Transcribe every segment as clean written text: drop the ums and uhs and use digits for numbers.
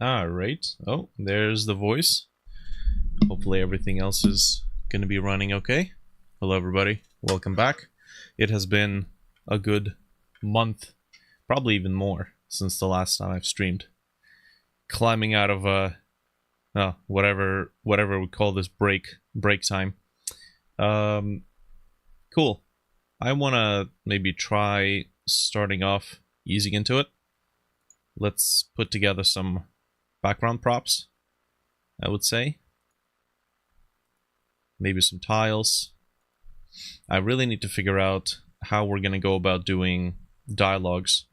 Alright. Oh, there's the voice. Hopefully everything else is going to be running okay. Hello everybody, welcome back. It has been a good month, probably even more, since the last time I've streamed. Climbing out of whatever we call this break time. Cool. I want to maybe try starting off easing into it. Let's put together some background props, I would say. Maybe some tiles. I really need to figure out how we're going to go about doing dialogues.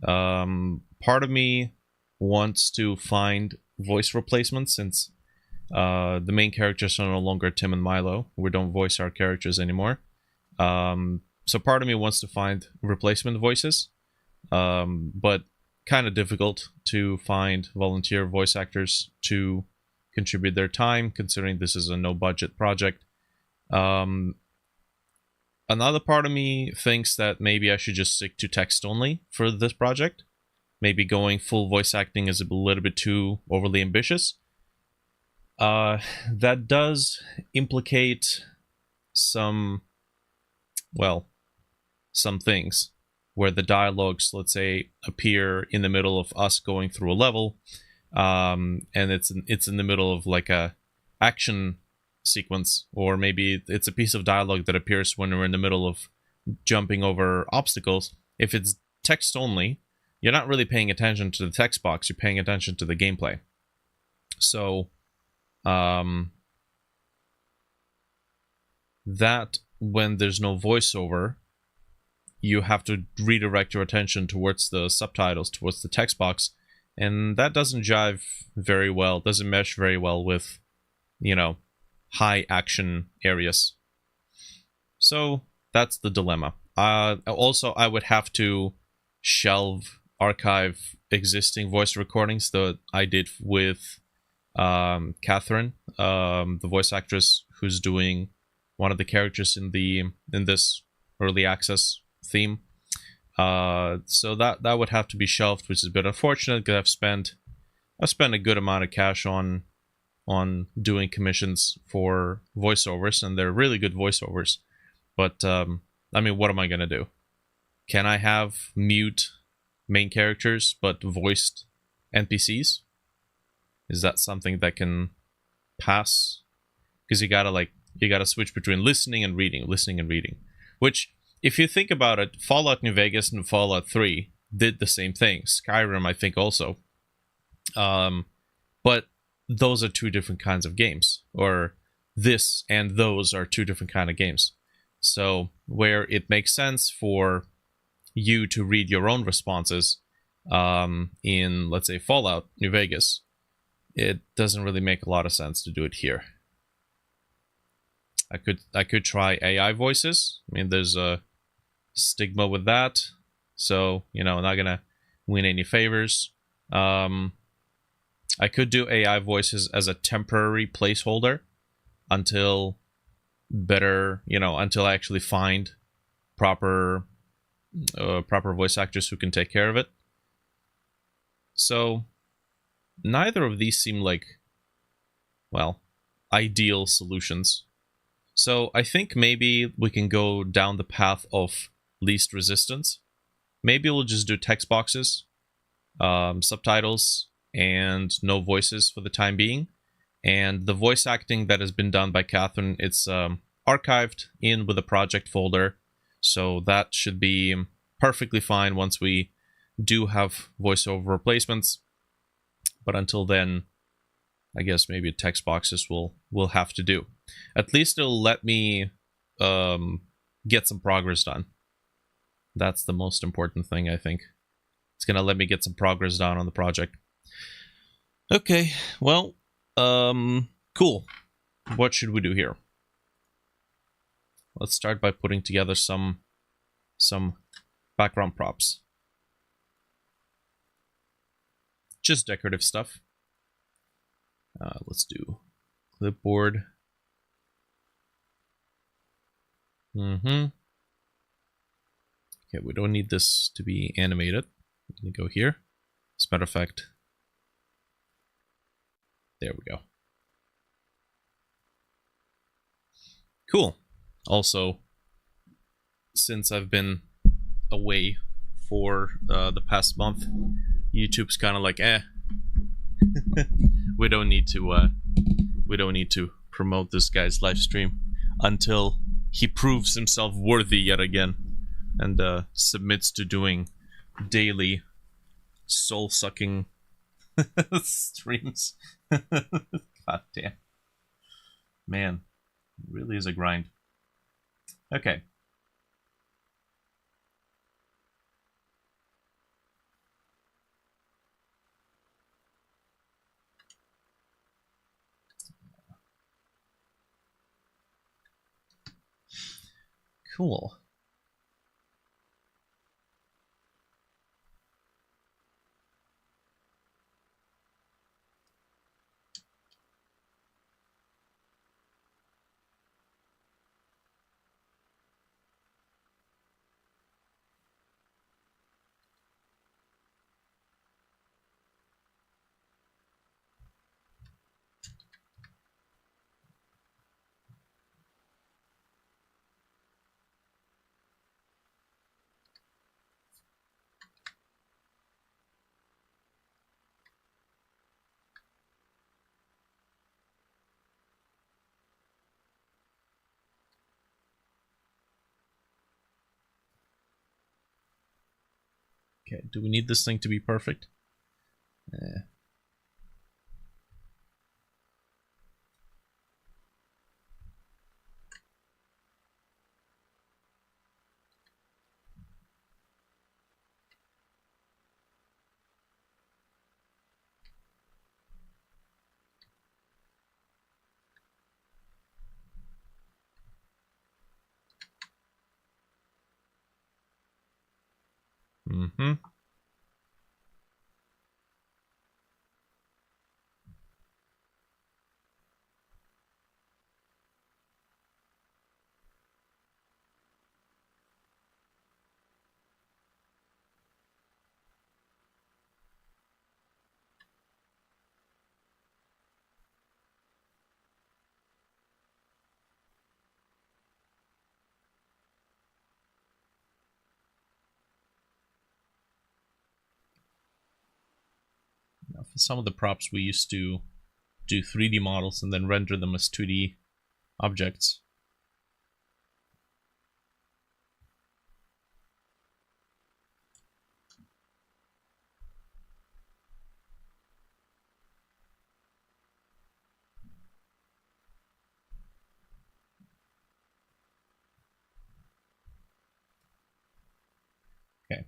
Part of me wants to find voice replacements since the main characters are no longer Tim and Milo. We don't voice our characters anymore. So part of me wants to find replacement voices, but kind of difficult to find volunteer voice actors to contribute their time, considering this is a no-budget project. Another part of me thinks that maybe I should just stick to text only for this project. Maybe going full voice acting is a little bit too overly ambitious. That does implicate some things where the dialogues, let's say, appear in the middle of us going through a level, and it's in the middle of like a action sequence, or maybe it's a piece of dialogue that appears when we're in the middle of jumping over obstacles. If it's text only, you're not really paying attention to the text box, you're paying attention to the gameplay. So that when there's no voiceover, you have to redirect your attention towards the subtitles, towards the text box, and that doesn't jive very well, doesn't mesh very well with, high action areas. So that's the dilemma. Also, I would have to archive existing voice recordings that I did with Catherine, the voice actress who's doing one of the characters in this early access theme. So that would have to be shelved, which is a bit unfortunate because I've spent a good amount of cash on doing commissions for voiceovers, and they're really good voiceovers. But what am I gonna do? Can I have mute main characters but voiced NPCs? Is that something that can pass? Because you gotta switch between listening and reading, which, if you think about it, Fallout New Vegas and Fallout 3 did the same thing. Skyrim, I think, also. But those are two different kinds of games. Or this and those are two different kind of games. So where it makes sense for you to read your own responses in, let's say, Fallout New Vegas, it doesn't really make a lot of sense to do it here. I could try AI voices. There's a stigma with that, so not gonna win any favors. I could do AI voices as a temporary placeholder until I actually find proper voice actors who can take care of it. So neither of these seem like ideal solutions. So I think maybe we can go down the path of least resistance. Maybe we'll just do text boxes, subtitles, and no voices for the time being. And the voice acting that has been done by Catherine, it's archived in with a project folder. So that should be perfectly fine once we do have voiceover replacements. But until then, I guess maybe text boxes will have to do. At least it'll let me get some progress done. That's the most important thing, I think. It's gonna let me get some progress done on the project. Okay, well, cool. What should we do here? Let's start by putting together some background props. Just decorative stuff. Let's do clipboard. Mm-hmm. Okay, we don't need this to be animated. Let me go here. As a matter of fact, there we go. Cool. Also, since I've been away for the past month, YouTube's kind of like, we don't need to promote this guy's live stream until he proves himself worthy yet again and submits to doing daily soul-sucking streams. God damn. Man, it really is a grind. Okay. Cool. Okay, do we need this thing to be perfect? Mm-hmm. Now, for some of the props, we used to do 3D models and then render them as 2D objects. Okay.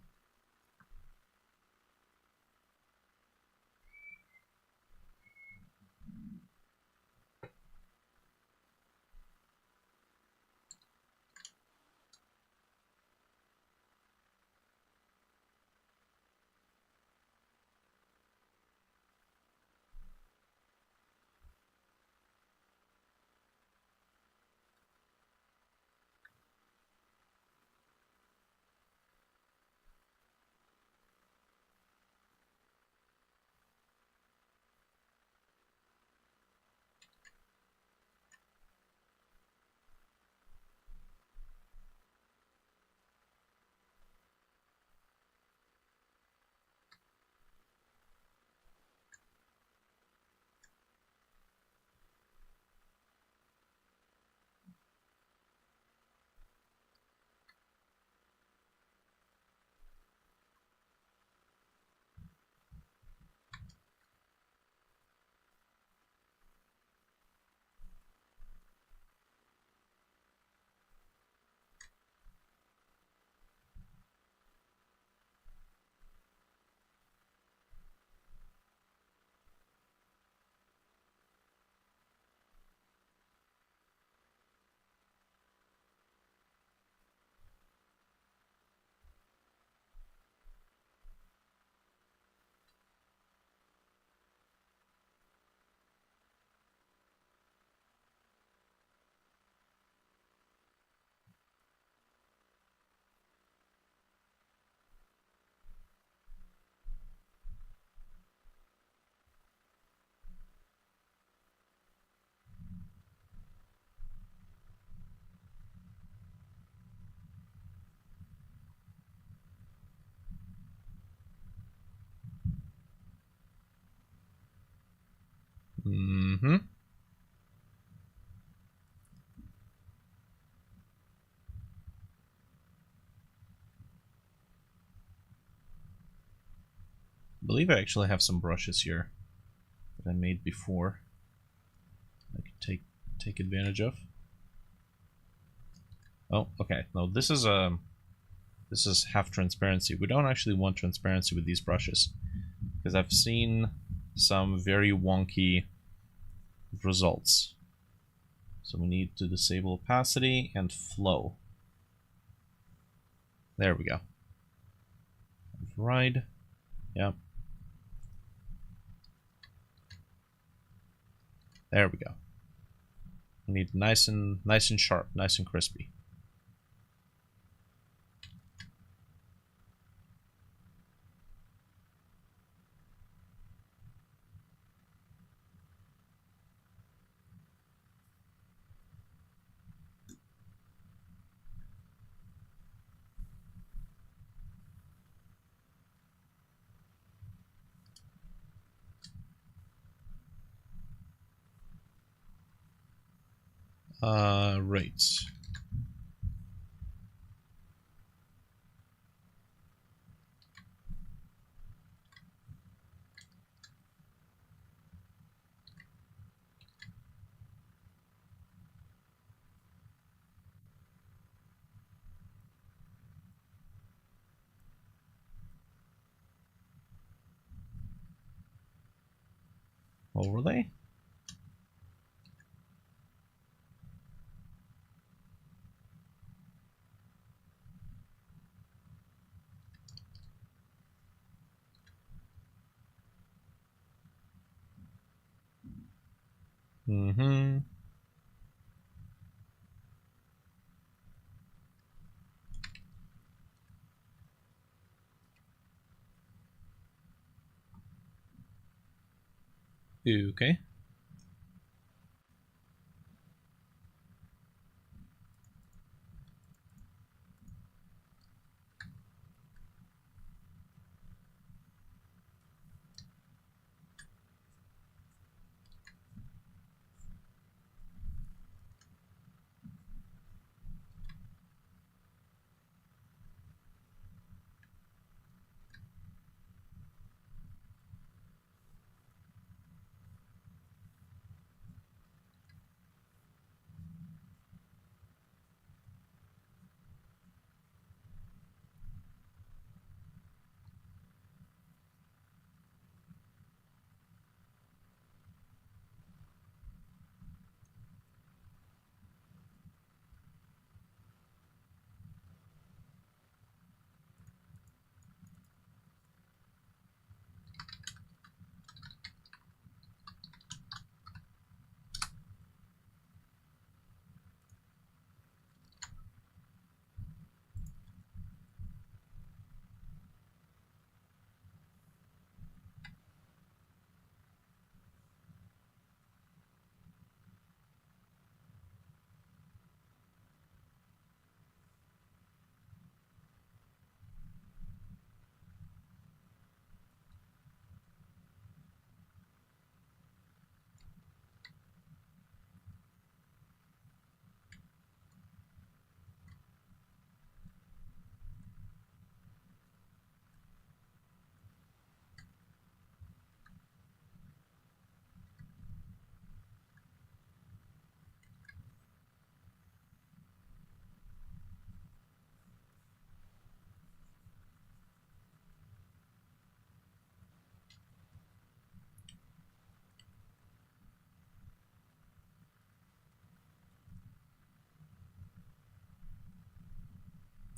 Mm-hmm. I believe I actually have some brushes here that I made before. I could take advantage of. Oh, okay. No, this is half transparency. We don't actually want transparency with these brushes, because I've seen some very wonky results. So we need to disable opacity and flow. There we go. Right. Yep. There we go. We need nice and sharp, nice and crispy. Right. Overlay. Mm-hmm. Okay.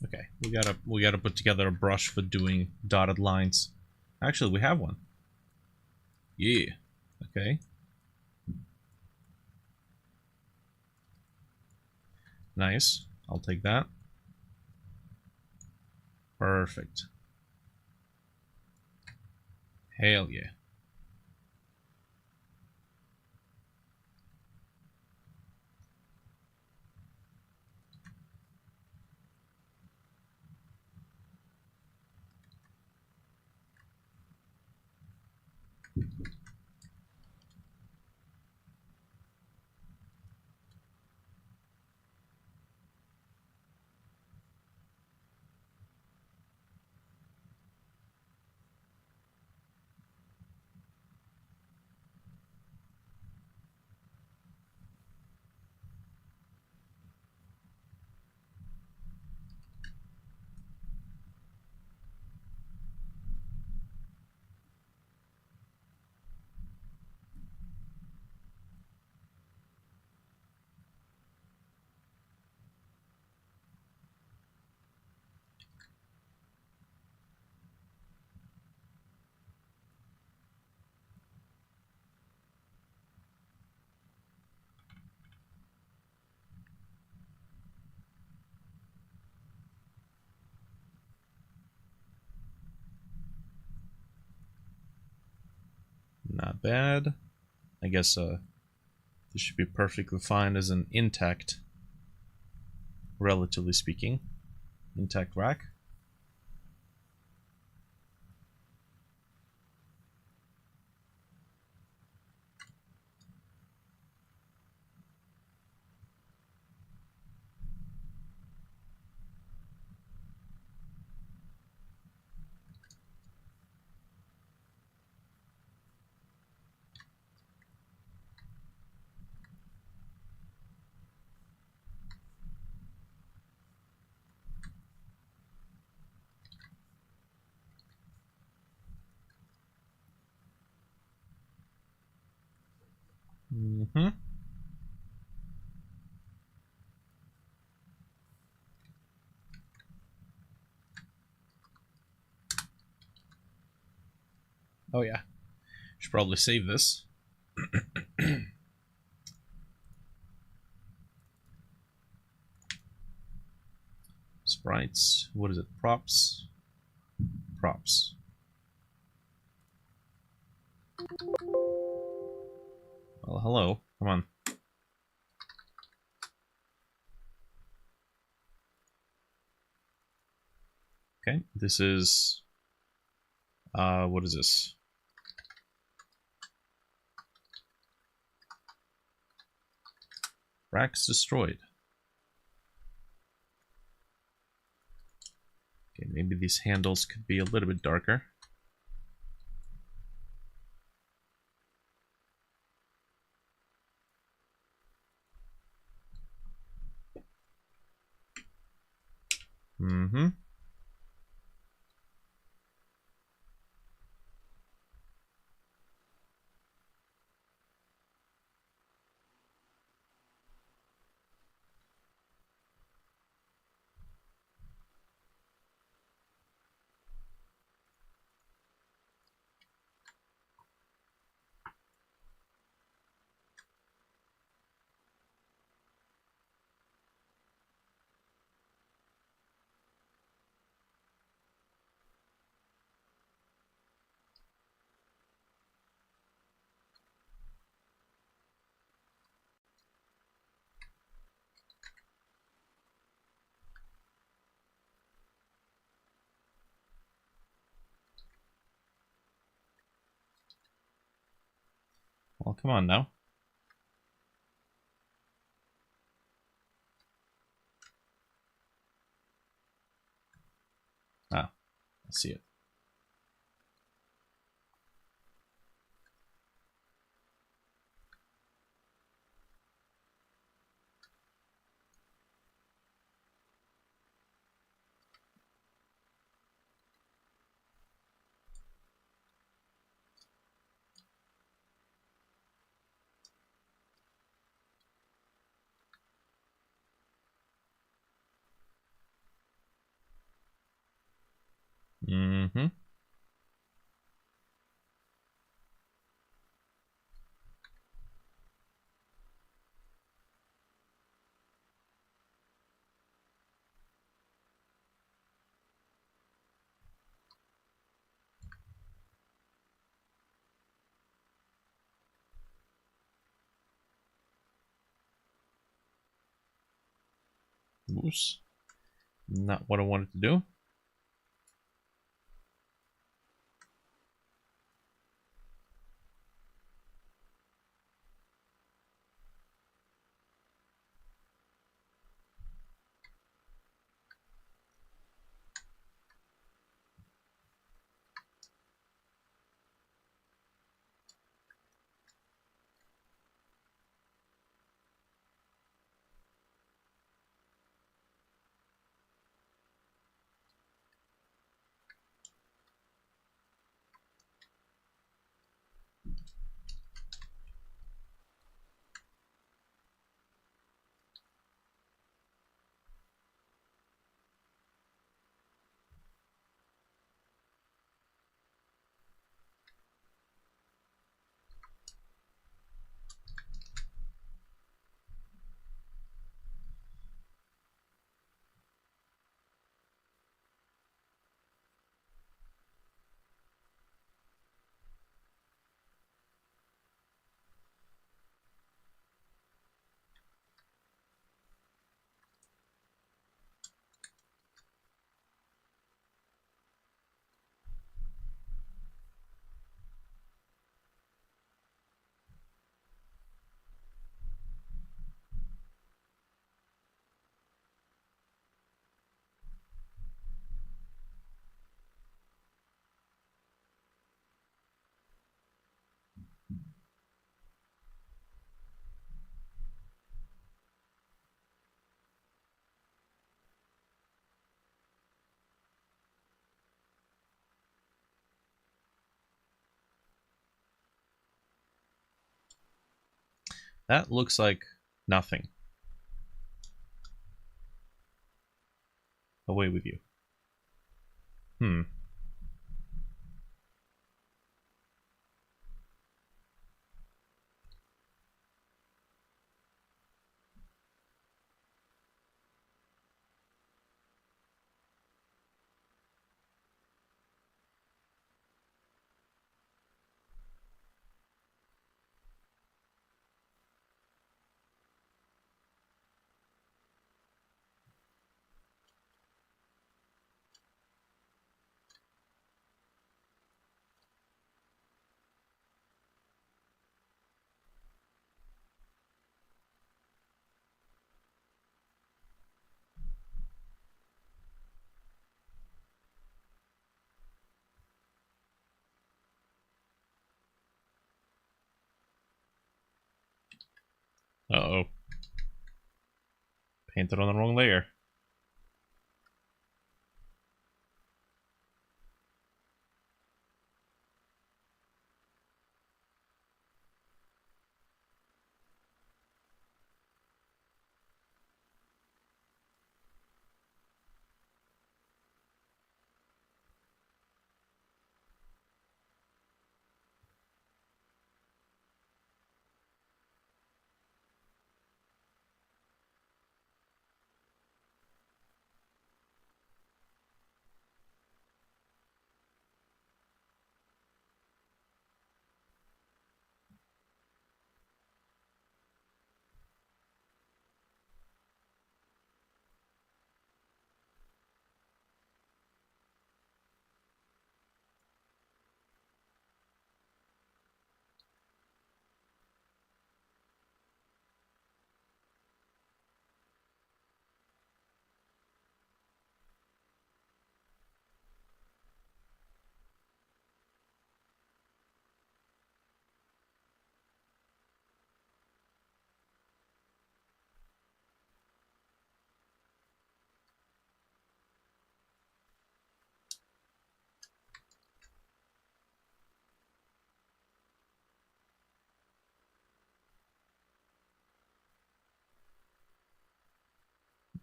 Okay, we gotta put together a brush for doing dotted lines. Actually, we have one. Yeah. Okay. Nice. I'll take that. Perfect. Hell yeah. not bad. I guess this should be perfectly fine as an intact, relatively speaking, intact rack. Mm-hmm. Oh yeah. Should probably save this. Sprites. What is it? Props. Props. Well, hello. Come on. Okay, this is... what is this? Racks destroyed. Okay, maybe these handles could be a little bit darker. Mm-hmm. Well, come on now. Ah, I see it. Mm-hmm. Moose. Not what I wanted to do. That looks like nothing. Away with you. Uh-oh. Painted on the wrong layer.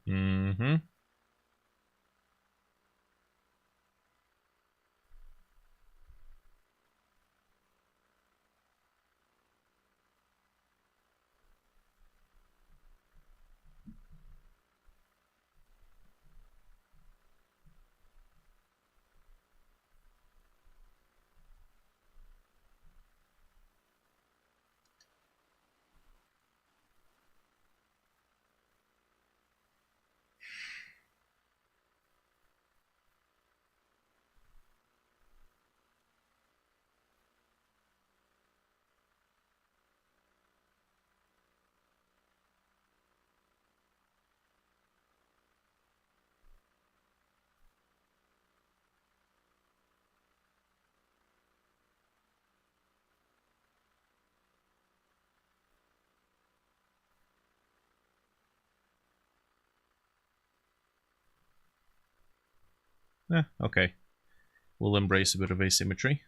Mm-hmm. Okay. We'll embrace a bit of asymmetry.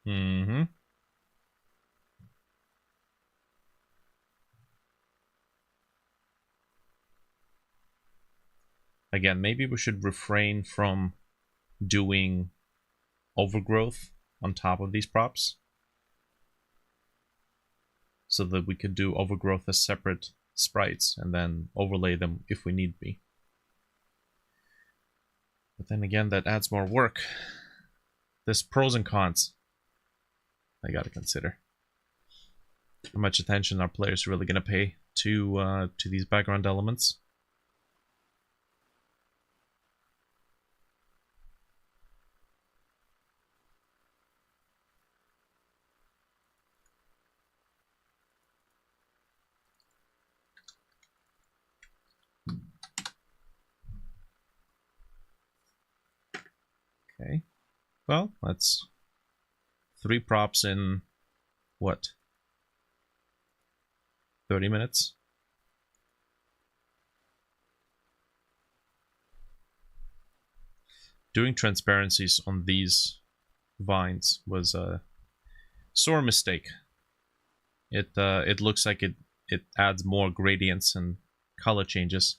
Mm-hmm. Again, maybe we should refrain from doing overgrowth on top of these props, so that we could do overgrowth as separate sprites and then overlay them if we need be. But then again, that adds more work. There's pros and cons I gotta consider. How much attention are players really gonna pay to these background elements? Okay, well, that's 3 props in, what, 30 minutes? Doing transparencies on these vines was a sore mistake. It looks like it adds more gradients and color changes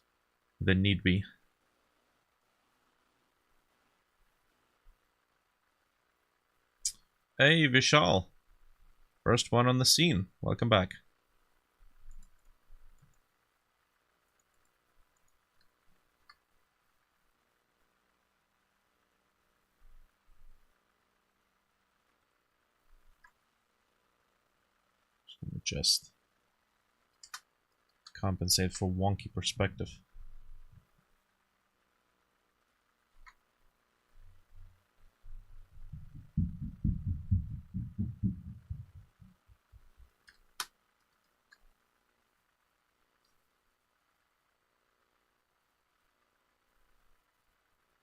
than need be. Hey, Vishal. First one on the scene. Welcome back. Just compensate for wonky perspective.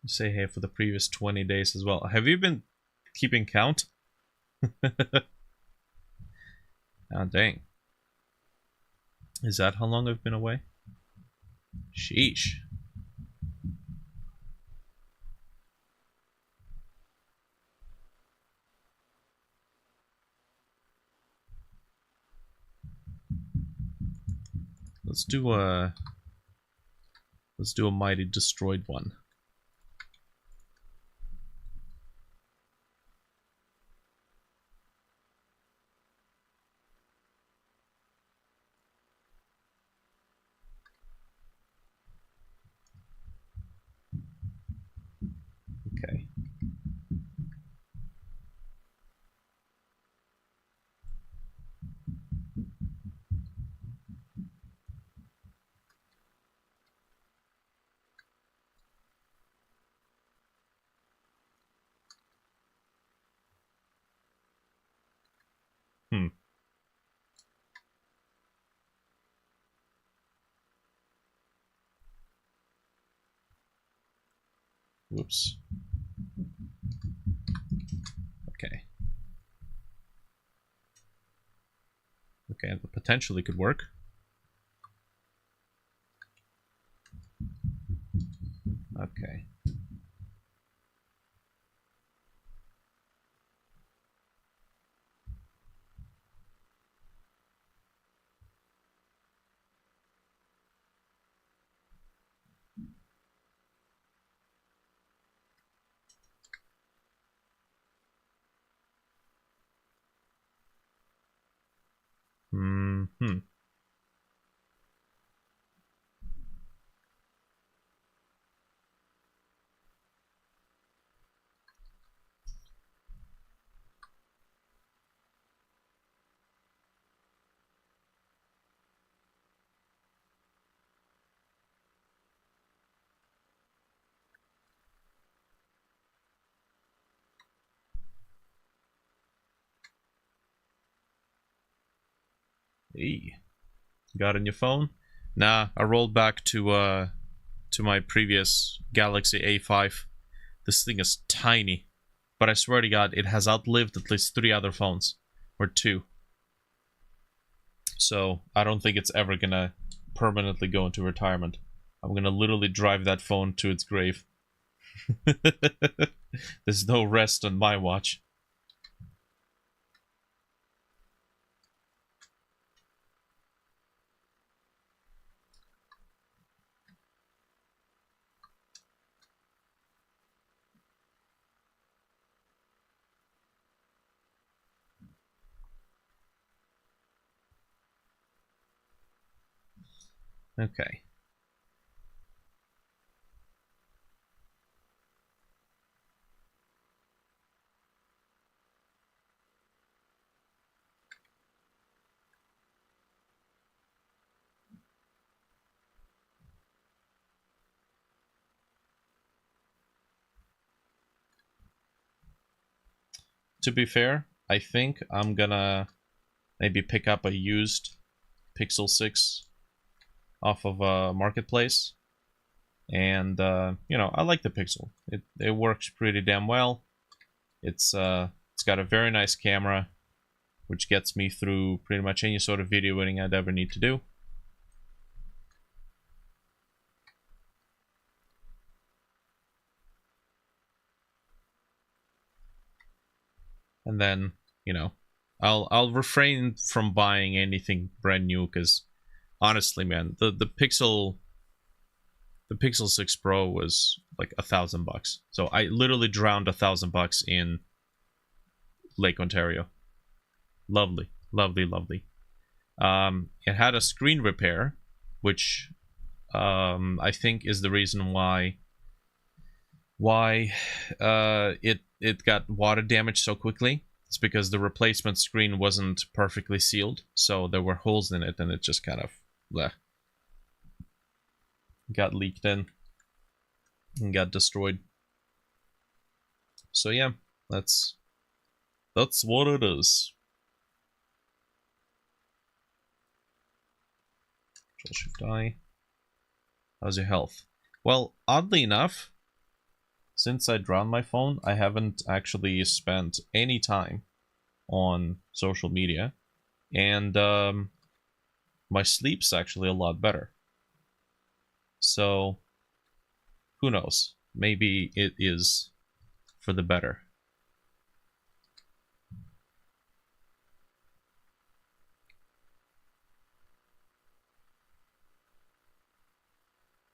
Say hey for the previous 20 days as well. Have you been keeping count? Oh, dang. Is that how long I've been away? Sheesh. Let's do a mighty destroyed one. Okay. Whoops. Okay. Okay, that potentially could work. Okay. Mm-hmm. Hey. Got on your phone? Nah, I rolled back to my previous Galaxy A5. This thing is tiny, but I swear to God, it has outlived at least 3 other phones, or 2. So I don't think it's ever gonna permanently go into retirement. I'm gonna literally drive that phone to its grave. There's no rest on my watch. Okay. To be fair, I think I'm gonna maybe pick up a used Pixel 6 off of a marketplace. And you know, I like the Pixel. It works pretty damn well. It's got a very nice camera, which gets me through pretty much any sort of video editing I'd ever need to do. And then, you know, I'll refrain from buying anything brand new because honestly, man, the Pixel 6 Pro was like $1,000. So I literally drowned $1,000 in Lake Ontario. Lovely, lovely, lovely. It had a screen repair, which I think is the reason why it got water damage so quickly. It's because the replacement screen wasn't perfectly sealed, so there were holes in it, and it just kind of bleh, got leaked in and got destroyed. So yeah, that's what it is. Control Shift I. How's your health? Well, oddly enough, since I drowned my phone, I haven't actually spent any time on social media, and my sleep's actually a lot better. So, who knows? Maybe it is for the better.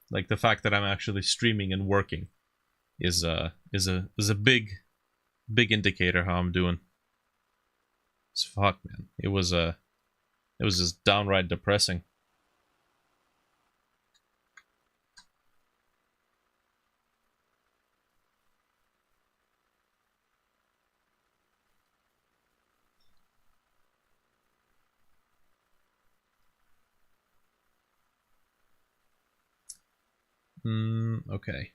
Like the fact that I'm actually streaming and working is a big indicator how I'm doing. It's fuck, man. It was just downright depressing. Okay.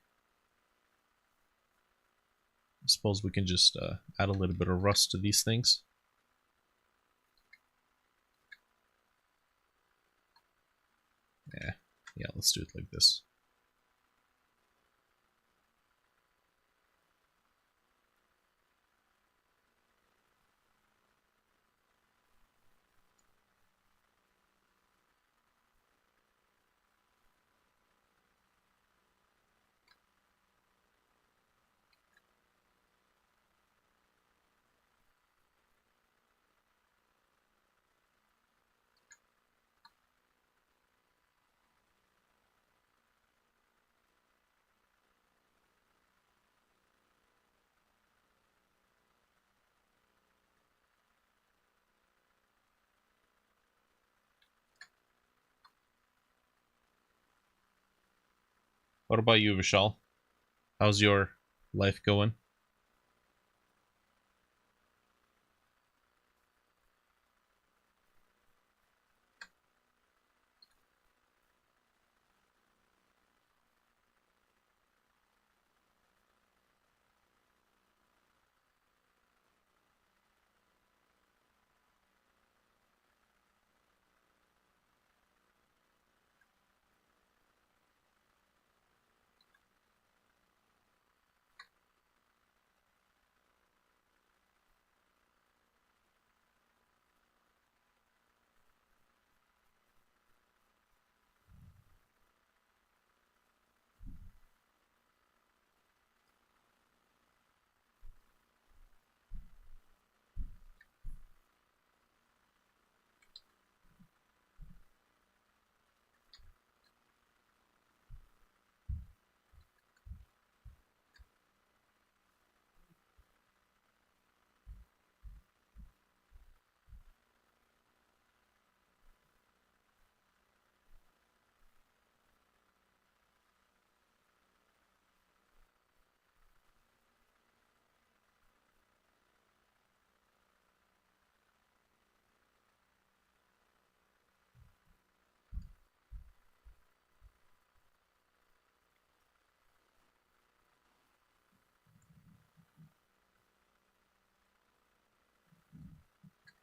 I suppose we can just add a little bit of rust to these things. Yeah, let's do it like this. What about you, Vishal? How's your life going?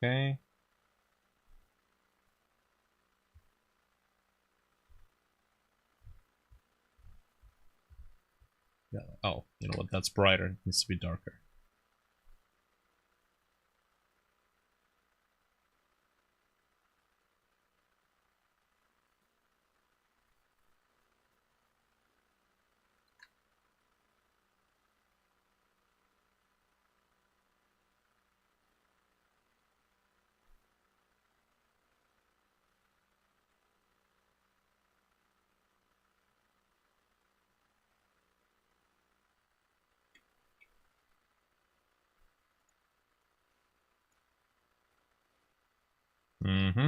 Okay. Yeah. Oh, you know what? That's brighter. It needs to be darker. Mm-hmm.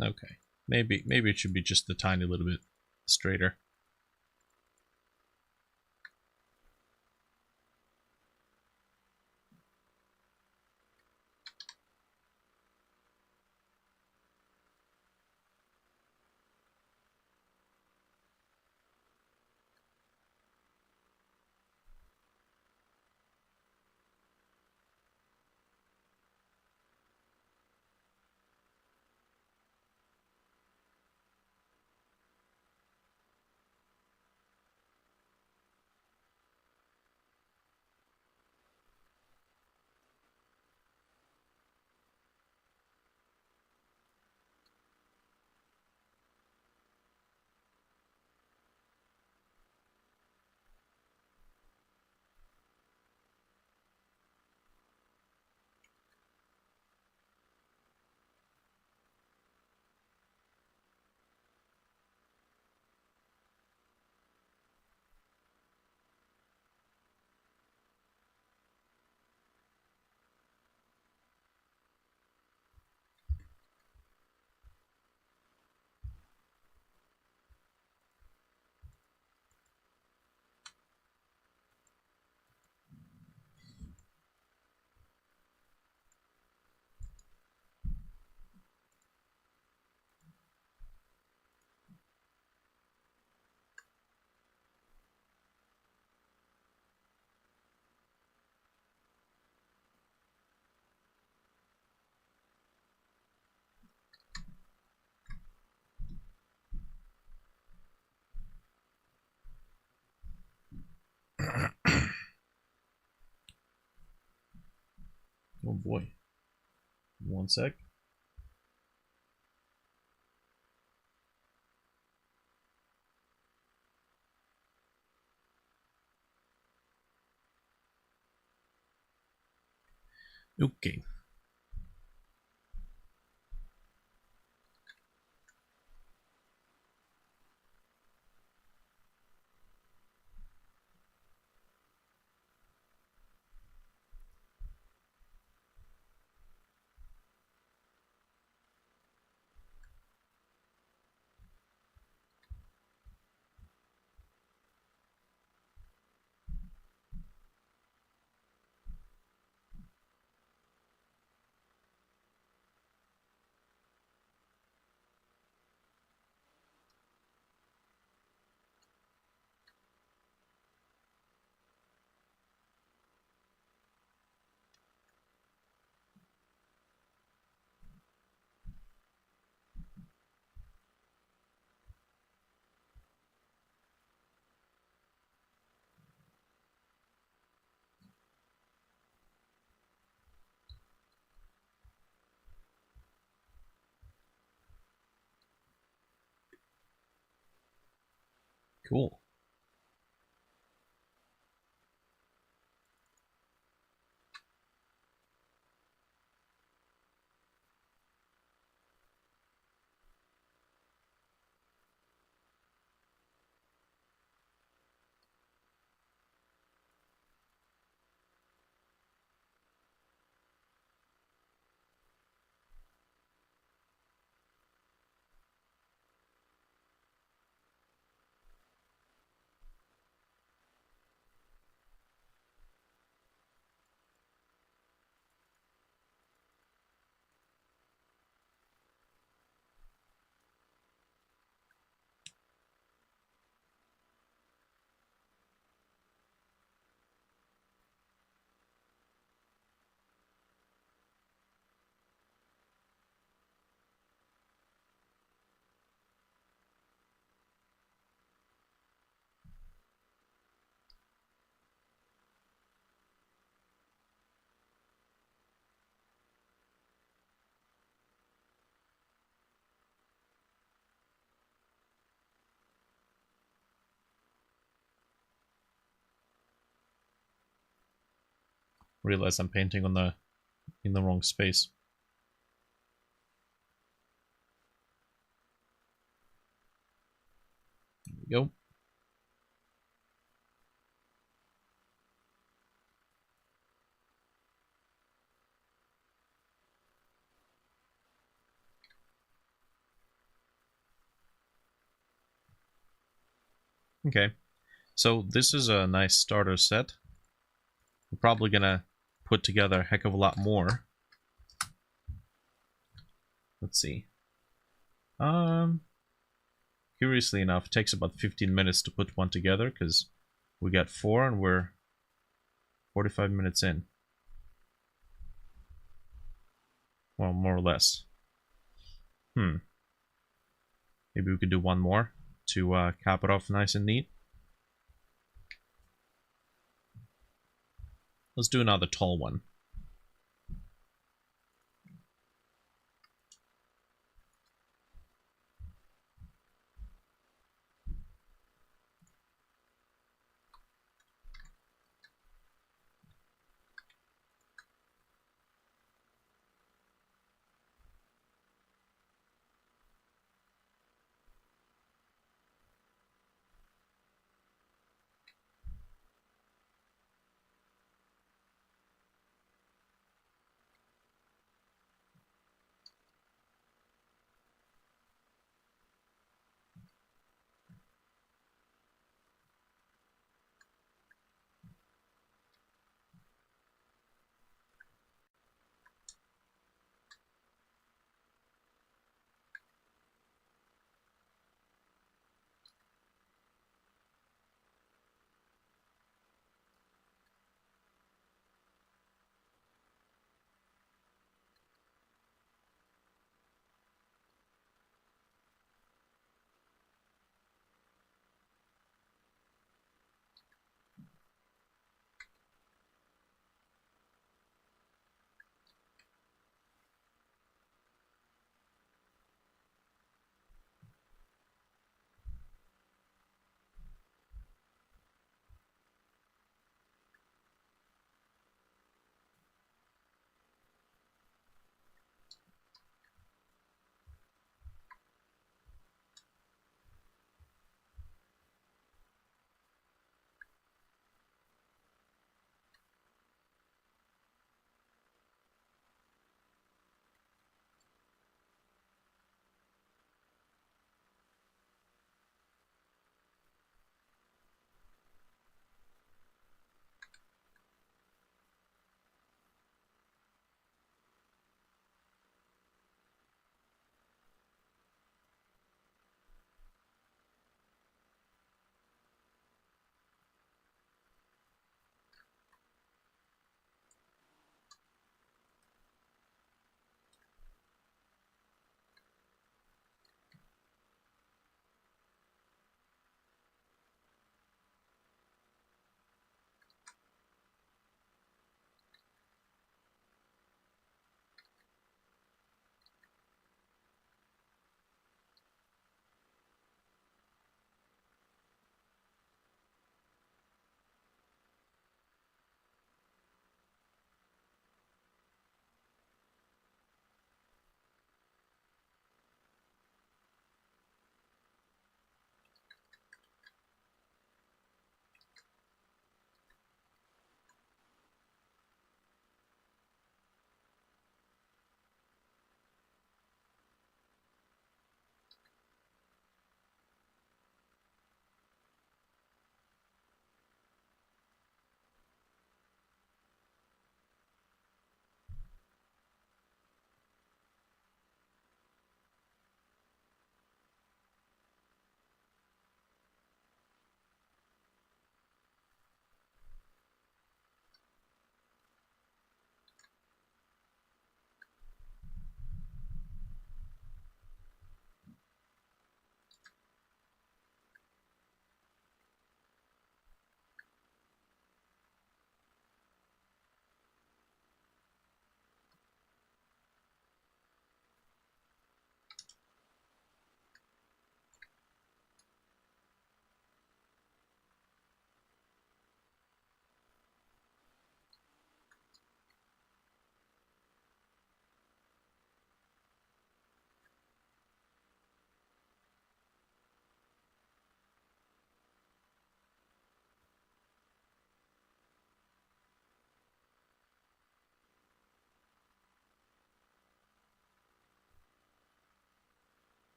Okay. Maybe it should be just a tiny little bit straighter. Oh boy. One sec. Okay. Cool. realize I'm painting on in the wrong space. There we go. Okay, so this is a nice starter set. We're probably gonna put together a heck of a lot more. Let's see. Curiously enough, it takes about 15 minutes to put one together because we got 4 and we're 45 minutes in. Well, more or less. Maybe we could do one more to cap it off nice and neat. Let's do another tall one.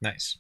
Nice.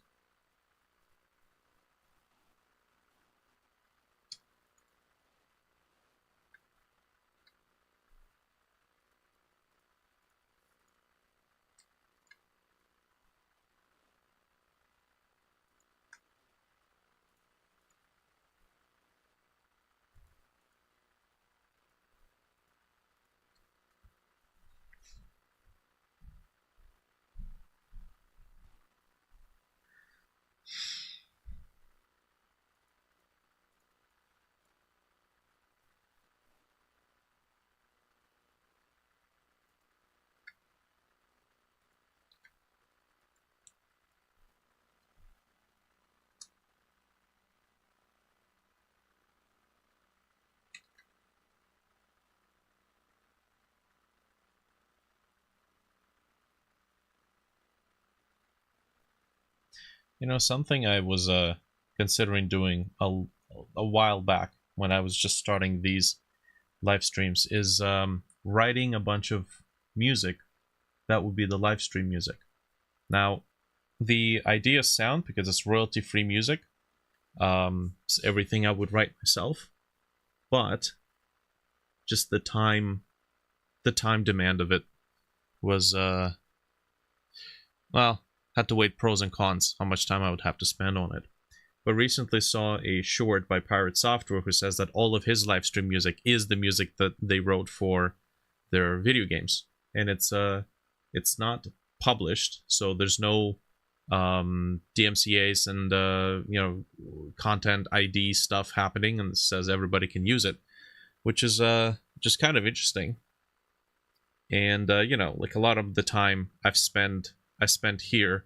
You know, something I was considering doing a while back when I was just starting these live streams is writing a bunch of music that would be the live stream music. Now, the idea is sound because it's royalty-free music. It's everything I would write myself, but just the time demand of it was well, had to weigh pros and cons, how much time I would have to spend on it. But recently saw a short by Pirate Software who says that all of his live stream music is the music that they wrote for their video games, and it's not published, so there's no DMCA's and you know, content ID stuff happening, and it says everybody can use it, which is just kind of interesting. And you know, like a lot of the time I spent here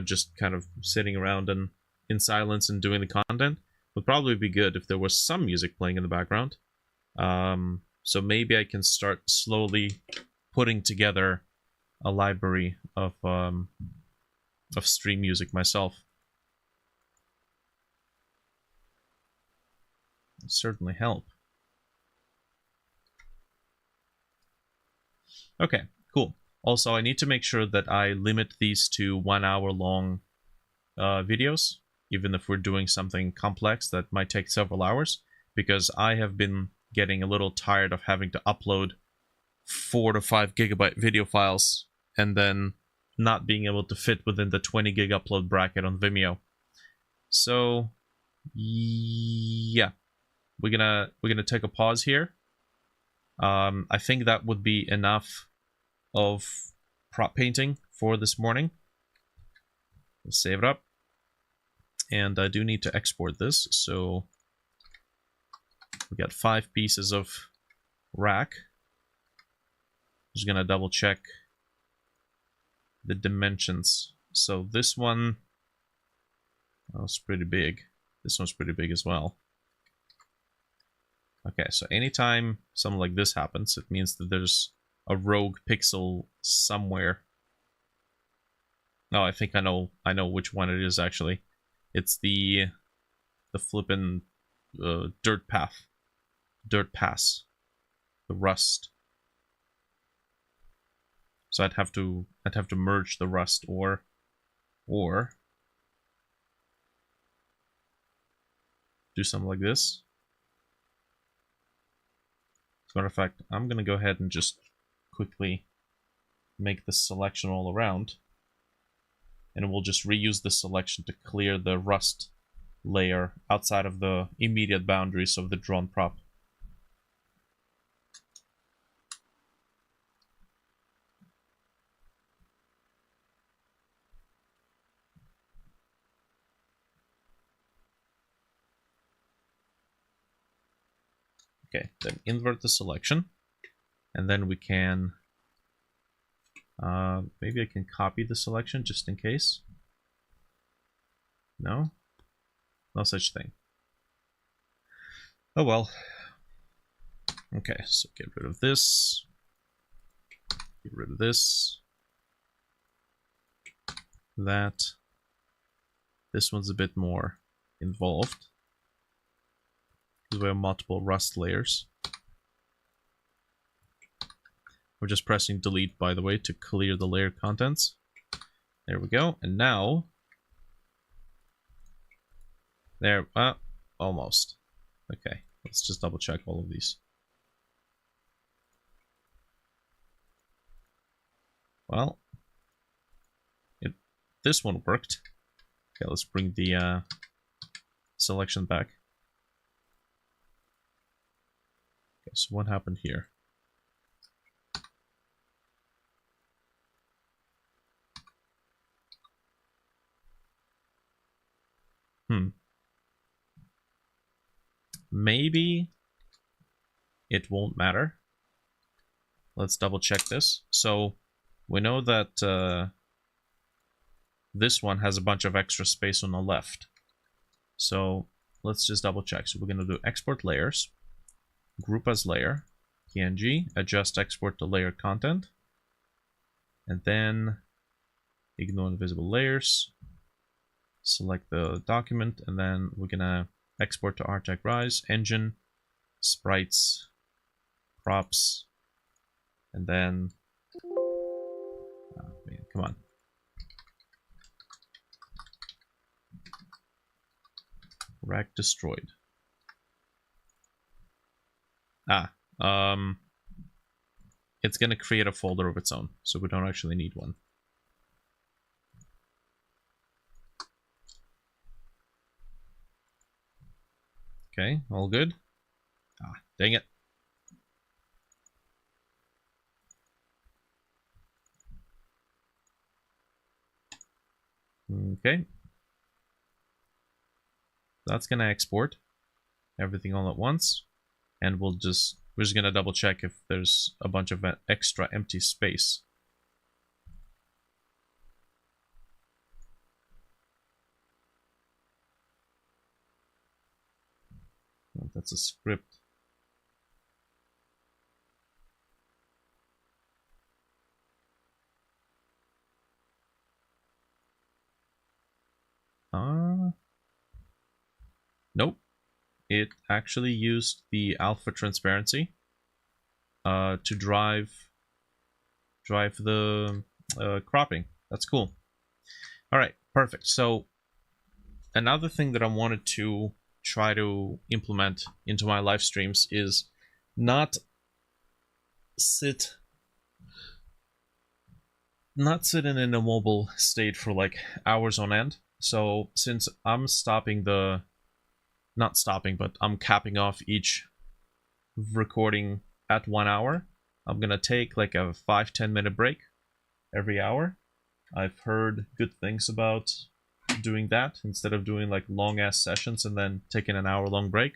just kind of sitting around and in silence and doing the content. Would probably be good if there was some music playing in the background. So maybe I can start slowly putting together a library of stream music myself. It'd certainly help. Okay, cool. Also, I need to make sure that I limit these to 1 hour long videos, even if we're doing something complex that might take several hours, because I have been getting a little tired of having to upload 4 to 5 gigabyte video files and then not being able to fit within the 20 gig upload bracket on Vimeo. So yeah, we're gonna take a pause here. I think that would be enough of prop painting for this morning. Let's save it up. And I do need to export this, so we got 5 pieces of rack. Just gonna double check the dimensions. So this one, oh, it's pretty big. This one's pretty big as well. Okay, so anytime something like this happens, it means that there's a rogue pixel somewhere. No, I think I know which one it is actually. It's the flippin' dirt pass, the rust. So I'd have to merge the rust or do something like this. As a matter of fact, I'm gonna go ahead and just quickly make this selection all around, and we'll just reuse this selection to clear the rust layer outside of the immediate boundaries of the drawn prop. Okay, then invert the selection, and then we can maybe I can copy the selection just in case. No? No such thing. Oh well. Okay, so get rid of this. Get rid of this. That. This one's a bit more involved, because we have multiple rust layers. We're just pressing delete, by the way, to clear the layer contents. There we go. And now There, almost. Okay, let's just double check all of these. Well, this one worked. Okay, let's bring the selection back. Okay, so what happened here? Maybe it won't matter. Let's double check this. So we know that this one has a bunch of extra space on the left. So let's just double check. So we're going to do export layers, group as layer, PNG, adjust export to layer content, and then ignore invisible layers, select the document, and then we're going to export to Artec Rise, engine, sprites, props, and then, oh man, come on. Rack destroyed. It's gonna create a folder of its own, so we don't actually need one. Okay, all good. Dang it. Okay. That's gonna export everything all at once, and we're just gonna double check if there's a bunch of extra empty space. Oh, that's a script. Nope. It actually used the alpha transparency to drive the cropping. That's cool. All right, perfect. So another thing that I wanted to try to implement into my live streams is not sit in an immobile state for like hours on end. So since I'm I'm capping off each recording at 1 hour, I'm gonna take like a 5-10 minute break every hour. I've heard good things about doing that instead of doing like long ass sessions and then taking an hour long break.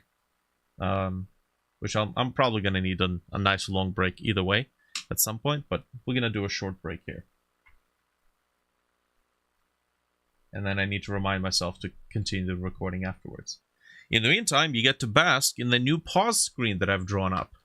Which I'm probably gonna need a nice long break either way at some point, but we're gonna do a short break here. And then I need to remind myself to continue the recording afterwards. In the meantime, you get to bask in the new pause screen that I've drawn up.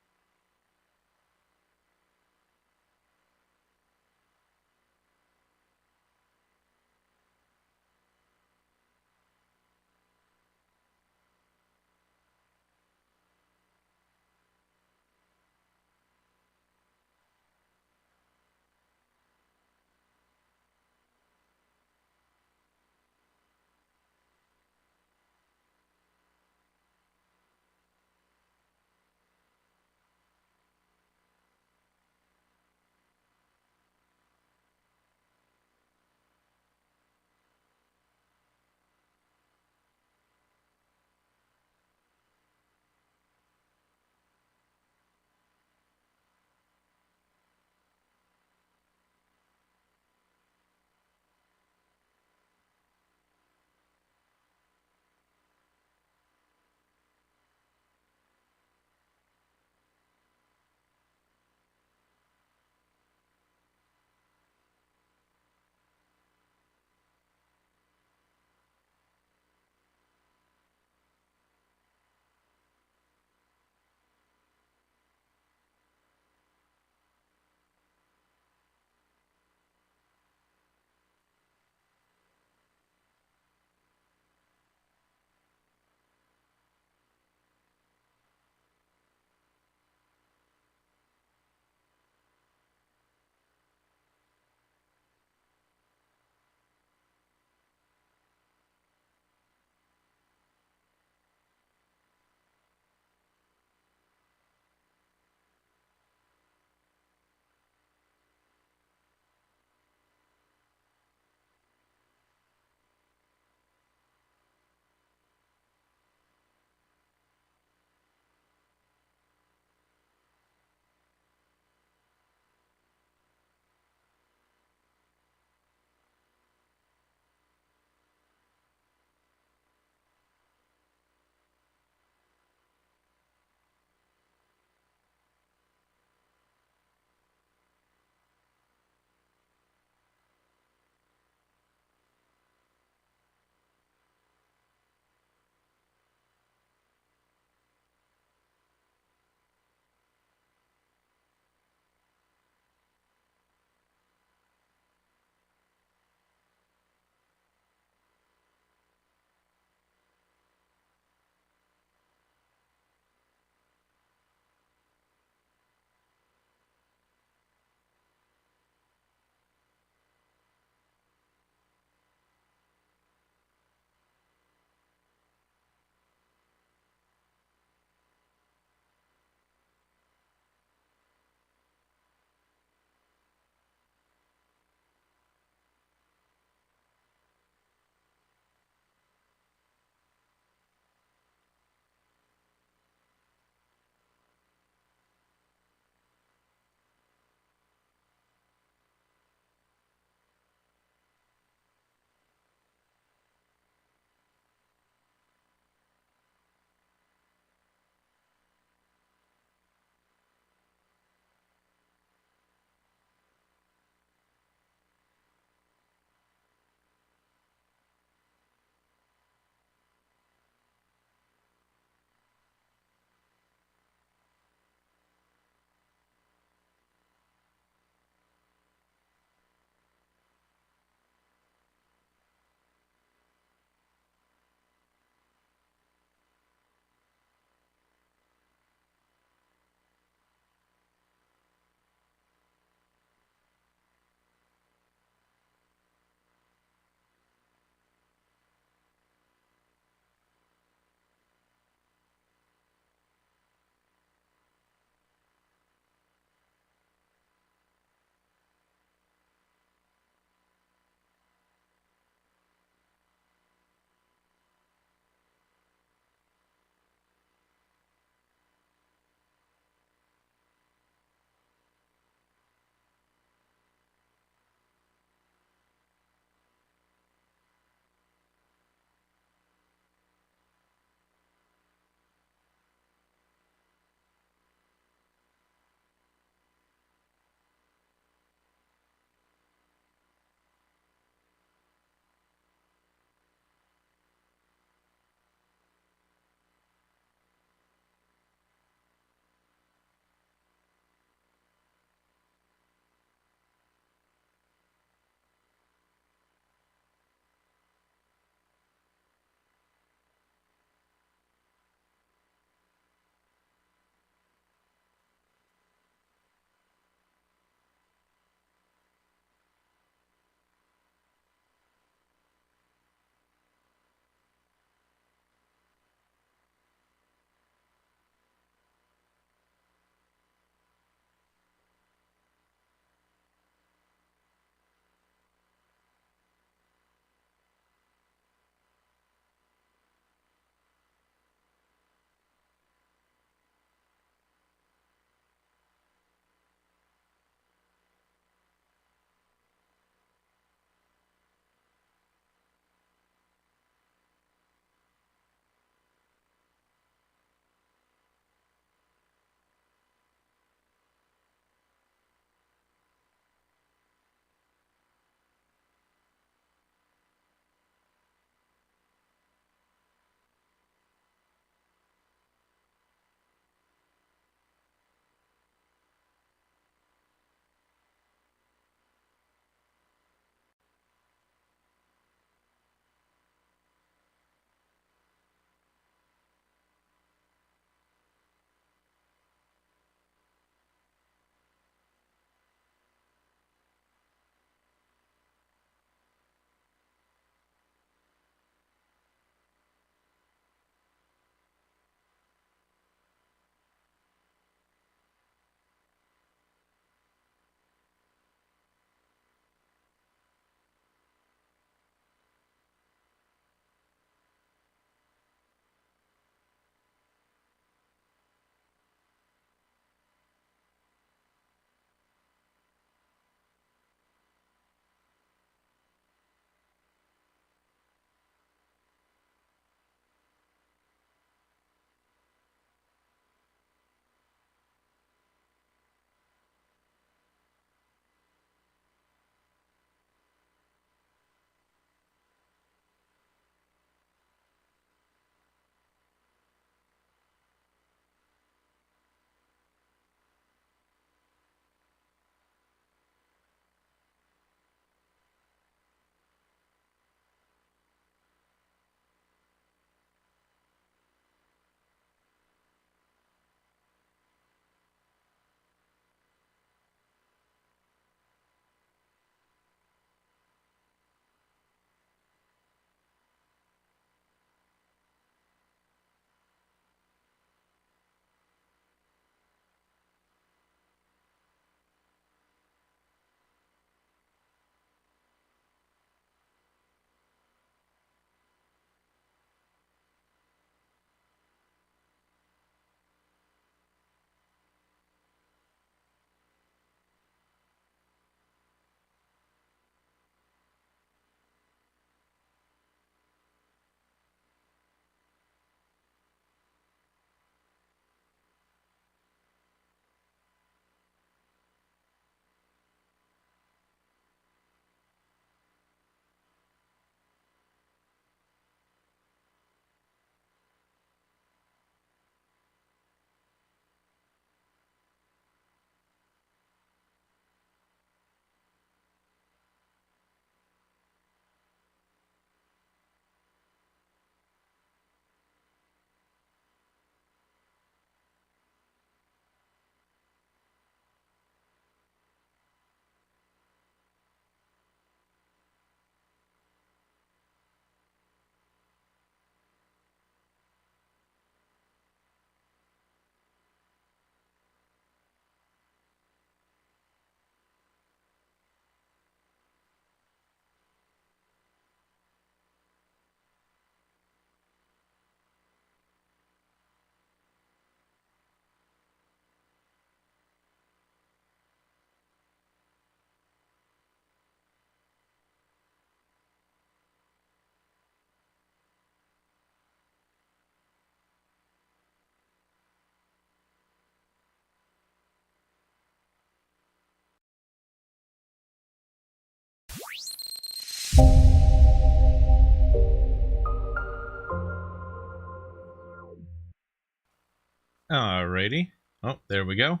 Alrighty. Oh, there we go.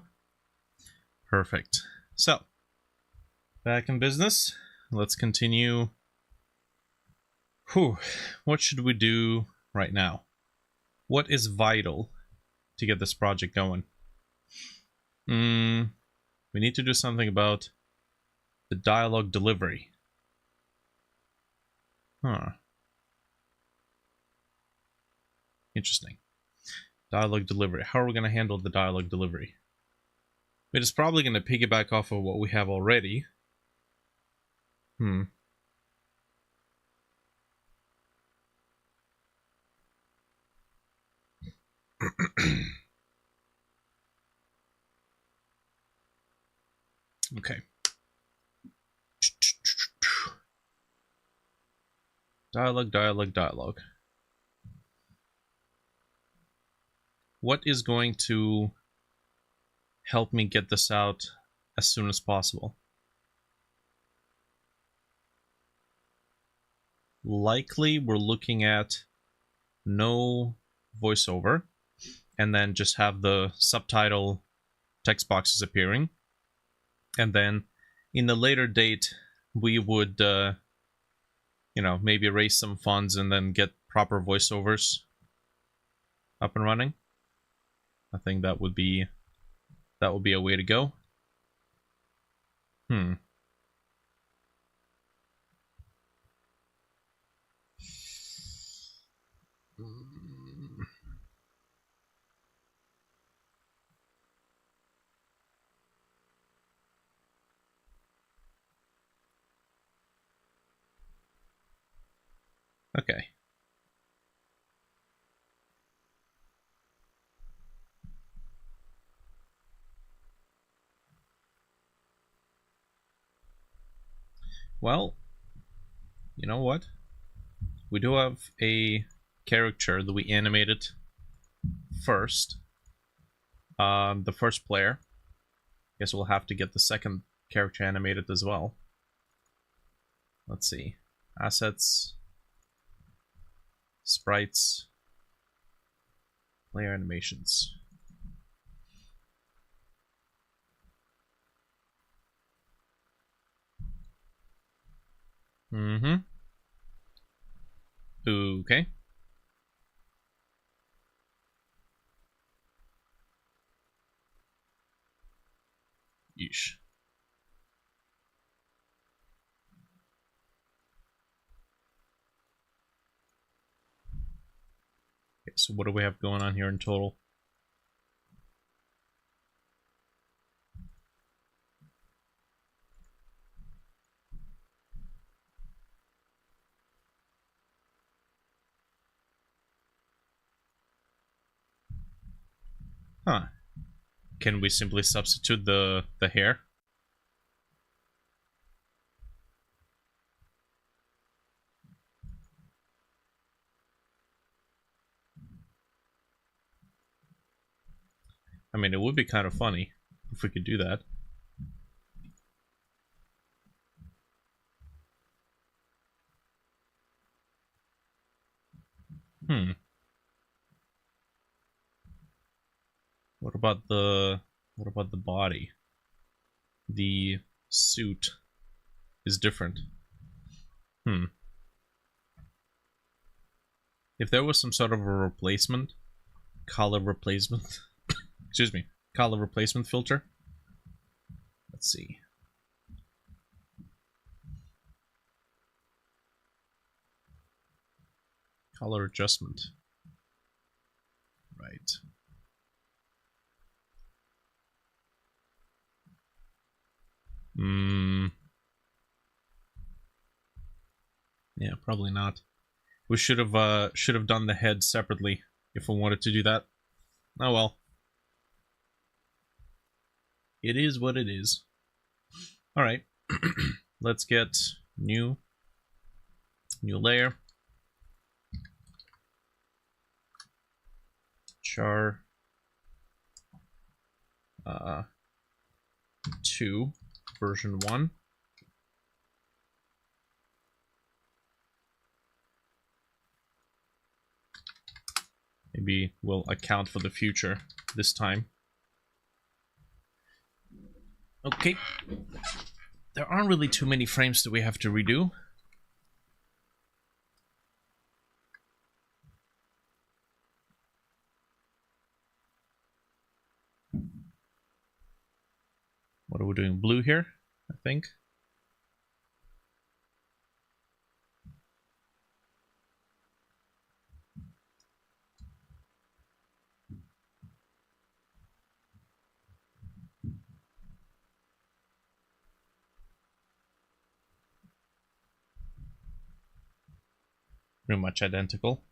Perfect. So, back in business. Let's continue. Whew. What should we do right now? What is vital to get this project going? We need to do something about the dialogue delivery. Huh. Interesting. Dialogue delivery. How are we going to handle the dialogue delivery? It is probably going to piggyback off of what we have already. Okay. Dialogue. What is going to help me get this out as soon as possible? Likely we're looking at no voiceover, and then just have the subtitle text boxes appearing. And then in the later date, we would, maybe raise some funds and then get proper voiceovers up and running. I think that would be a way to go. Okay. Well, you know what? We do have a character that we animated first. The first player. Guess we'll have to get the second character animated as well. Let's see. Assets. Sprites. Player animations. Okay. Yeesh. Okay, so what do we have going on here in total? Huh. Can we simply substitute the hair? I mean, it would be kind of funny if we could do that. What about the body? The suit is different. If there was some sort of a replacement, color replacement, excuse me, color replacement filter. Let's see. Color adjustment. Right. Yeah, probably not. We should have done the head separately if we wanted to do that. Oh well. It is what it is. Alright. Let's get new layer. Char 2 version 1. Maybe we'll account for the future this time. Okay. There aren't really too many frames that we have to redo. What are we doing? Blue here, I think. Pretty much identical.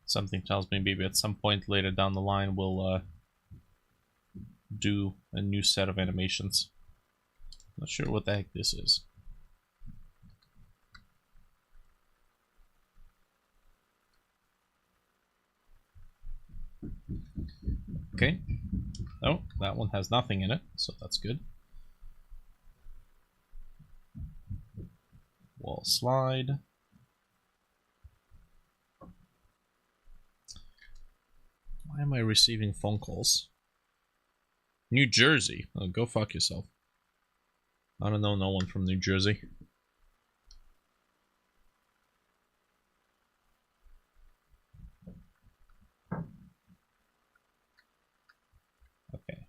Something tells me maybe at some point later down the line we'll do a new set of animations. Not sure what the heck this is. Okay. Oh, that one has nothing in it, so that's good. Wall slide. Why am I receiving phone calls? New Jersey. Oh, go fuck yourself. I don't know no one from New Jersey. Okay.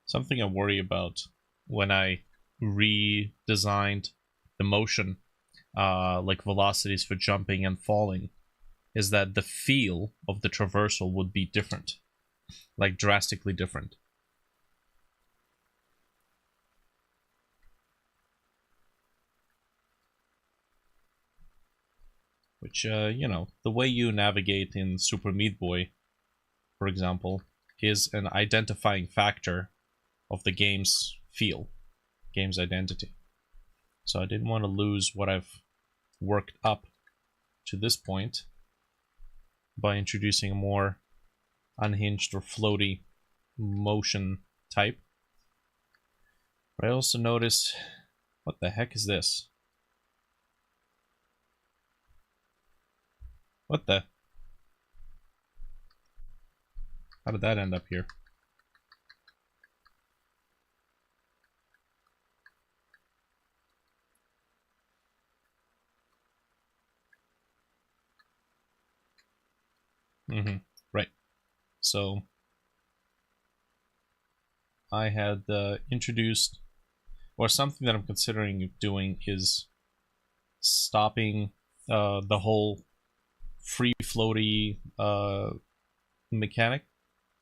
Something I worry about when I redesigned the motion, like velocities for jumping and falling, is that the feel of the traversal would be different. Like drastically different. Which, you know, the way you navigate in Super Meat Boy, for example, is an identifying factor of the game's feel, game's identity. So I didn't want to lose what I've worked up to this point by introducing a more unhinged or floaty motion type. But I also noticed, what the heck is this? What the? How did that end up here? Right. So I had introduced, or something that I'm considering doing is stopping the whole free floaty mechanic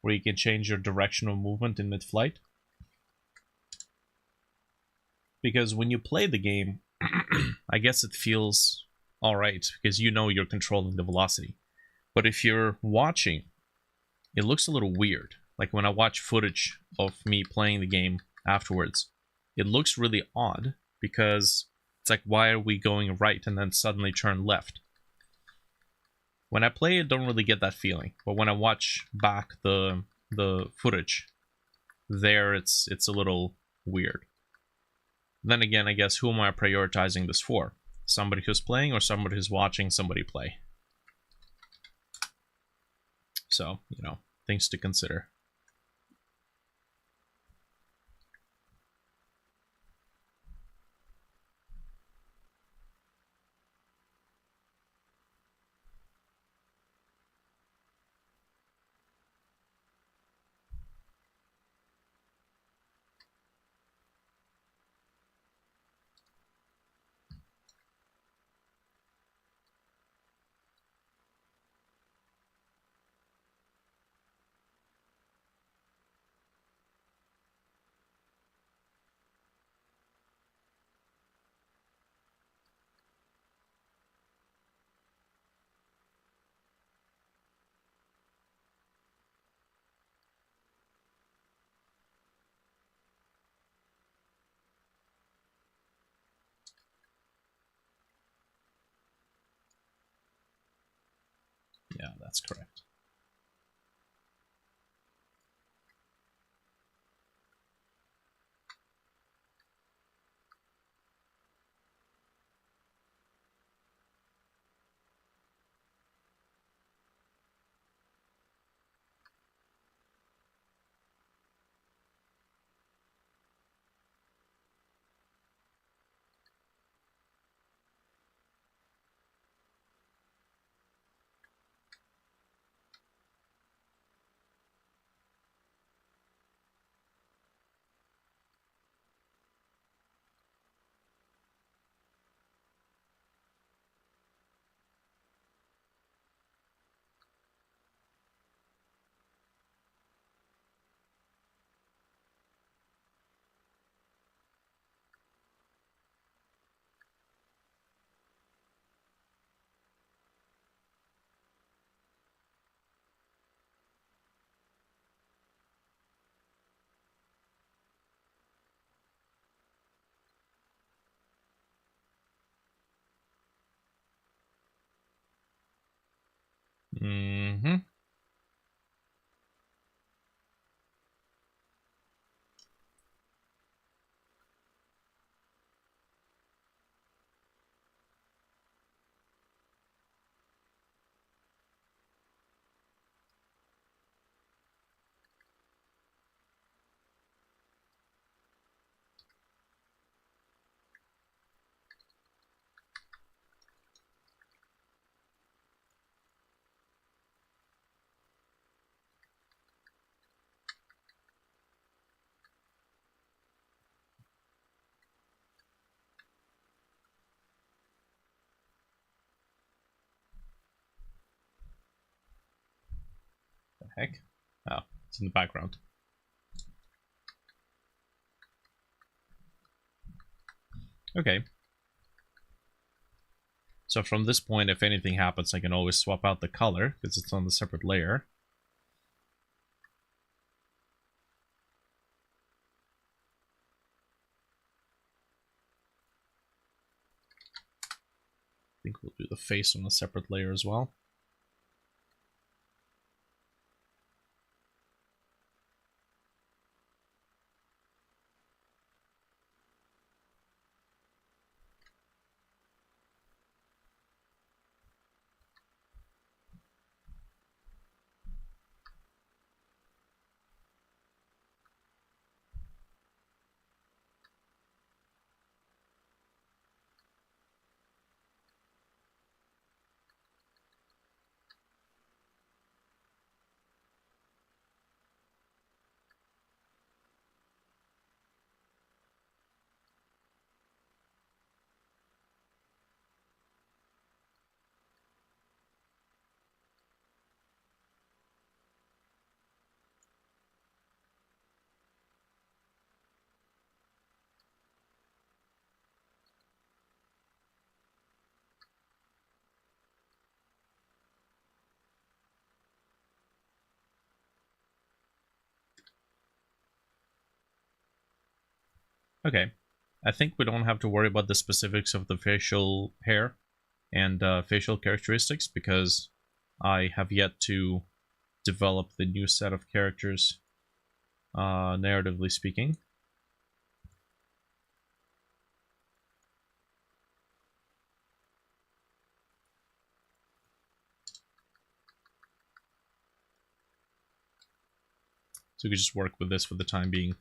where you can change your direction of movement in mid-flight. Because when you play the game, I guess it feels alright because you know you're controlling the velocity. But if you're watching, it looks a little weird. Like when I watch footage of me playing the game afterwards, it looks really odd because it's like, why are we going right and then suddenly turn left? When I play, I don't really get that feeling. But when I watch back the footage, there it's a little weird. Then again, I guess, who am I prioritizing this for? Somebody who's playing or somebody who's watching somebody play? So, you know, things to consider. Yeah, that's correct. Mm-hmm. The heck? Oh, it's in the background. Okay. So from this point, if anything happens, I can always swap out the color because it's on the separate layer. I think we'll do the face on a separate layer as well. Okay. I think we don't have to worry about the specifics of the facial hair and facial characteristics because I have yet to develop the new set of characters, narratively speaking. So we can just work with this for the time being.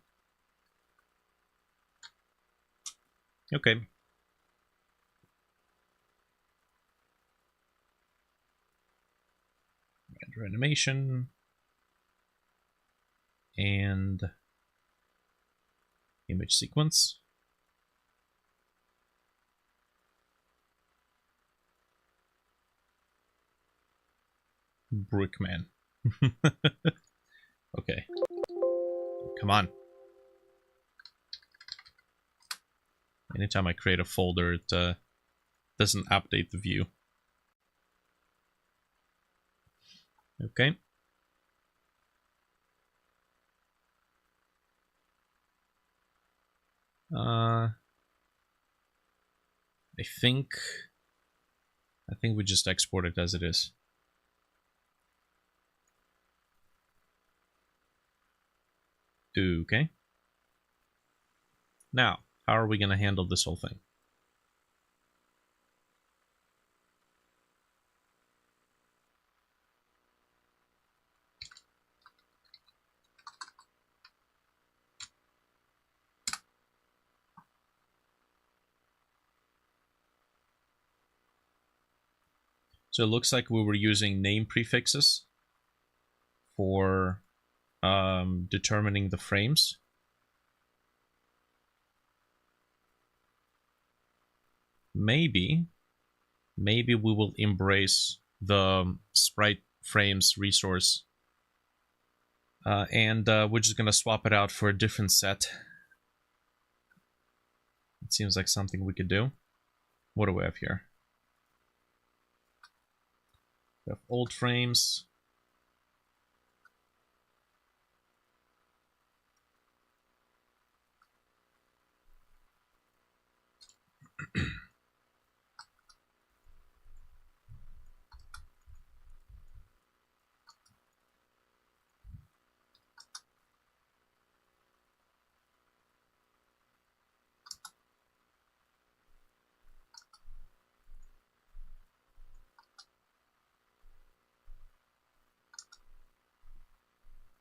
Okay. Render animation. And image sequence. Brickman. Okay. Come on. Anytime I create a folder, it doesn't update the view. Okay. I think we just export it as it is. Okay. Now, how are we going to handle this whole thing? So it looks like we were using name prefixes for determining the frames. Maybe we will embrace the sprite frames resource and we're just gonna swap it out for a different set. It seems like something we could do. What do we have here? We have old frames.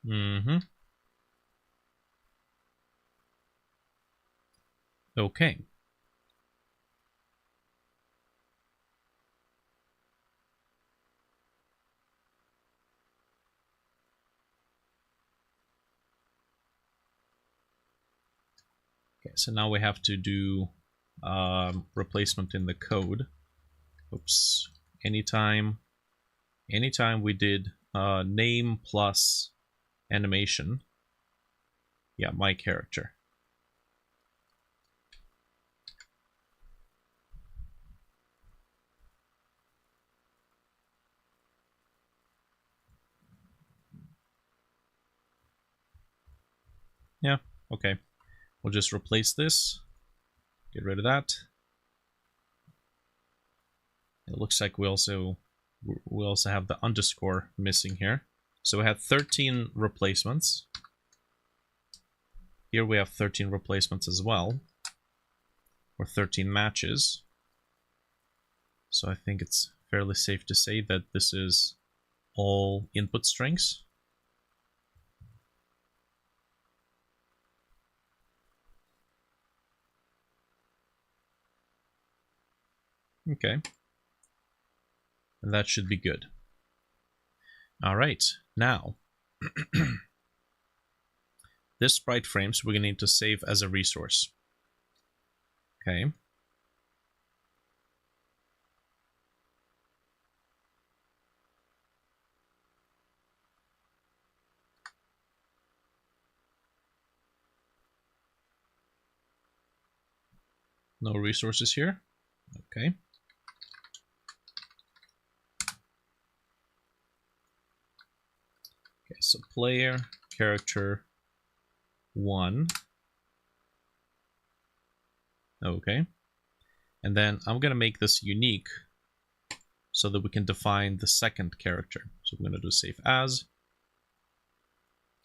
Mm-hmm. Okay. Okay, so now we have to do replacement in the code. Oops. Anytime we did name plus animation. Yeah, my character. Yeah, okay. We'll just replace this. Get rid of that. It looks like we also have the underscore missing here. So we had 13 replacements. Here we have 13 replacements as well. Or 13 matches. So I think it's fairly safe to say that this is all input strings. Okay. And that should be good. Alright, now this sprite frames we're going to need to save as a resource. Okay. No resources here. Okay. Okay, so player character 1 Okay. And then I'm going to make this unique so that we can define the second character. So I'm going to do save as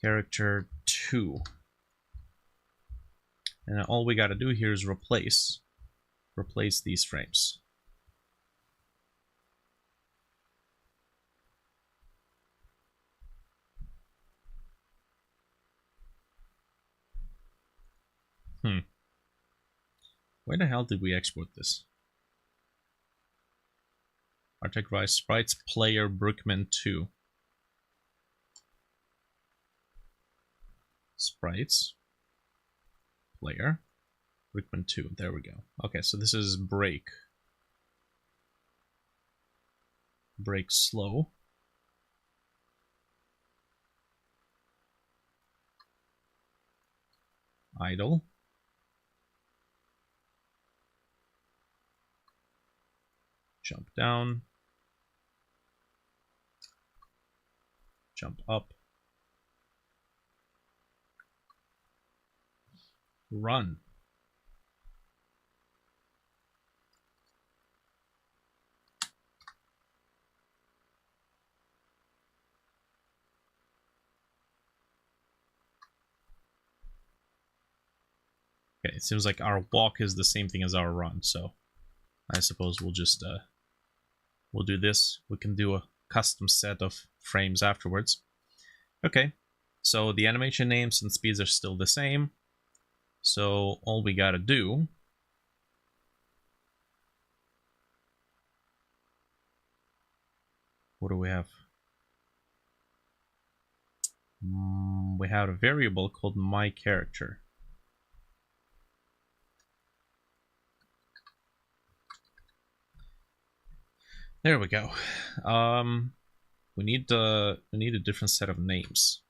character 2. And all we got to do here is replace these frames. Where the hell did we export this? Artec Rise Sprites Player Brookman 2. Sprites Player Brookman 2. There we go. Okay, so this is break. Break slow. Idle. Jump down. Jump up. Run. Okay, it seems like our walk is the same thing as our run, so I suppose we'll just we'll do this. We can do a custom set of frames afterwards. Okay, so the animation names and speeds are still the same. So all we gotta do what do we have? We have a variable called myCharacter. There we go. We need a different set of names.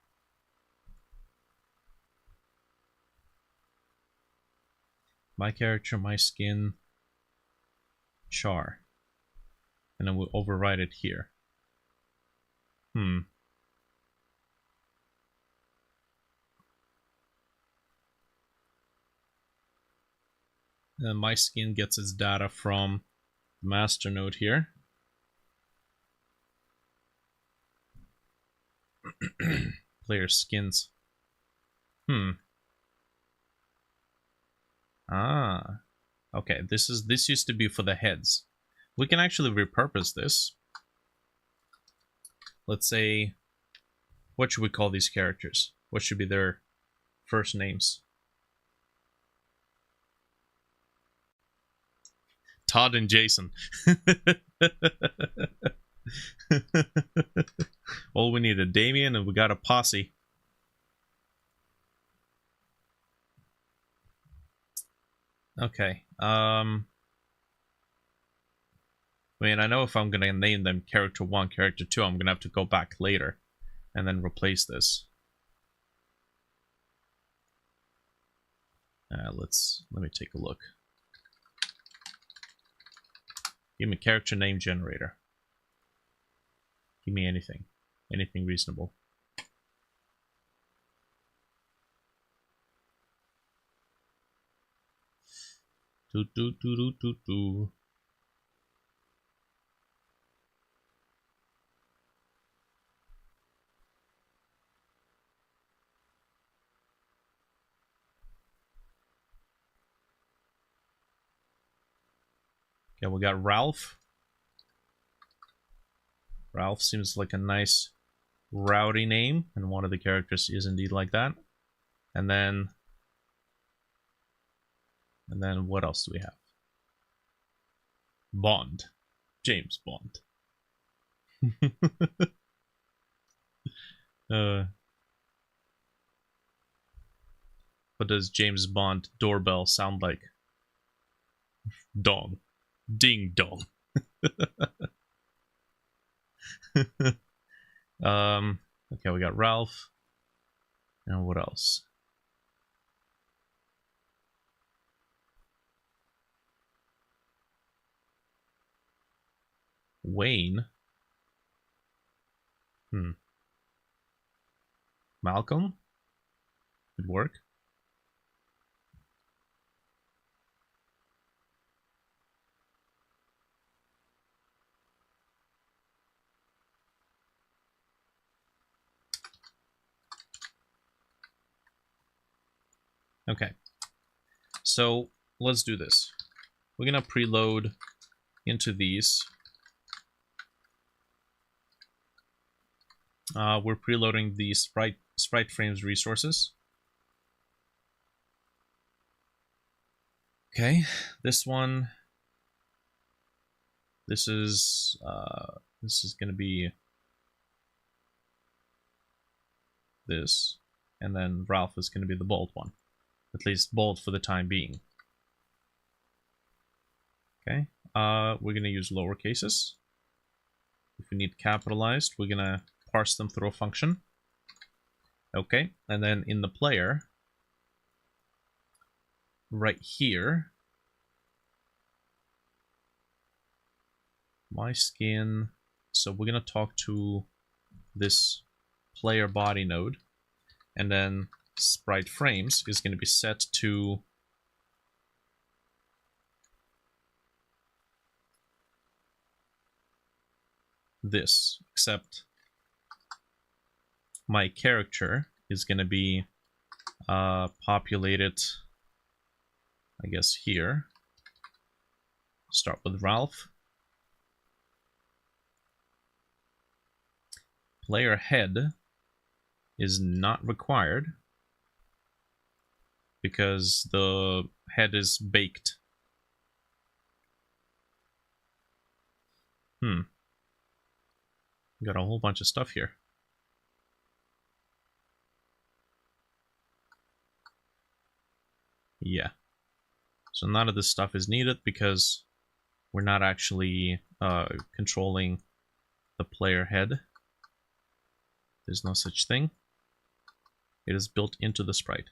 MyCharacter, MySkin, char, and then we'll override it here. MySkin gets its data from the master node here. Player skins. Okay, this used to be for the heads. We can actually repurpose this. Let's say, what should we call these characters? What should be their first names? Todd and Jason. All we need is Damien, and we got a posse. Okay. I mean, I know if I'm gonna name them character 1, character 2, I'm gonna have to go back later and then replace this. Let me take a look. Give me character name generator. Give me anything. Anything reasonable. Do. Okay, we got Ralph. Ralph seems like a nice rowdy name, and one of the characters is indeed like that. And then what else do we have? Bond. James Bond. What does James Bond doorbell sound like? Dong. Ding dong. Okay, we got Ralph. And what else? Wayne. Malcolm? Could work. Okay, so let's do this. We're gonna preload into these. We're preloading the sprite frames resources. Okay, this one. This is gonna be this, and then Ralph is gonna be the bold one, at least bold for the time being. Okay, we're gonna use lower cases. If we need capitalized, we're gonna parse them through a function. Okay, and then in the player, right here, my skin. So we're gonna talk to this player body node, and then sprite frames is gonna be set to this, except my character is gonna be populated, I guess, here. Start with Ralph. Player head is not required because the head is baked. Got a whole bunch of stuff here. Yeah. So none of this stuff is needed because we're not actually controlling the player head. There's no such thing. It is built into the sprite.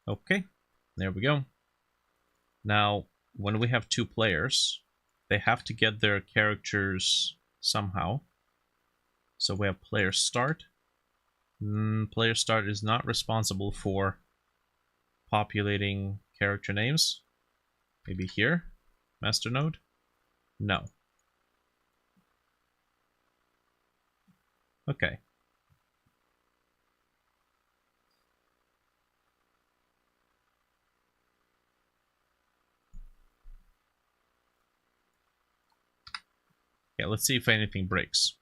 Okay, there we go. Now, when we have two players, they have to get their characters somehow. So we have player start. Player start is not responsible for populating character names. Maybe here? Master node? No. Okay. Yeah, let's see if anything breaks.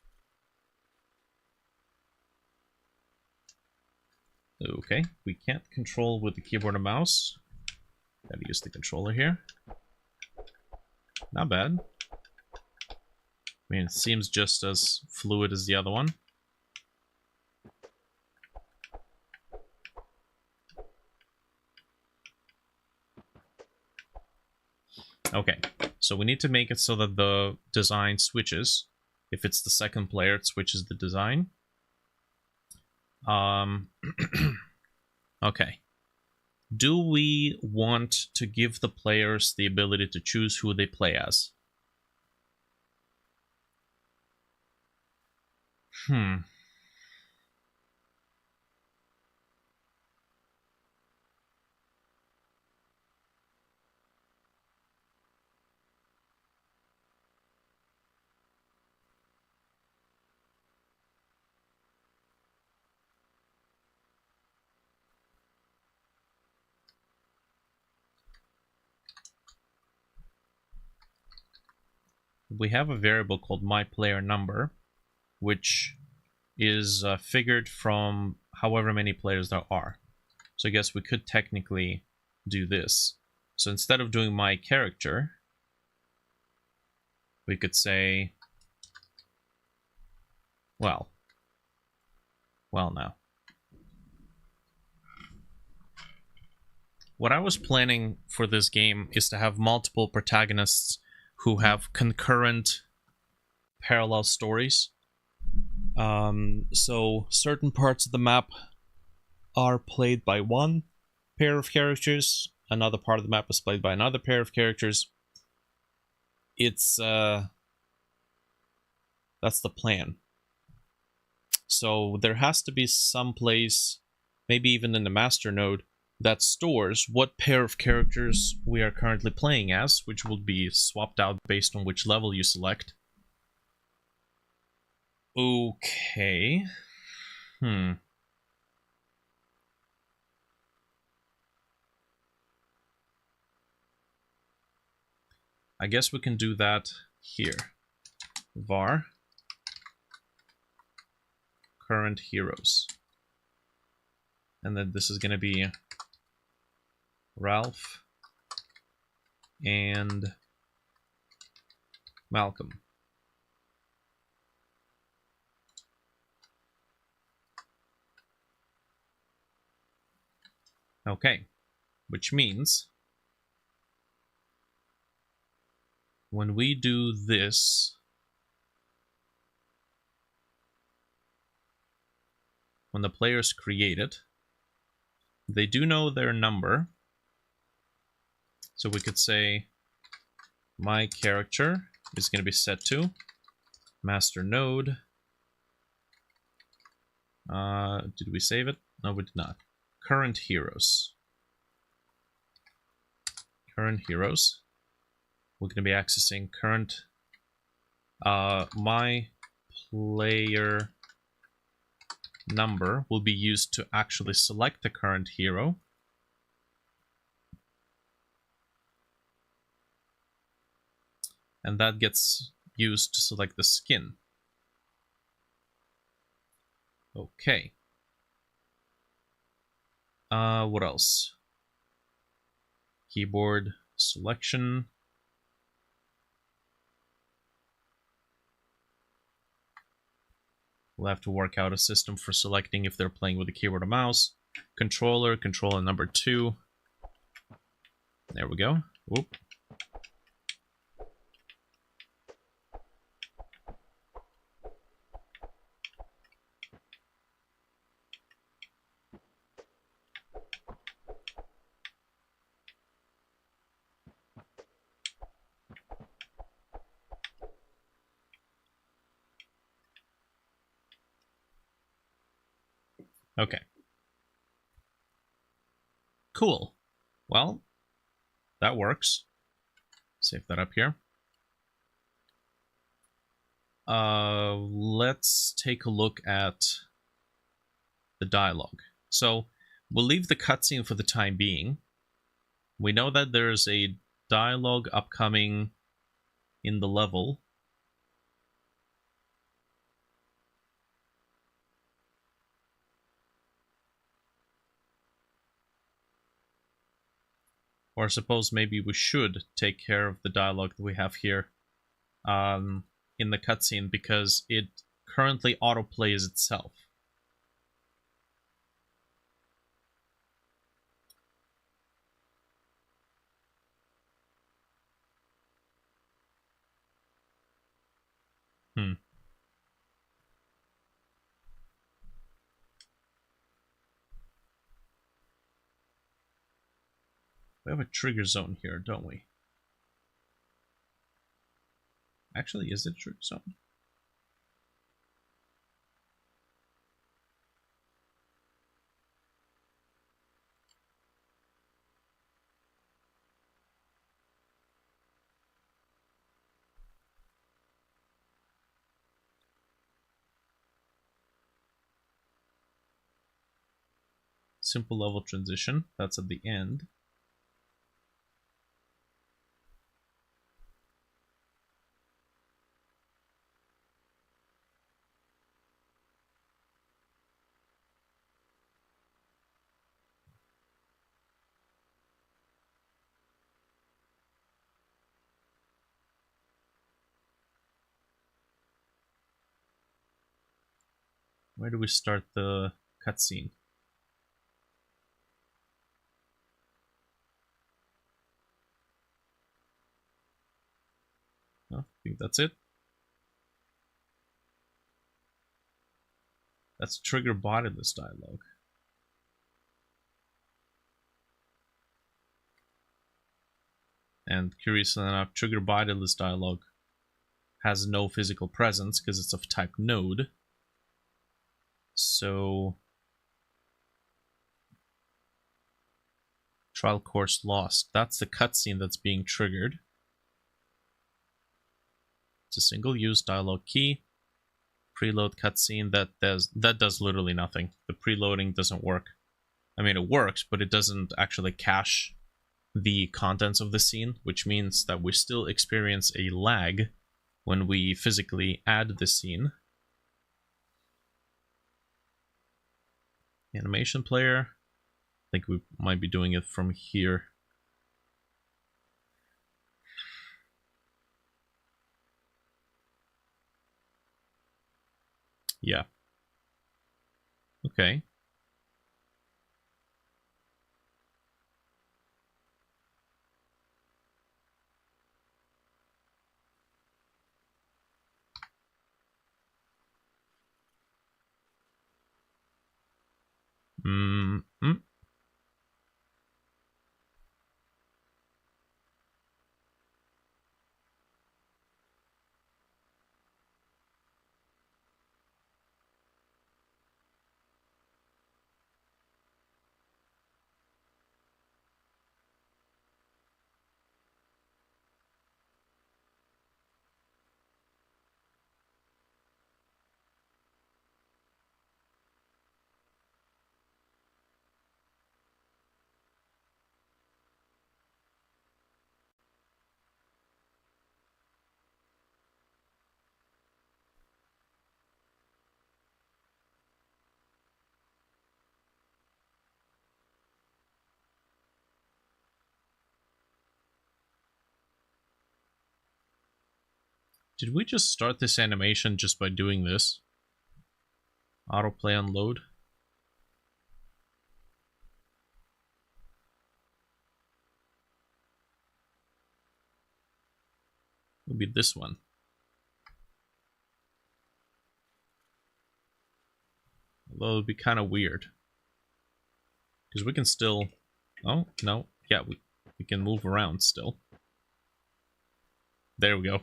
Okay, we can't control with the keyboard and mouse. Gotta use the controller here. Not bad. I mean, it seems just as fluid as the other one. Okay, so we need to make it so that the design switches. If it's the second player, it switches the design. Okay. Do we want to give the players the ability to choose who they play as? We have a variable called myPlayerNumber, which is figured from however many players there are. So I guess we could technically do this. So instead of doing my character, we could say, well now. What I was planning for this game is to have multiple protagonists who have concurrent parallel stories. So certain parts of the map are played by one pair of characters, another part of the map is played by another pair of characters. It's That's the plan. So there has to be some place, maybe even in the master node, that stores what pair of characters we are currently playing as, which will be swapped out based on which level you select. Okay. I guess we can do that here. Var current heroes. And then this is going to be Ralph and Malcolm. Okay, which means when we do this, when the players create it, they do know their number. So we could say my character is going to be set to master node. Did we save it? No, we did not. Current heroes. Current heroes. We're going to be accessing current my player number will be used to actually select the current hero. And that gets used to select the skin. Okay. What else? Keyboard selection. We'll have to work out a system for selecting if they're playing with a keyboard or mouse. Controller number 2. There we go. Whoop. Okay. Cool. Well, that works. Save that up here. Let's take a look at the dialogue. So we'll leave the cutscene for the time being. We know that there's a dialogue upcoming in the level. Or I suppose maybe we should take care of the dialogue that we have here in the cutscene, because it currently autoplays itself. We have a trigger zone here, don't we? Actually, is it a trigger zone? Simple level transition, that's at the end. Where do we start the cutscene? No, I think that's it. That's trigger bodiless dialogue. And curiously enough, trigger bodiless dialogue has no physical presence because it's of type node. So trial course lost. That's the cutscene that's being triggered. It's a single-use dialogue key. Preload cutscene. That does literally nothing. The preloading doesn't work. I mean, it works, but it doesn't actually cache the contents of the scene, which means that we still experience a lag when we physically add the scene. Animation player. I think we might be doing it from here. Yeah. Okay. Did we just start this animation just by doing this? Autoplay unload. It'll be this one. Although it'd be kind of weird. Because we can still... Oh, no. Yeah, we can move around still. There we go.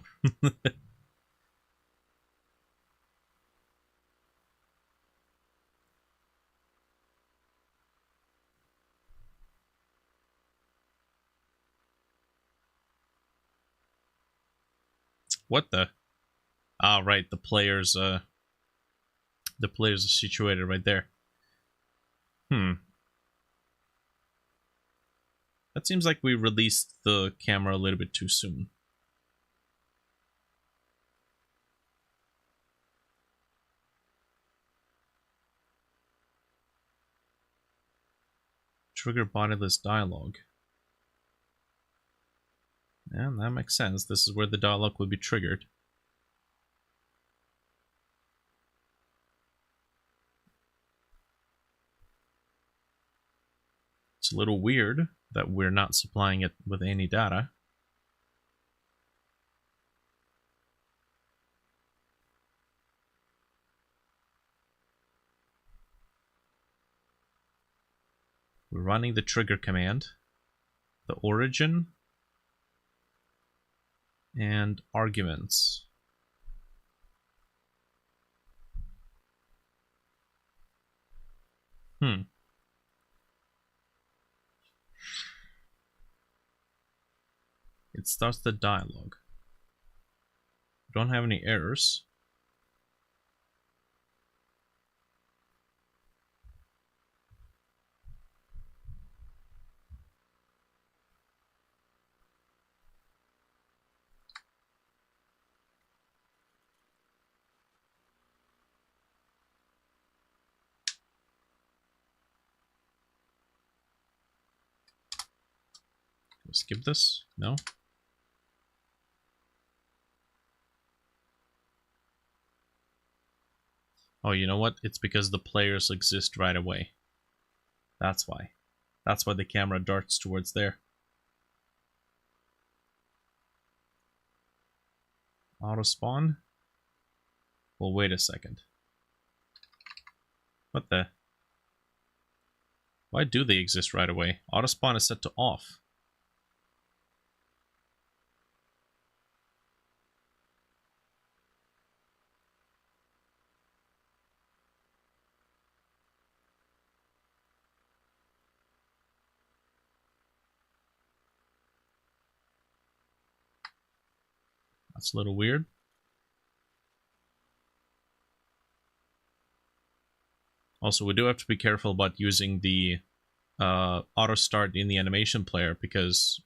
What the? Ah, right. The players are situated right there. That seems like we released the camera a little bit too soon. Trigger bodiless dialogue. Yeah, that makes sense. This is where the dialogue would be triggered. It's a little weird that we're not supplying it with any data. We're running the trigger command, the origin, and arguments. It starts the dialogue. We don't have any errors. Skip this? No? Oh, you know what? It's because the players exist right away. That's why. That's why the camera darts towards there. Auto spawn? Well, wait a second. What the? Why do they exist right away? Auto spawn is set to off. That's a little weird. Also, we do have to be careful about using the auto start in the animation player, because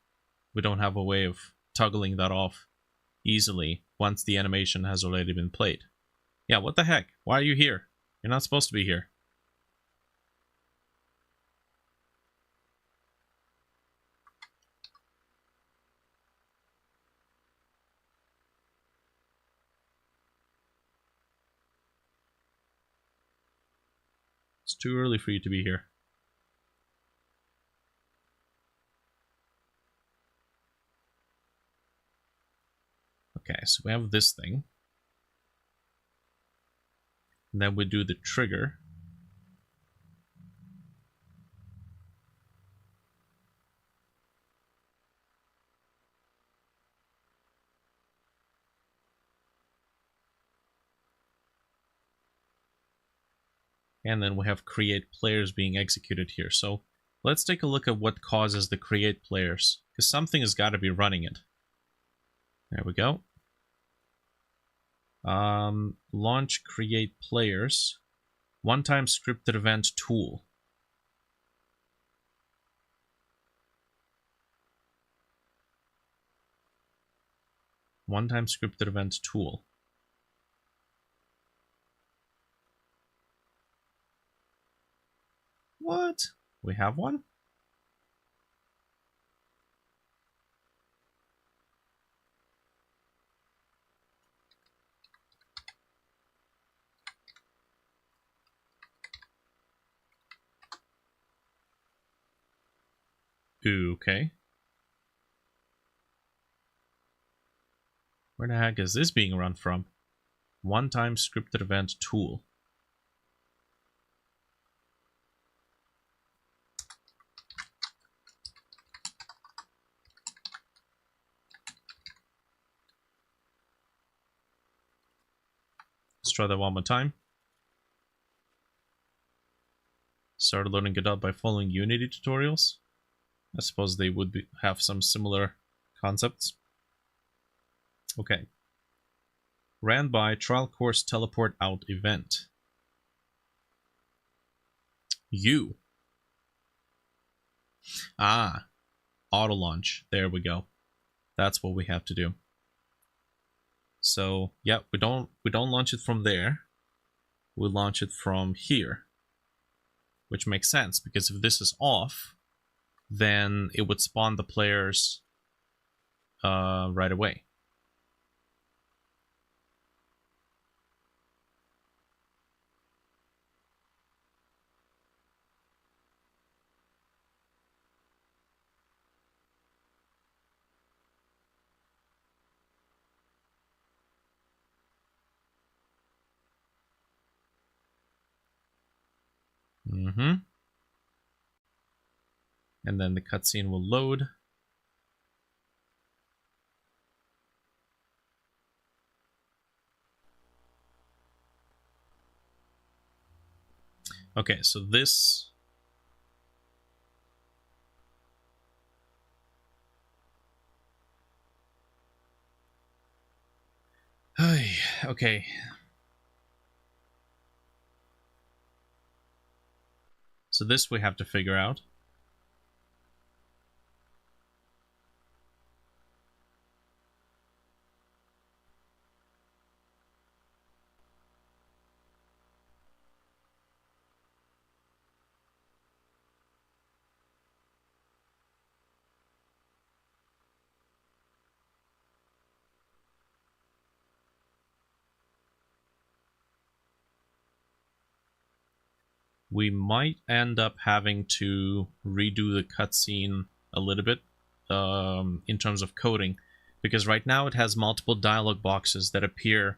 we don't have a way of toggling that off easily once the animation has already been played. Yeah, what the heck? Why are you here? You're not supposed to be here. It's too early for you to be here. Okay, so we have this thing. And then we do the trigger. And then we have create players being executed here. So let's take a look at what causes the create players, because something has got to be running it. There we go. Launch create players. One-time scripted event tool. One-time scripted event tool. What? We have one? Okay. Where the heck is this being run from? One-time scripted event tool. Let's try that one more time. Started learning Godot by following Unity tutorials. I suppose they would have some similar concepts. Okay. Ran by trial course teleport out event. You. Ah, auto launch. There we go. That's what we have to do. So yeah, we don't launch it from there. We launch it from here, which makes sense, because if this is off, then it would spawn the players right away. And then the cutscene will load. Okay, so this... Okay. So this we have to figure out. We might end up having to redo the cutscene a little bit in terms of coding, because right now it has multiple dialog boxes that appear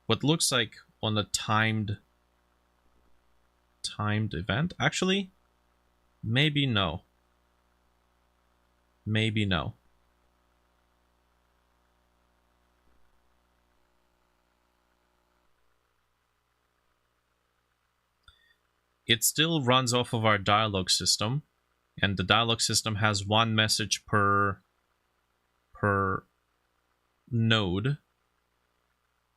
what looks like on a timed event. Actually, maybe no. Maybe no. It still runs off of our dialogue system, and the dialogue system has one message per node,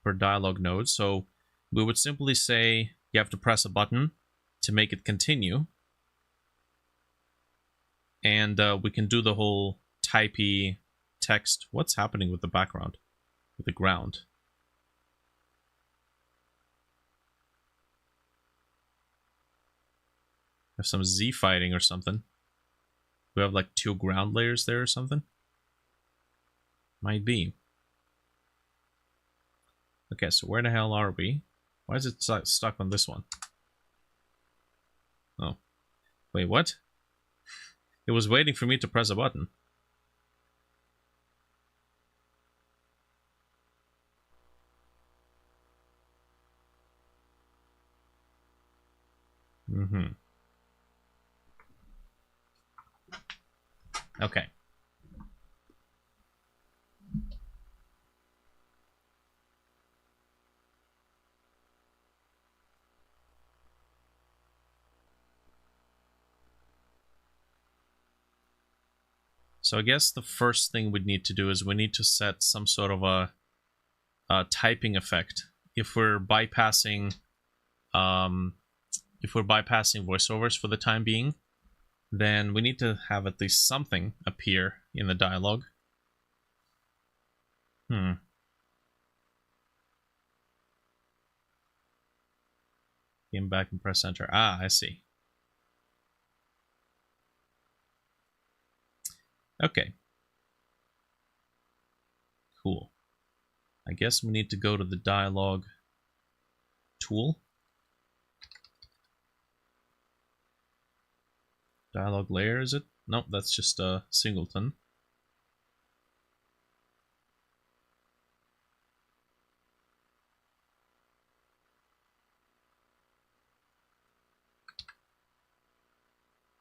per dialog node. So we would simply say you have to press a button to make it continue. And we can do the whole typey text. What's happening with the background? With the ground? Have some Z fighting or something. We have like 2 ground layers there or something. Might be. Okay, so where the hell are we? Why is it stuck on this one? Oh. Wait, what? It was waiting for me to press a button. Okay. So I guess the first thing we need to do is we need to set some sort of a typing effect. If we're bypassing voiceovers for the time being, then we need to have at least something appear in the dialogue. Game back and press enter. Ah, I see. Okay. Cool. I guess we need to go to the dialogue tool. Dialogue layer, is it? Nope, that's just a singleton.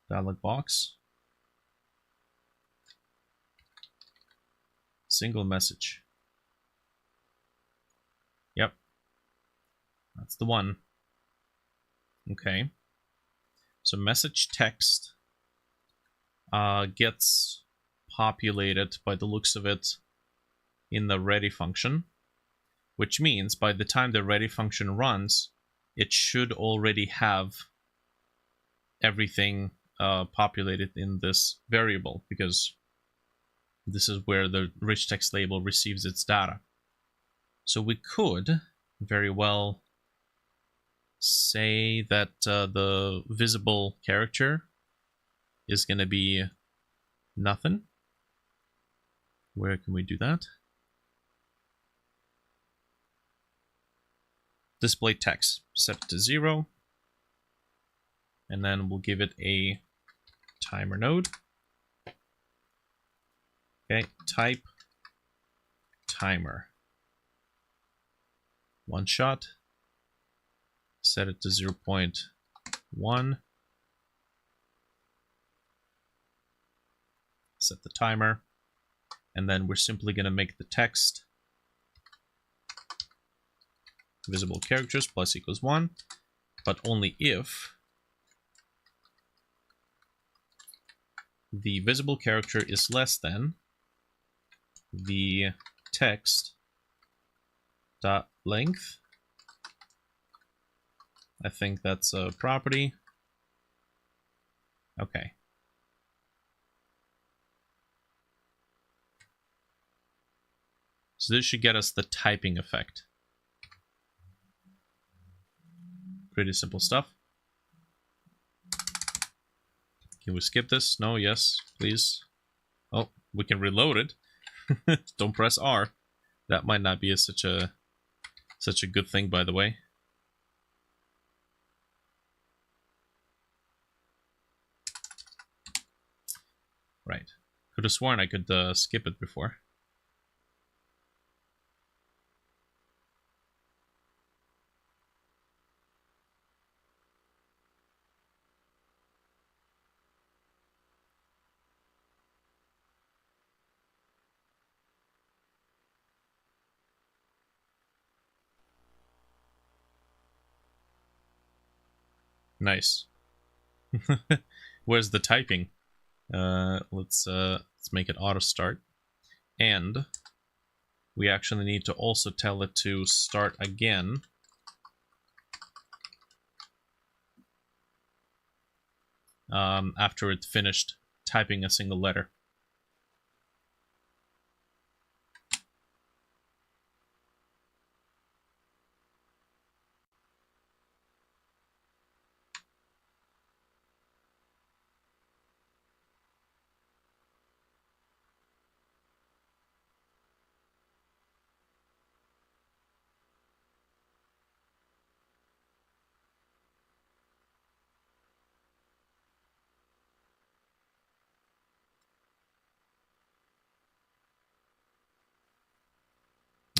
Dialog box. Single message. Yep. That's the one. Okay. So message text gets populated, by the looks of it, in the ready function, which means by the time the ready function runs, it should already have everything populated in this variable, because this is where the rich text label receives its data. So we could very well say that the visible character is going to be nothing. Where can we do that? Display text. Set it to 0. And then we'll give it a timer node. Okay, type timer. One shot. Set it to 0.1. Set the timer. And then we're simply going to make the text visible characters plus equals 1, but only if the visible character is less than the text dot length. I think that's a property. Okay. So this should get us the typing effect. Pretty simple stuff. Can we skip this? No, yes, please. Oh, we can reload it. Don't press R. That might not be such a good thing, by the way. Right. Could have sworn I could skip it before. Nice. Where's the typing? Let's make it auto start. And we actually need to also tell it to start again. After it finished typing a single letter.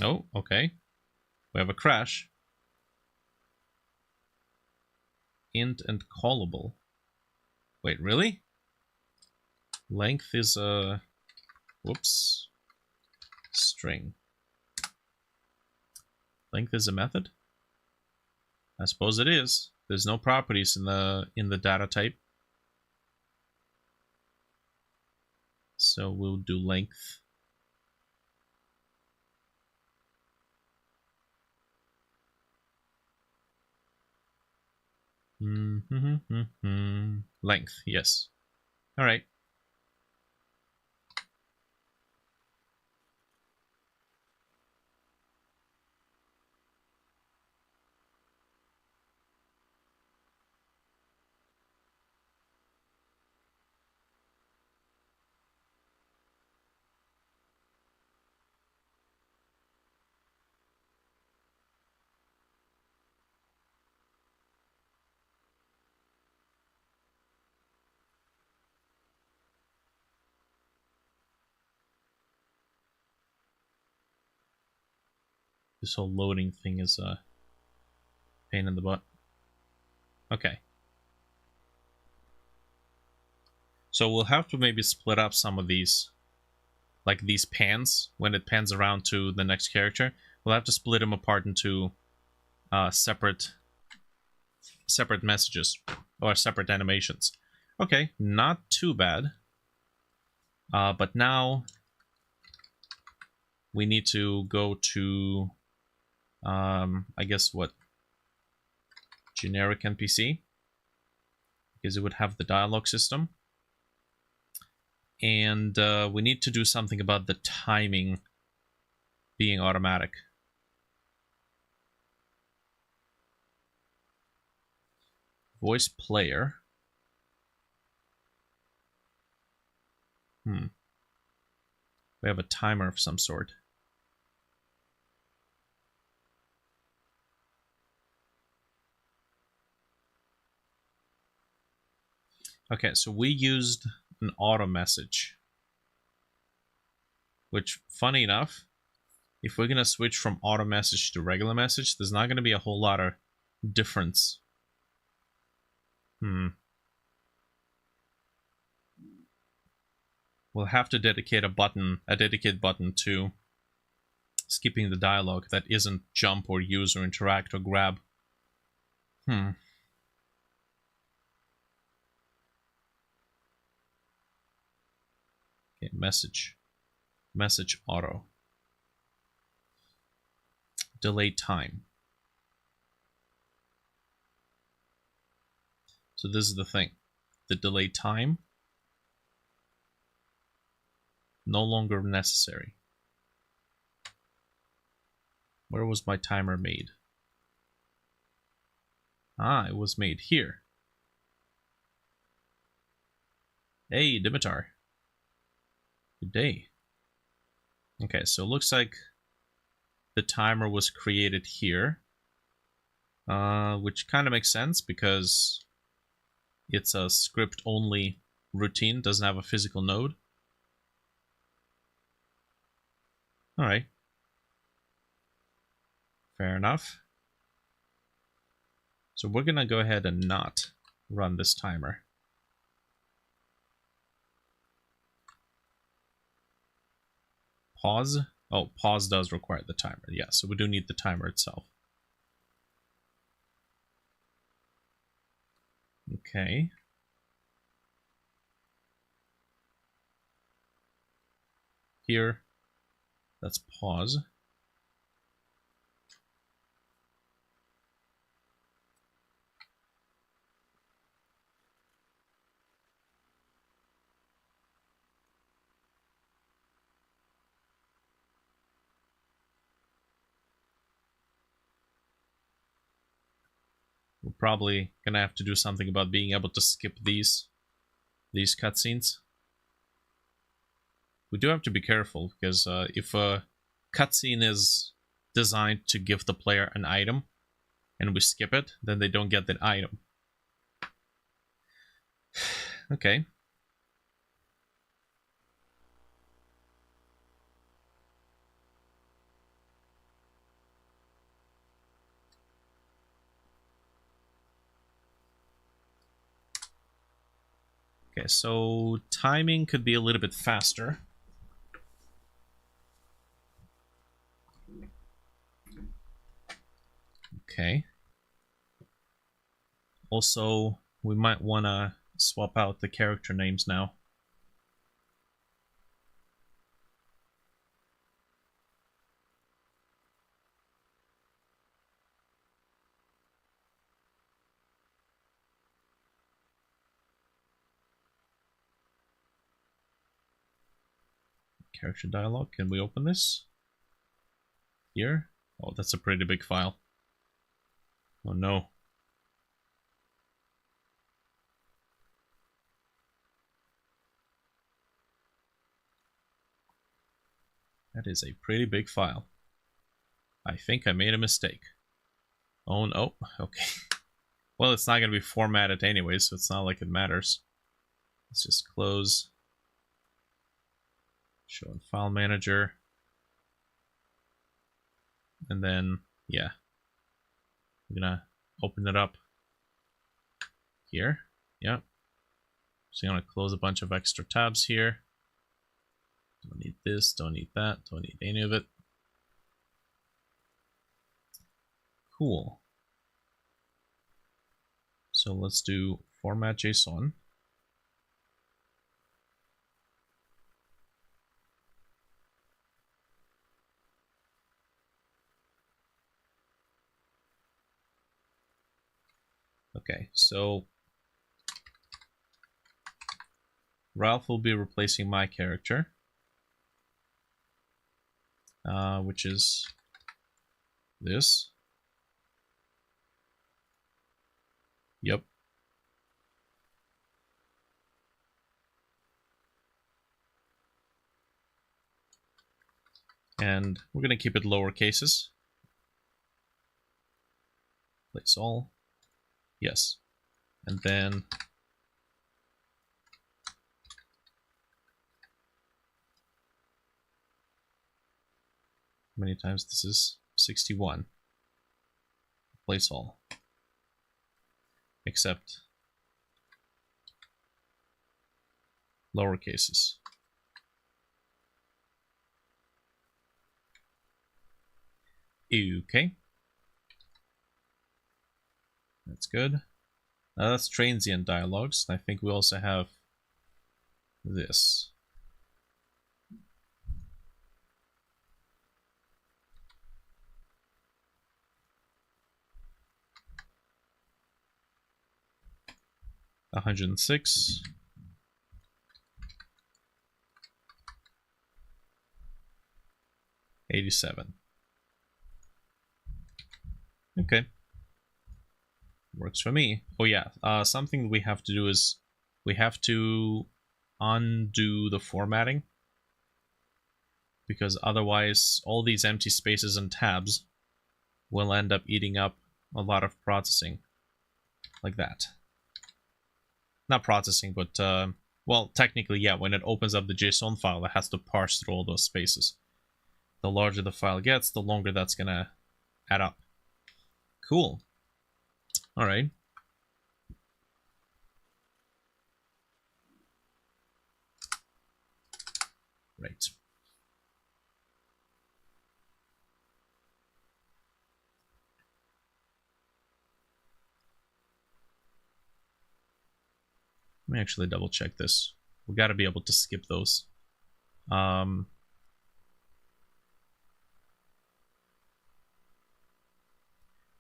Oh, okay. We have a crash. Int and callable. Wait, really? Length is a... Whoops. String. Length is a method? I suppose it is. There's no properties in the data type. So we'll do length. Length, yes. All right. This whole loading thing is a pain in the butt. Okay. So we'll have to maybe split up some of these, like these pans, when it pans around to the next character. We'll have to split them apart into separate messages, or separate animations. Okay, not too bad. But now we need to go to, I guess what? Generic NPC, because it would have the dialogue system. And we need to do something about the timing being automatic. Voice player. We have a timer of some sort. Okay, so we used an auto message. Which, funny enough, if we're going to switch from auto message to regular message, there's not going to be a whole lot of difference. We'll have to dedicate a dedicated button to skipping the dialogue that isn't jump or use or interact or grab. Okay, message auto. Delay time. So this is the thing. The delay time no longer necessary. Where was my timer made? Ah, it was made here. Hey, Dimitar. Good day. Okay, so it looks like the timer was created here. Which kind of makes sense because it's a script-only routine, doesn't have a physical node. Alright. Fair enough. So we're gonna go ahead and not run this timer. Pause. Oh, pause does require the timer. Yeah, so we do need the timer itself. Okay. Here. Let's pause. We're probably gonna have to do something about being able to skip these cutscenes. We do have to be careful, because if a cutscene is designed to give the player an item, and we skip it, then they don't get that item. Okay. Okay, so timing could be a little bit faster. Okay. Also, we might want to swap out the character names now. Character dialogue. Can we open this? Here? Oh, that's a pretty big file. Oh no. That is a pretty big file. I think I made a mistake. Oh no. Okay. Well, it's not going to be formatted anyway, so it's not like it matters. Let's just close. Show in File Manager. And then, yeah. I'm going to open it up here. Yeah. So I'm going to close a bunch of extra tabs here. Don't need this, don't need that, don't need any of it. Cool. So let's do format JSON. Okay, so Ralph will be replacing my character, which is this. Yep. And we're going to keep it lower cases. Place all. Yes. And then how many times this is? 61. Place all. Except lower cases. Okay. That's good. Now that's transient dialogues. I think we also have this. $106. $87. Okay. Works for me. Oh yeah, something we have to do is we have to undo the formatting, because otherwise all these empty spaces and tabs will end up eating up a lot of processing, like that. Not processing, but well, technically, yeah, when it opens up the JSON file, it has to parse through all those spaces. The larger the file gets, the longer that's gonna add up. Cool. All right. Right. Let me actually double check this. We got to be able to skip those.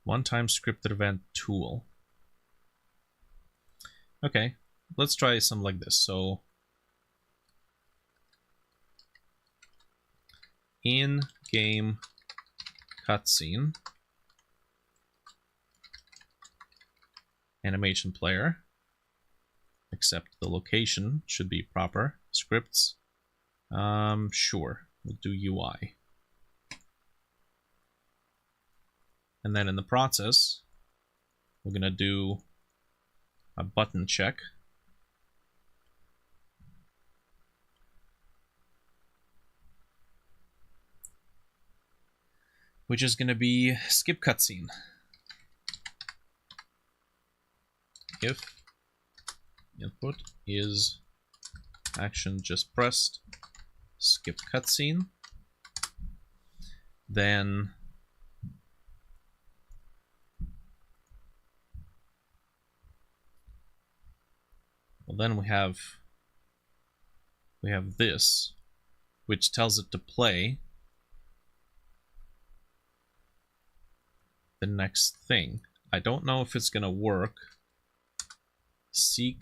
One-time scripted event tool. Okay, let's try something like this. So in-game cutscene animation player, except the location should be proper. Scripts. Sure, we'll do UI. And then in the process, we're gonna do a button check. Which is gonna be skip cutscene. If input is action just pressed, skip cutscene, then we have this, which tells it to play the next thing. I don't know if it's gonna work. Seek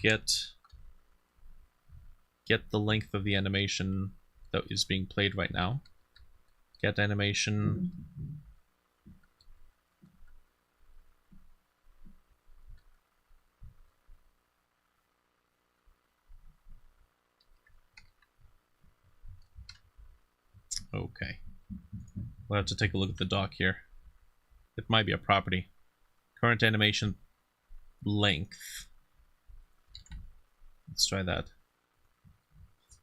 get the length of the animation that is being played right now. Get animation. Okay. We'll have to take a look at the doc here. It might be a property. Current animation length. Let's try that.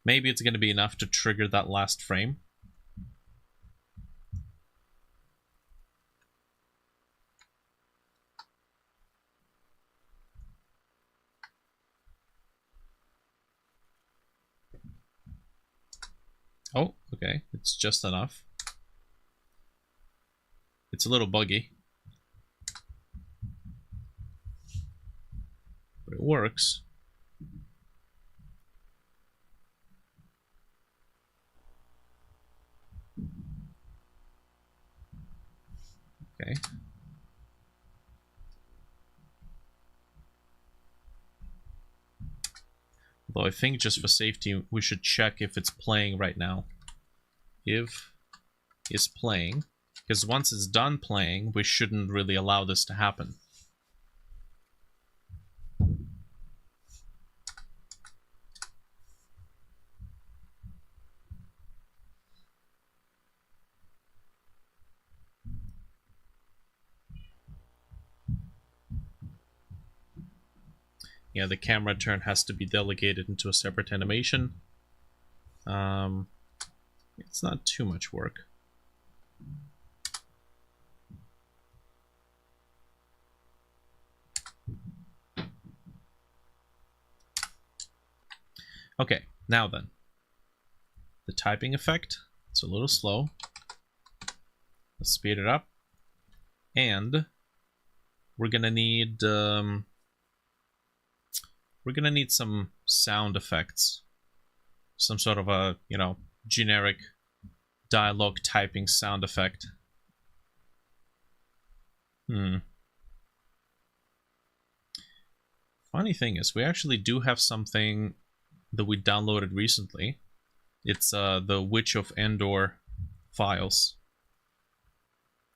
Maybe it's going to be enough to trigger that last frame. Oh, okay. It's just enough. It's a little buggy, but it works. Okay. Although I think just for safety, we should check if it's playing right now. If is playing, because once it's done playing, we shouldn't really allow this to happen. Yeah, the camera turn has to be delegated into a separate animation. It's not too much work. Okay, now then. The typing effect, it's a little slow. Let's speed it up. And we're gonna need some sound effects. Some sort of a, you know, generic dialogue typing sound effect. Funny thing is, we actually do have something that we downloaded recently. It's the Witch of Endor files.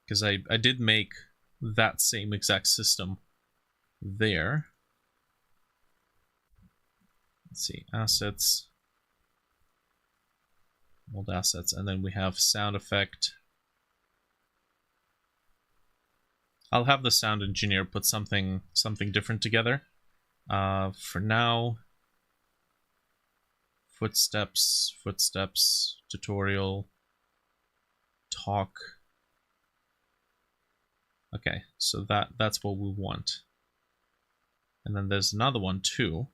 Because I did make that same exact system there. Let's see, assets, old assets, and then we have sound effect. I'll have the sound engineer put something different together. For now, footsteps, tutorial, talk. Okay, so that's what we want. And then there's another one too,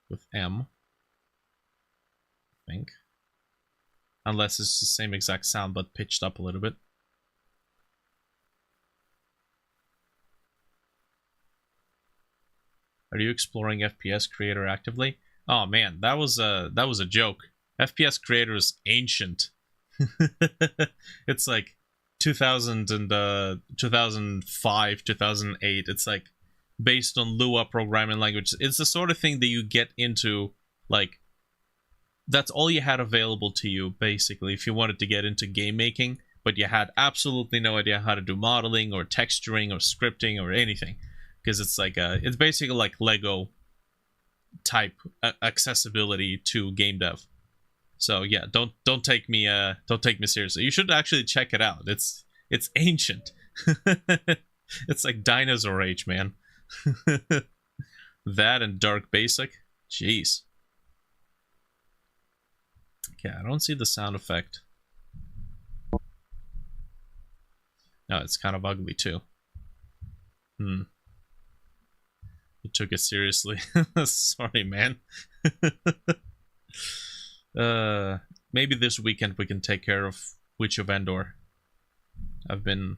with M, I think. Unless it's the same exact sound but pitched up a little bit. Are you exploring FPS Creator actively? Oh man, that was a joke. FPS Creator is ancient. It's like 2000 and 2005, 2008. It's like based on Lua programming language. It's the sort of thing that you get into, like, that's all you had available to you, basically, if you wanted to get into game making, but you had absolutely no idea how to do modeling or texturing or scripting or anything. Because it's like it's basically like Lego type accessibility to game dev. So yeah, don't take me seriously. You should actually check it out. It's ancient. It's like dinosaur age, man. That and Dark Basic. Jeez. Okay, I don't see the sound effect. No, it's kind of ugly too. You took it seriously. Sorry, man. Maybe this weekend we can take care of Witch of Endor. I've been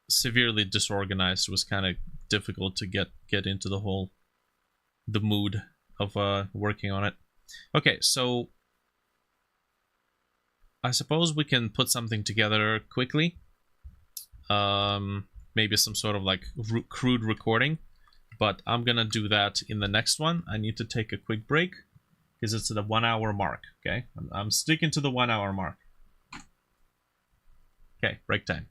severely disorganized. It was kind of difficult to get into the mood of working on it. Okay, so I suppose we can put something together quickly. Maybe some sort of like crude recording, but I'm gonna do that in the next one. I need to take a quick break because it's at the 1 hour mark. Okay, I'm sticking to the 1 hour mark. Okay, break time.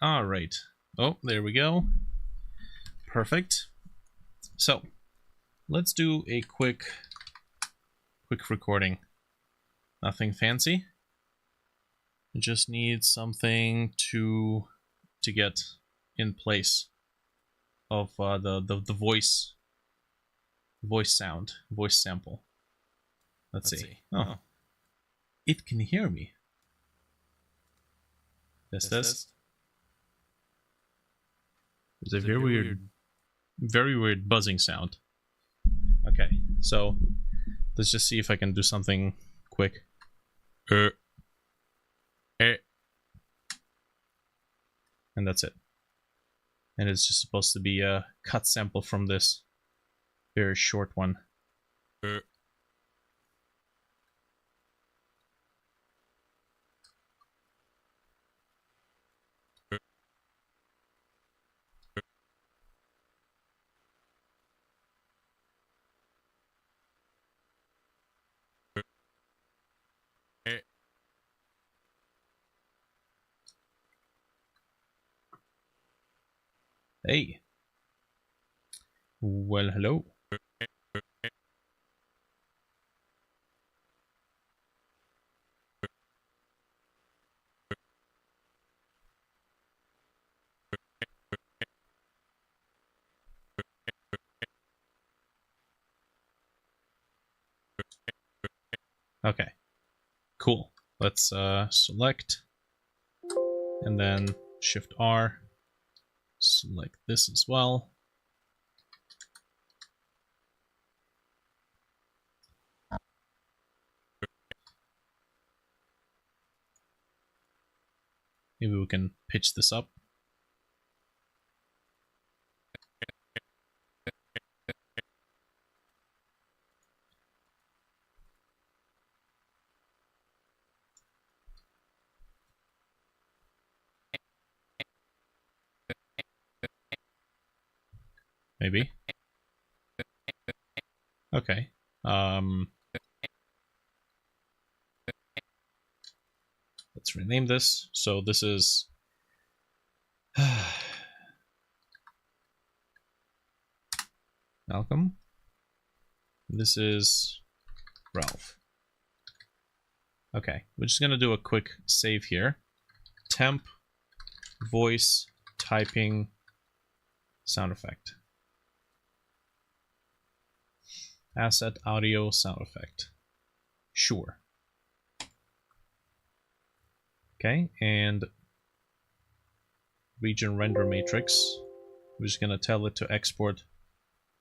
All right. Oh, there we go. Perfect. So, let's do a quick recording. Nothing fancy. We just need something to get in place of the voice sound, voice sample. Let's see. Oh, it can hear me. Test. There's a very weird buzzing sound. Okay, so let's just see if I can do something quick. And that's it. And it's just supposed to be a cut sample from this very short one. Hey. Well, hello. Okay. Cool. Let's select and then Shift R. Select this as well. Maybe we can pitch this up. Maybe. Okay. Let's rename this. So this is Malcolm. This is Ralph. Okay, we're just gonna do a quick save here. Temp, voice, typing, sound effect. Asset, audio, sound effect. Sure. Okay, and region render matrix. We're just gonna tell it to export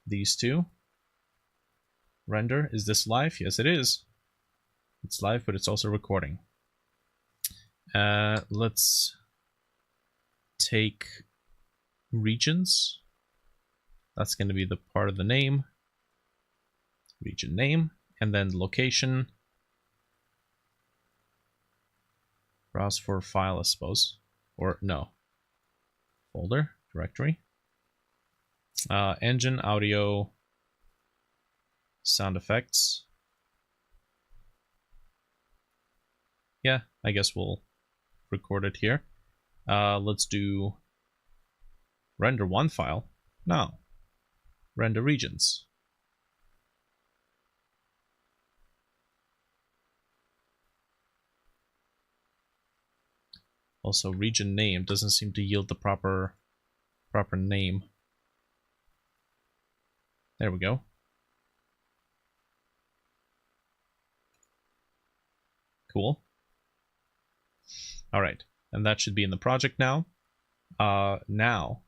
these two. Render, is this live? Yes, it is. It's live, but it's also recording. Let's take regions. That's going to be the part of the name. Region name, and then location. Browse for file, I suppose. Or no. Folder, directory. Engine, audio, sound effects. Yeah, I guess we'll record it here. Let's do render one file. No. Render regions. Also, region name doesn't seem to yield the proper name. There we go. Cool. All right, and that should be in the project now. Now,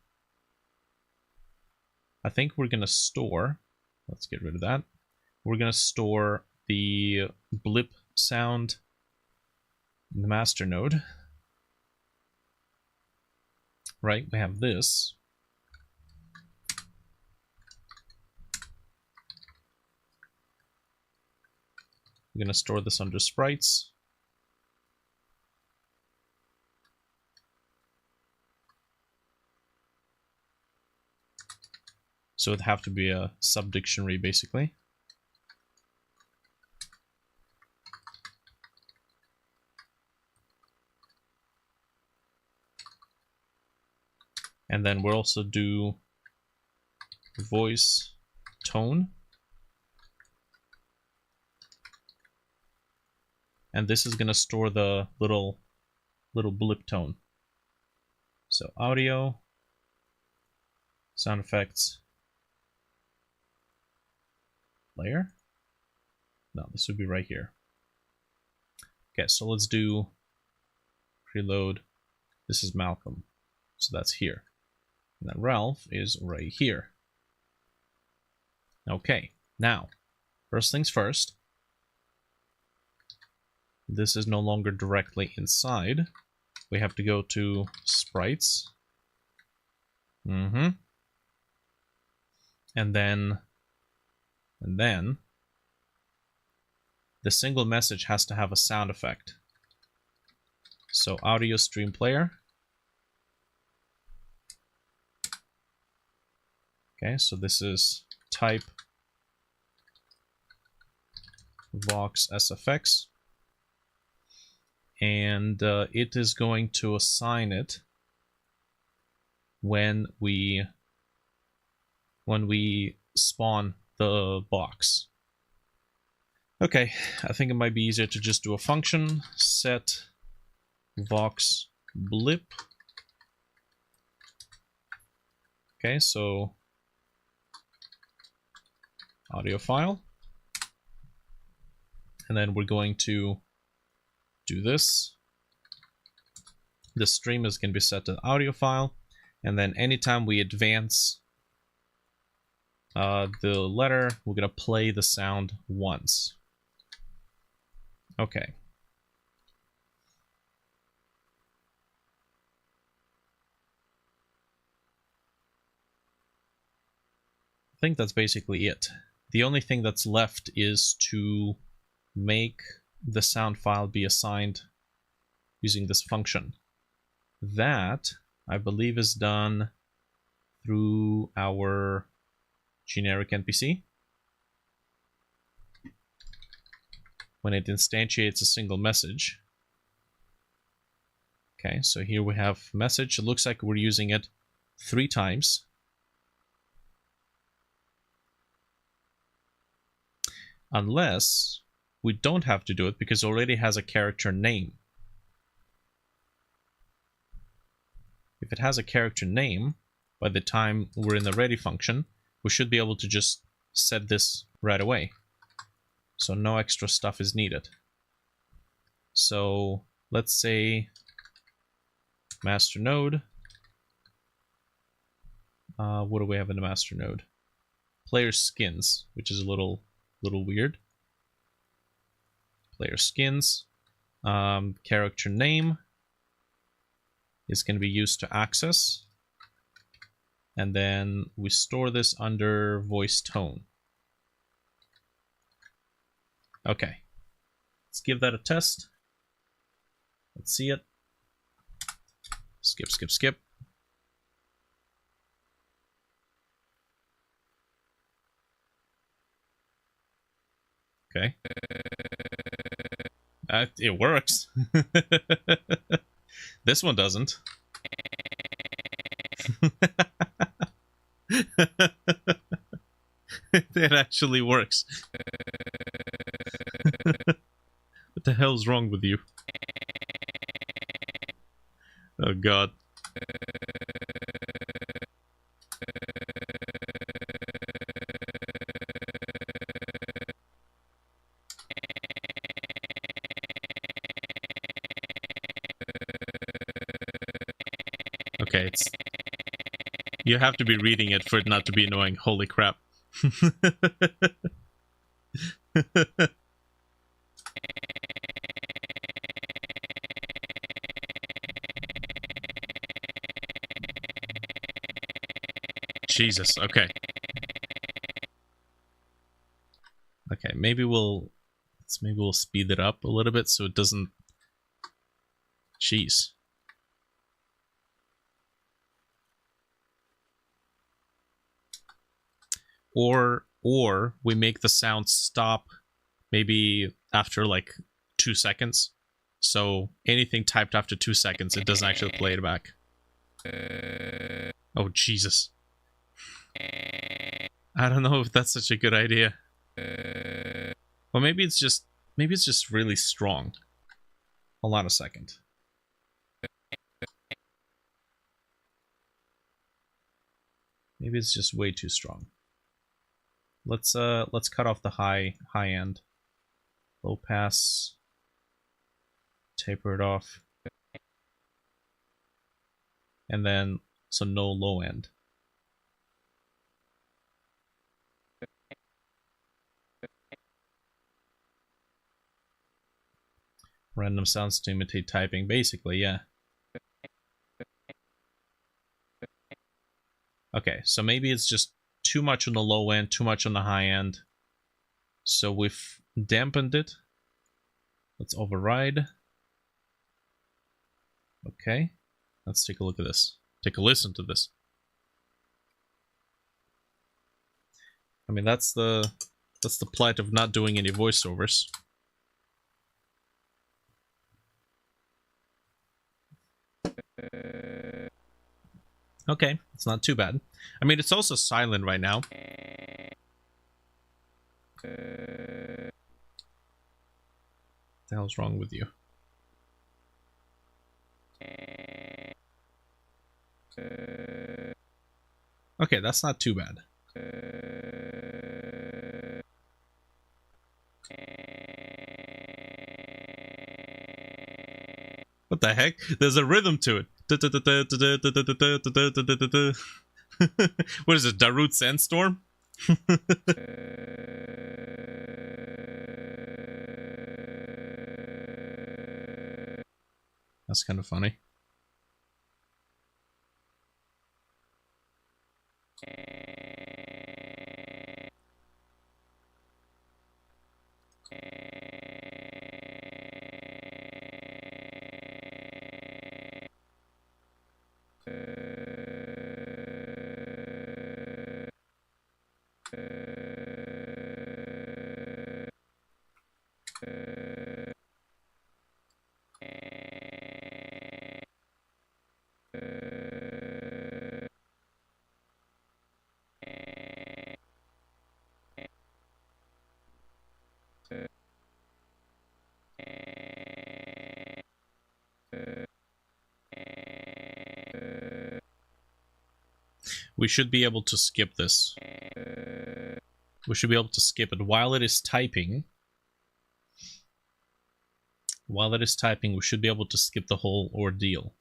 I think we're gonna store. Let's get rid of that. We're gonna store the blip sound in the master node. Right, we have this. We're gonna store this under sprites. So it'd have to be a subdictionary, basically. And then we'll also do voice tone. And this is going to store the little blip tone. So audio, sound effects, layer. No, this would be right here. Okay, so let's do preload. This is Malcolm, so that's here. And then Ralph is right here. Okay, now, first things first. This is no longer directly inside. We have to go to sprites. And then the single message has to have a sound effect. So audio stream player. Okay, so this is type vox sfx. And it is going to assign it when we spawn the box. Okay, I think it might be easier to just do a function set vox blip. Okay, so audio file, and then we're going to do this. The stream is going to be set to audio file, and then anytime we advance the letter, we're going to play the sound once. Okay. I think that's basically it. The only thing that's left is to make the sound file be assigned using this function. That, I believe, is done through our generic NPC. When it instantiates a single message. Okay, so here we have message. It looks like we're using it 3 times. Unless we don't have to do it because it already has a character name. If it has a character name, by the time we're in the ready function, we should be able to just set this right away. So no extra stuff is needed. So let's say master node. What do we have in the master node? Player skins, which is a little weird. Player skins. Character name is going to be used to access. And then we store this under voice tone. Okay. Let's give that a test. Let's see it. Skip, skip, skip. Okay. It works. This one doesn't. It actually works. What the hell's wrong with you? Oh god. Okay, it's... You have to be reading it for it not to be annoying. Holy crap. Jesus, okay. Okay, maybe we'll speed it up a little bit so it doesn't... Jeez. Or we make the sound stop maybe after like 2 seconds. So anything typed after 2 seconds, it doesn't actually play it back. Oh, Jesus. I don't know if that's such a good idea. Well, maybe it's just really strong. Hold on a second. Maybe it's just way too strong. Let's cut off the high end. Low pass. Taper it off. And then so no low end. Random sounds to imitate typing, basically, yeah. Okay, so maybe it's just too much on the low end, too much on the high end. So we've dampened it. Let's override. Okay, let's take a look at this. Take a listen to this. I mean, that's the plight of not doing any voiceovers. Okay, it's not too bad. I mean, it's also silent right now. What the hell's wrong with you? Okay, that's not too bad. What the heck? There's a rhythm to it. What is it, Darude Sandstorm? That's kind of funny. We should be able to skip this. We should be able to skip it while it is typing. While it is typing, we should be able to skip the whole ordeal.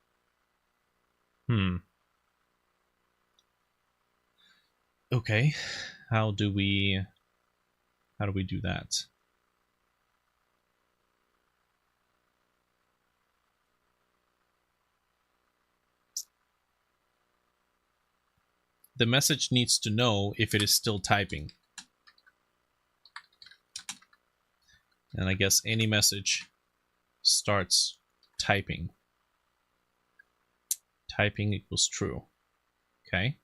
Okay. How do we do that? The message needs to know if it is still typing. And I guess any message starts typing. Typing equals true. Okay.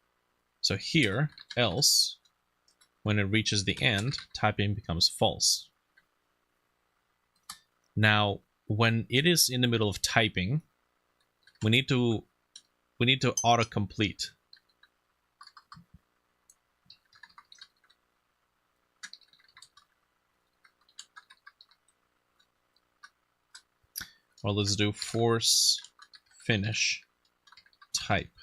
So here, else, when it reaches the end, typing becomes false. Now, when it is in the middle of typing, we need to autocomplete. Well, let's do force finish type.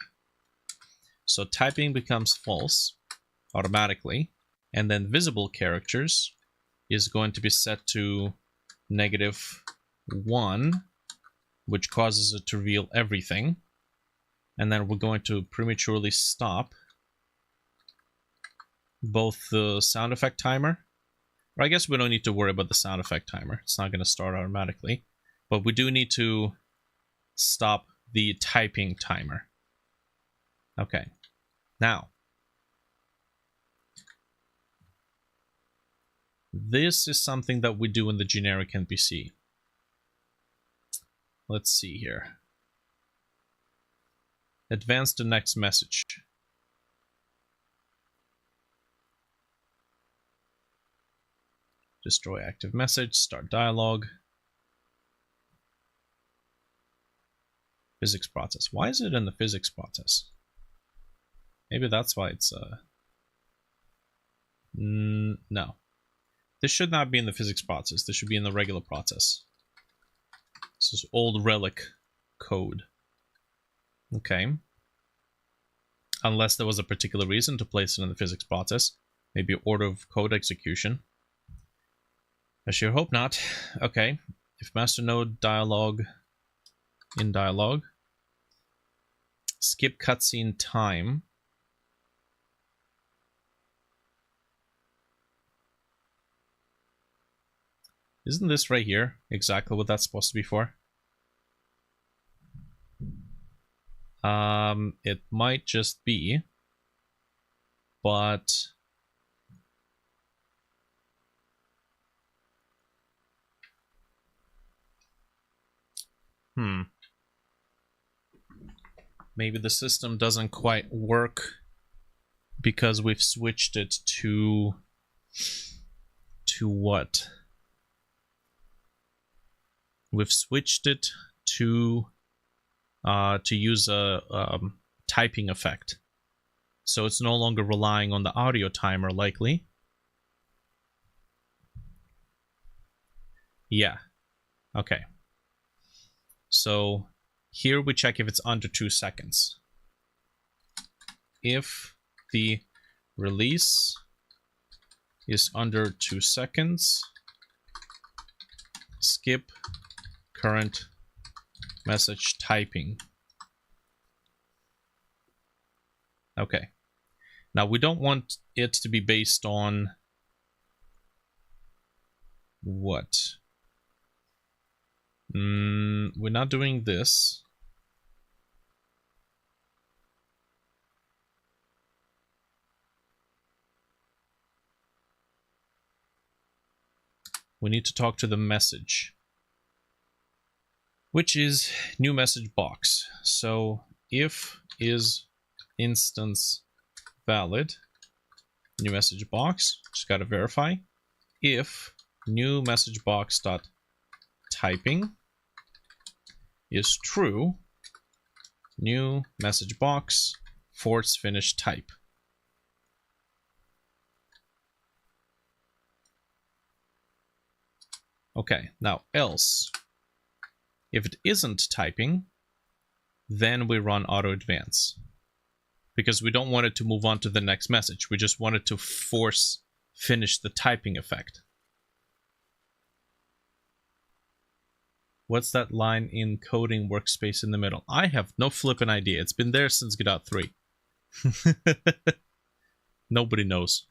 So typing becomes false automatically, and then visible characters is going to be set to -1, which causes it to reveal everything. And then we're going to prematurely stop both the sound effect timer, or I guess we don't need to worry about the sound effect timer. It's not going to start automatically. But we do need to stop the typing timer. Okay. Now, this is something that we do in the generic NPC. Let's see here. Advance the next message. Destroy active message, start dialogue. Physics process. Why is it in the physics process? Maybe that's why it's no. This should not be in the physics process. This should be in the regular process. This is old relic code. Okay. Unless there was a particular reason to place it in the physics process. Maybe order of code execution. I sure hope not. Okay. If master node dialog in dialog. Skip cutscene time. Isn't this right here exactly what that's supposed to be for? It might just be, but maybe the system doesn't quite work because we've switched it to what? We've switched it to use a typing effect. So it's no longer relying on the audio timer, likely. Yeah. Okay. So here we check if it's under 2 seconds. If the release is under 2 seconds, skip current message typing. Okay. Now we don't want it to be based on what? We're not doing this. We need to talk to the message, which is new message box. So if is instance valid, new message box, just gotta verify. If new message box dot typing is true, new message box force finish type. Okay, now else, if it isn't typing, then we run auto advance, because we don't want it to move on to the next message. We just want it to force finish the typing effect. What's that line in coding workspace in the middle? I have no flippin' idea. It's been there since Godot 3. Nobody knows.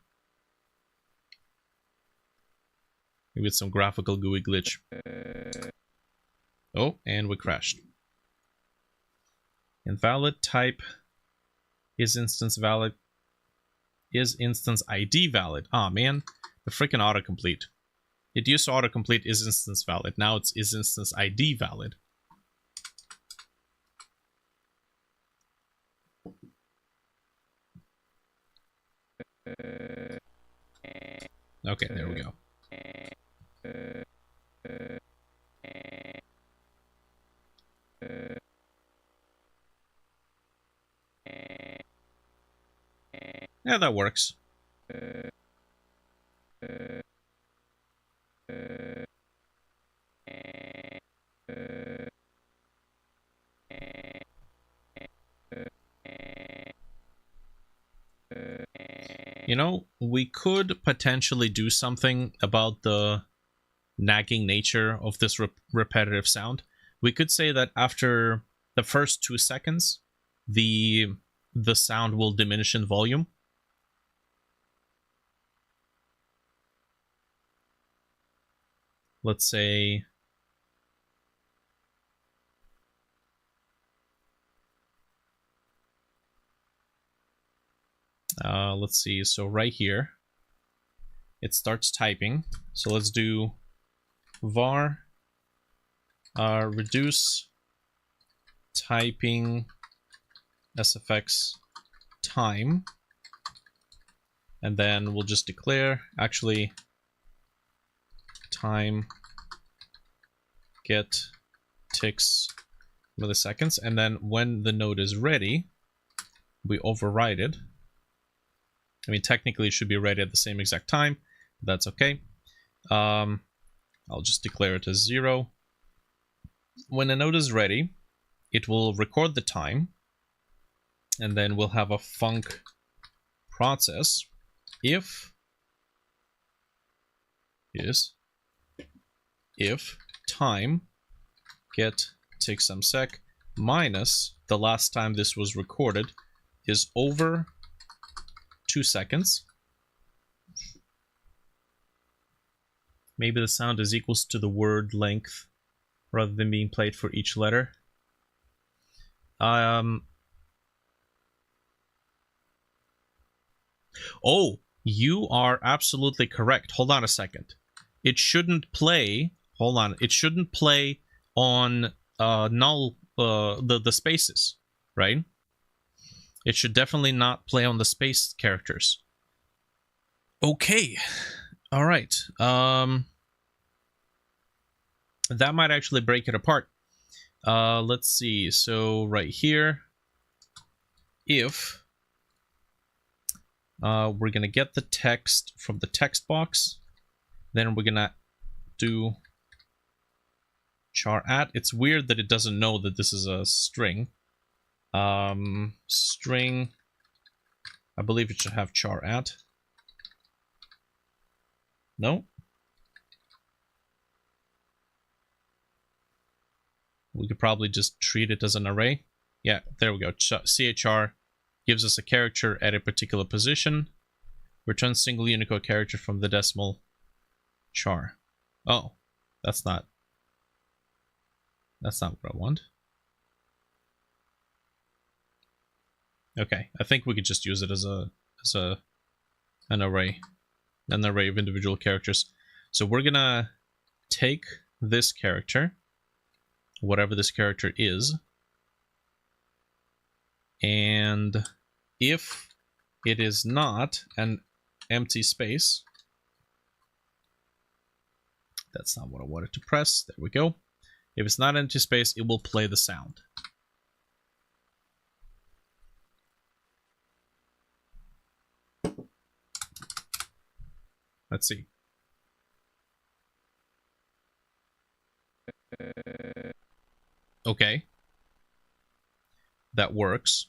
Maybe it's some graphical GUI glitch. Oh, and we crashed. Invalid type. Is instance valid? Is instance ID valid? Ah, man. The freaking autocomplete. It used to autocomplete is instance valid. Now it's is instance ID valid. Okay, there we go. Yeah, that works. You know, we could potentially do something about the nagging nature of this repetitive sound. We could say that after the first 2 seconds, the sound will diminish in volume. Let's say let's see, so right here it starts typing. So let's do var reduce typing sfx time, and then we'll just declare actually time get ticks milliseconds, and then when the node is ready, we override it. I mean, technically it should be ready at the same exact time, but that's okay. I'll just declare it as 0. When a node is ready, it will record the time, and then we'll have a func process if time get ticksumsec minus the last time this was recorded is over 2 seconds. Maybe the sound is equals to the word length rather than being played for each letter. Oh, you are absolutely correct. Hold on a second. It shouldn't play. Hold on. It shouldn't play on null the spaces, right? It should definitely not play on the space characters. Okay. All right. That might actually break it apart. Let's see. So right here, if we're gonna get the text from the text box, then we're gonna do char at. It's weird that it doesn't know that this is a string. String, I believe it should have char at. No? We could probably just treat it as an array. Yeah, there we go. CHR gives us a character at a particular position. Returns single Unicode character from the decimal char. Oh, that's not what I want. Okay, I think we could just use it as an array of individual characters. So we're gonna take this character, whatever this character is, and if it is not an empty space, that's not what I wanted to press. There we go. If it's not empty space, it will play the sound. Let's see. Okay. That works.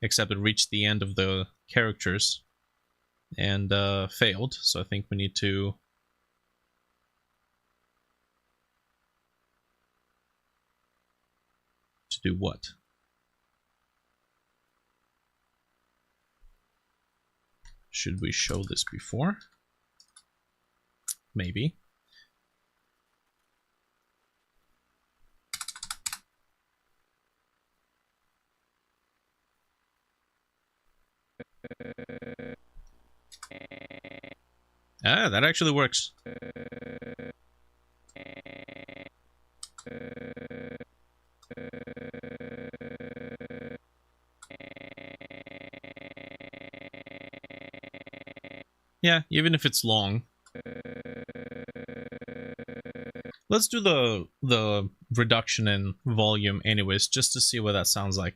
Except it reached the end of the characters and failed. So I think we need to do what? Should we show this before? Maybe. Ah, that actually works. Yeah, even if it's long. Let's do the reduction in volume anyways, just to see what that sounds like.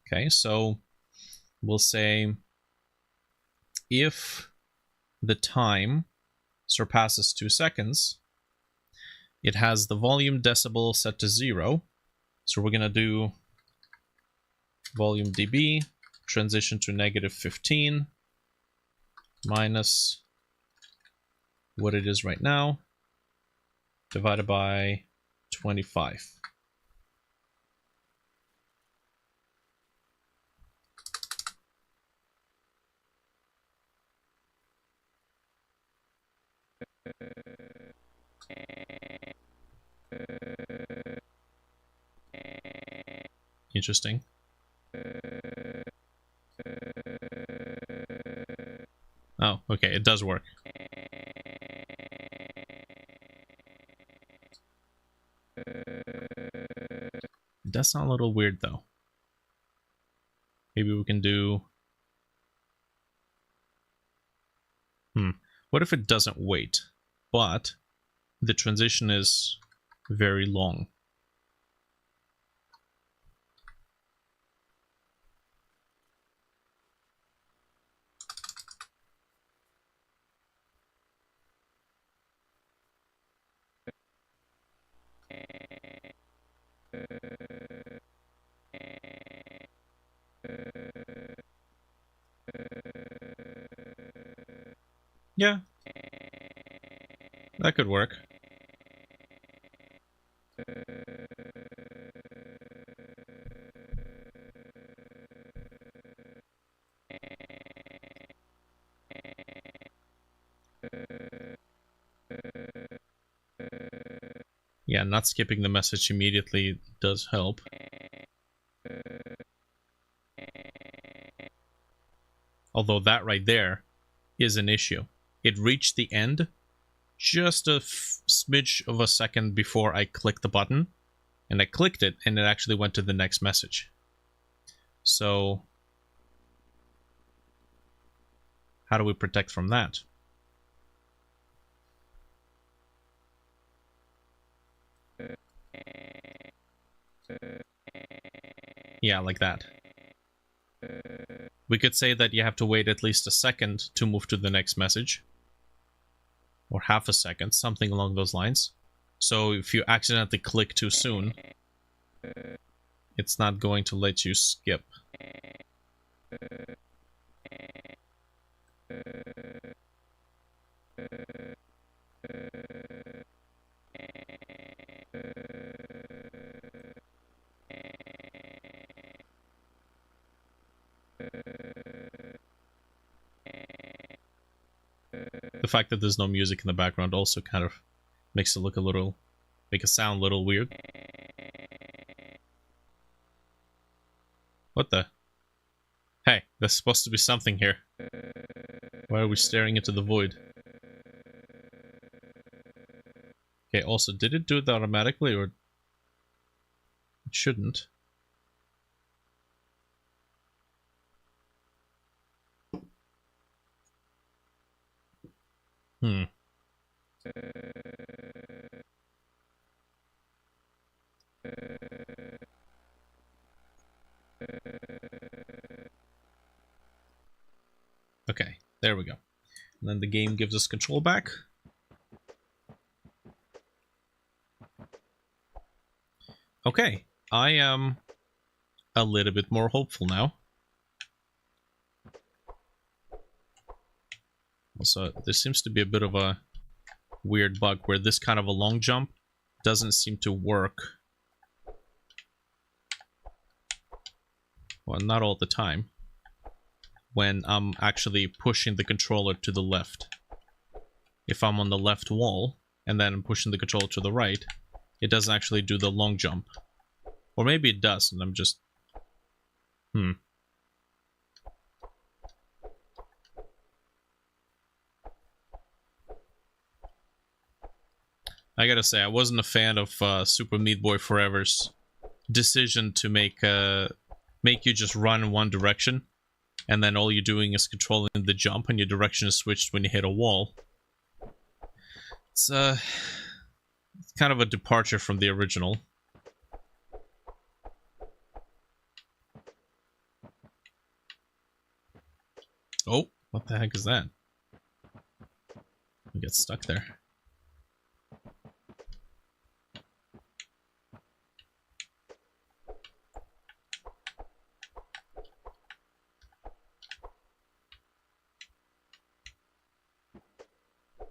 Okay, so we'll say if the time surpasses 2 seconds, it has the volume decibel set to 0. So we're gonna do volume dB, transition to -15, minus what it is right now, divided by 25. Interesting. Oh, okay, it does work. It does sound a little weird, though. Maybe we can do... What if it doesn't wait, but the transition is very long. Yeah, that could work. Yeah, not skipping the message immediately does help. Although that right there is an issue. It reached the end just a smidge of a second before I clicked the button, and I clicked it, and it actually went to the next message. So, how do we protect from that? Yeah, like that. We could say that you have to wait at least a second to move to the next message. Or half a second, something along those lines. So if you accidentally click too soon, it's not going to let you skip. The fact that there's no music in the background also kind of makes it look a little, make it sound a little weird. What the? Hey, there's supposed to be something here. Why are we staring into the void? Okay, also, did it do it automatically, or... It shouldn't. Okay, there we go. And then the game gives us control back. Okay, I am a little bit more hopeful now. Also, there seems to be a bit of a weird bug where this kind of a long jump doesn't seem to work. Well, not all the time. When I'm actually pushing the controller to the left. If I'm on the left wall, and then I'm pushing the controller to the right, it doesn't actually do the long jump. Or maybe it does, and I'm just... I gotta say, I wasn't a fan of Super Meat Boy Forever's decision to make you just run in one direction, and then all you're doing is controlling the jump, and your direction is switched when you hit a wall. It's kind of a departure from the original. Oh, what the heck is that? I get stuck there.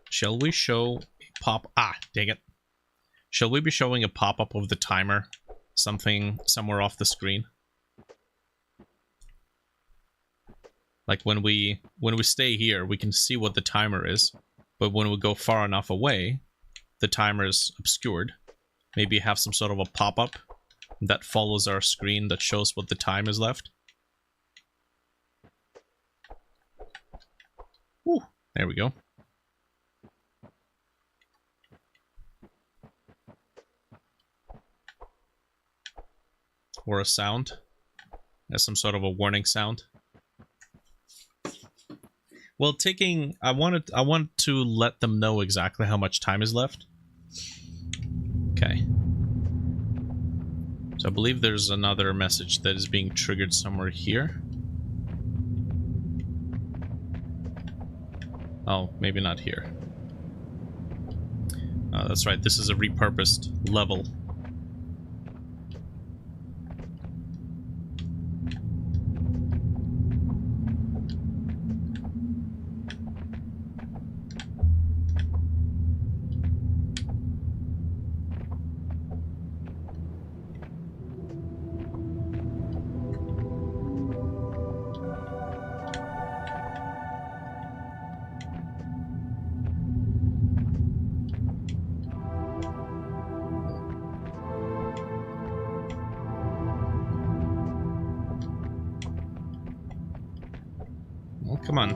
Shall we show a pop... Ah, dang it. Shall we be showing a pop-up of the timer? Something somewhere off the screen? Like when we stay here, we can see what the timer is. But when we go far enough away, the timer is obscured. Maybe have some sort of a pop-up that follows our screen that shows what the time is left. Whew, there we go. Or a sound. As some sort of a warning sound. Well, I want to let them know exactly how much time is left. So I believe there's another message that is being triggered somewhere here. Oh, maybe not here. That's right, this is a repurposed level. Well, come on.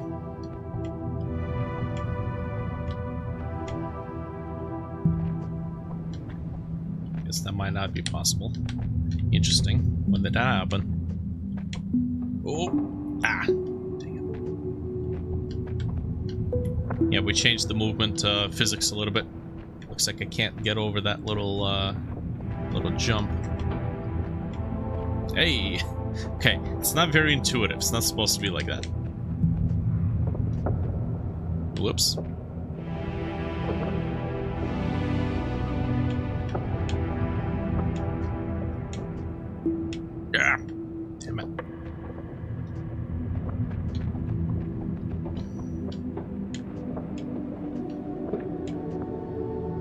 Guess that might not be possible. Interesting. When did that happen? Oh! Ah! Dang it. Yeah, we changed the movement physics a little bit. Looks like I can't get over that little jump. Hey! Okay, it's not very intuitive. It's not supposed to be like that. Whoops. Ah, damn it.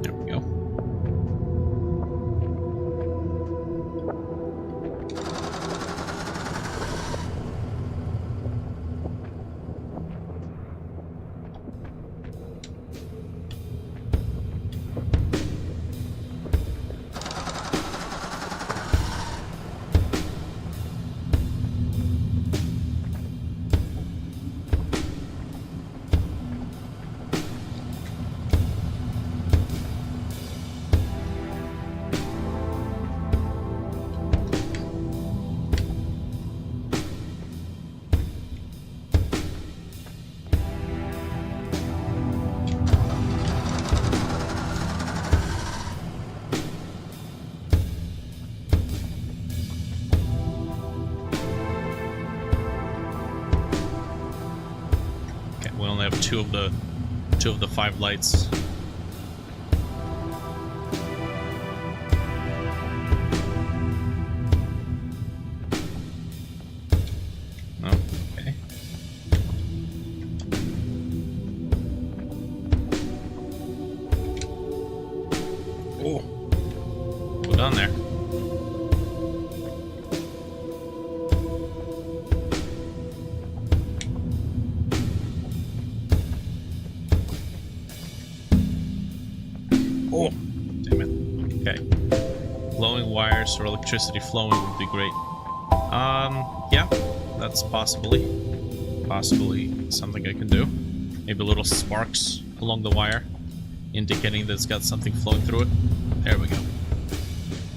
There we go. We only have two of the 5 lights. Oh, okay. Oh, go down there. Oh, damn it. Okay. Glowing wires or electricity flowing would be great. Yeah, that's possibly something I can do. Maybe little sparks along the wire, indicating that it's got something flowing through it. There we go.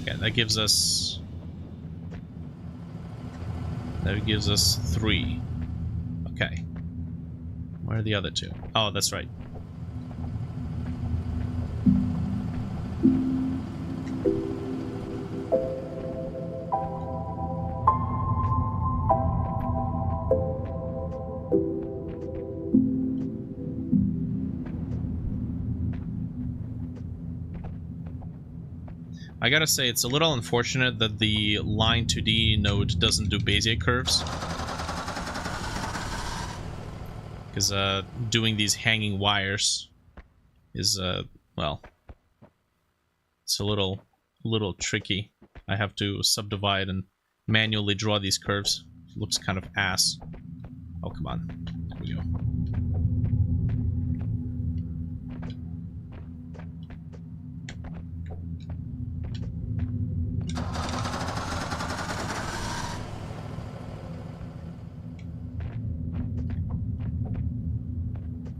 Okay, that gives us 3. Okay. Where are the other 2? Oh, that's right. I gotta say, it's a little unfortunate that the line 2D node doesn't do Bezier curves. Because doing these hanging wires is, well, it's a little tricky. I have to subdivide and manually draw these curves. It looks kind of ass. Oh, come on. There we go.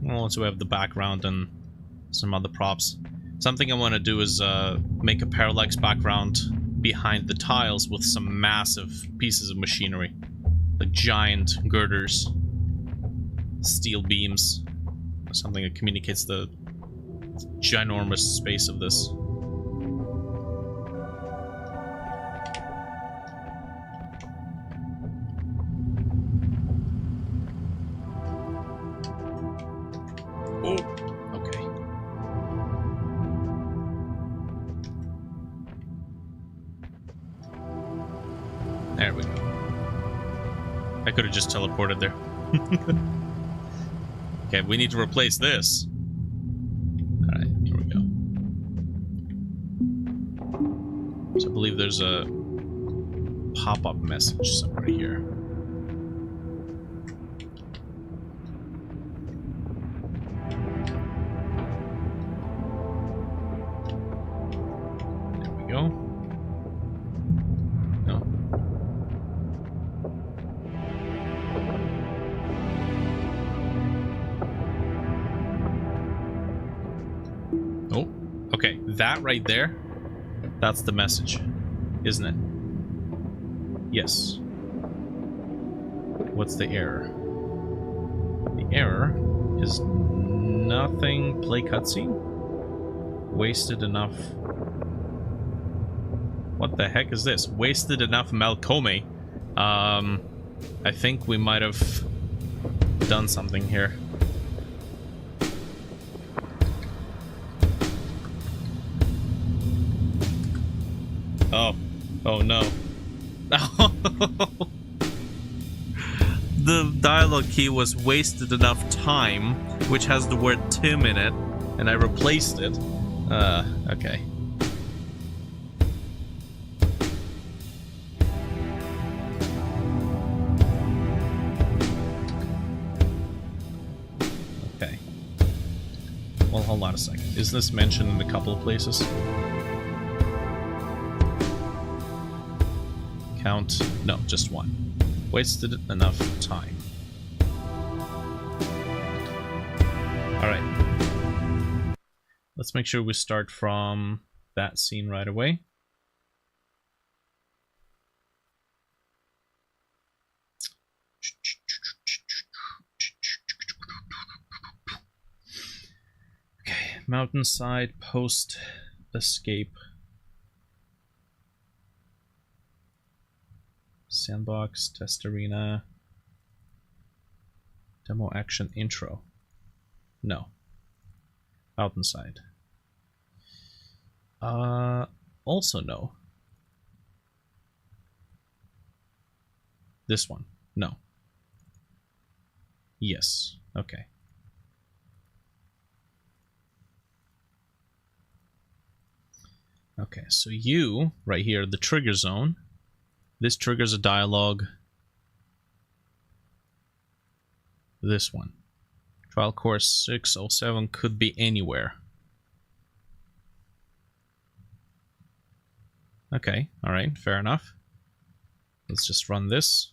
Well, so we have the background and some other props. Something I want to do is make a parallax background behind the tiles with some massive pieces of machinery. Like giant girders, steel beams, something that communicates the ginormous space of this. There we go. I could have just teleported there. Okay, we need to replace this. Alright, here we go. So I believe there's a pop-up message somewhere here. There we go. No. Oh, okay. That right there, that's the message, isn't it? Yes. What's the error? The error is nothing. Play cutscene? Wasted enough. What the heck is this? Wasted enough Malcome. I think we might have done something here. Oh. Oh no. The dialogue key was wasted enough time, which has the word Tim in it, and I replaced it. Okay. Okay. Well, hold on a second. Is this mentioned in a couple of places? Count. No, just one. Wasted enough time. Alright. Let's make sure we start from that scene right away. Okay, mountainside post escape. Sandbox, test arena, demo action intro. No. Mountainside. Also no. This one. No. Yes. Okay. Okay, so you, right here, the trigger zone. This triggers a dialogue. This one. Trial course 607 could be anywhere. Okay, alright, fair enough. Let's just run this.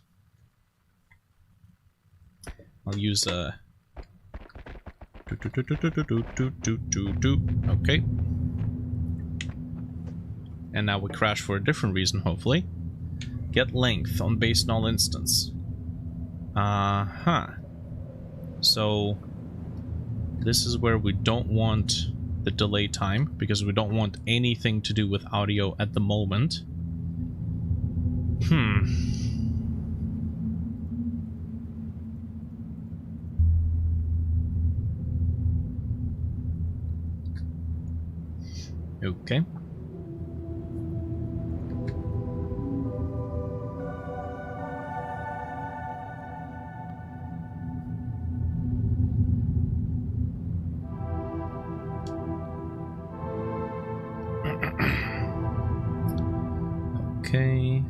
I'll use a... Okay. And now we crash for a different reason, hopefully. Get length on base null instance. So this is where we don't want the delay time, because we don't want anything to do with audio at the moment. Okay. Okay.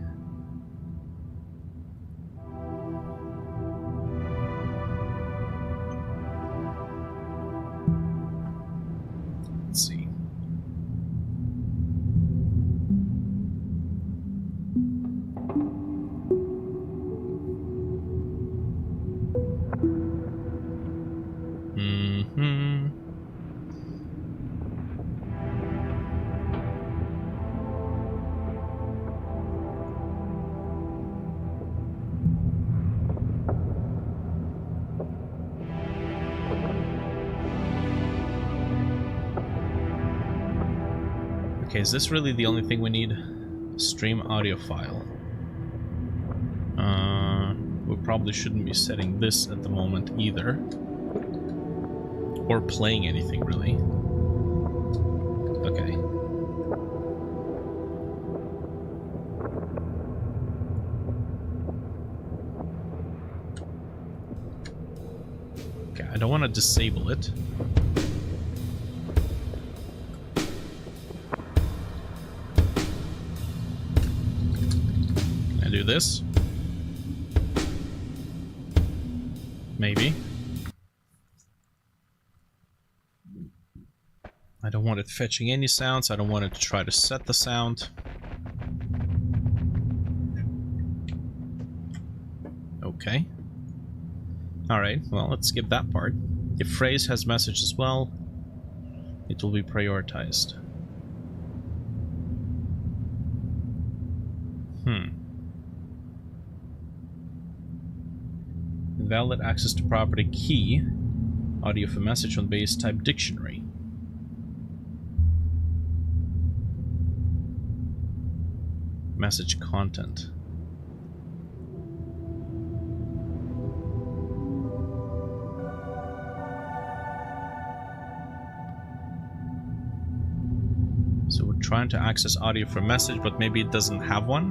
Let's see. Okay, is this really the only thing we need? Stream audio file. We probably shouldn't be setting this at the moment either. Or playing anything, really. Okay. I don't want to disable it. I do this. Maybe. I don't want it fetching any sounds. I don't want it to try to set the sound. Okay. Alright, well, let's skip that part. If phrase has message as well, it will be prioritized. Invalid access to property key. Audio for message on base type dictionary. Message content. So we're trying to access audio for message, but maybe it doesn't have one.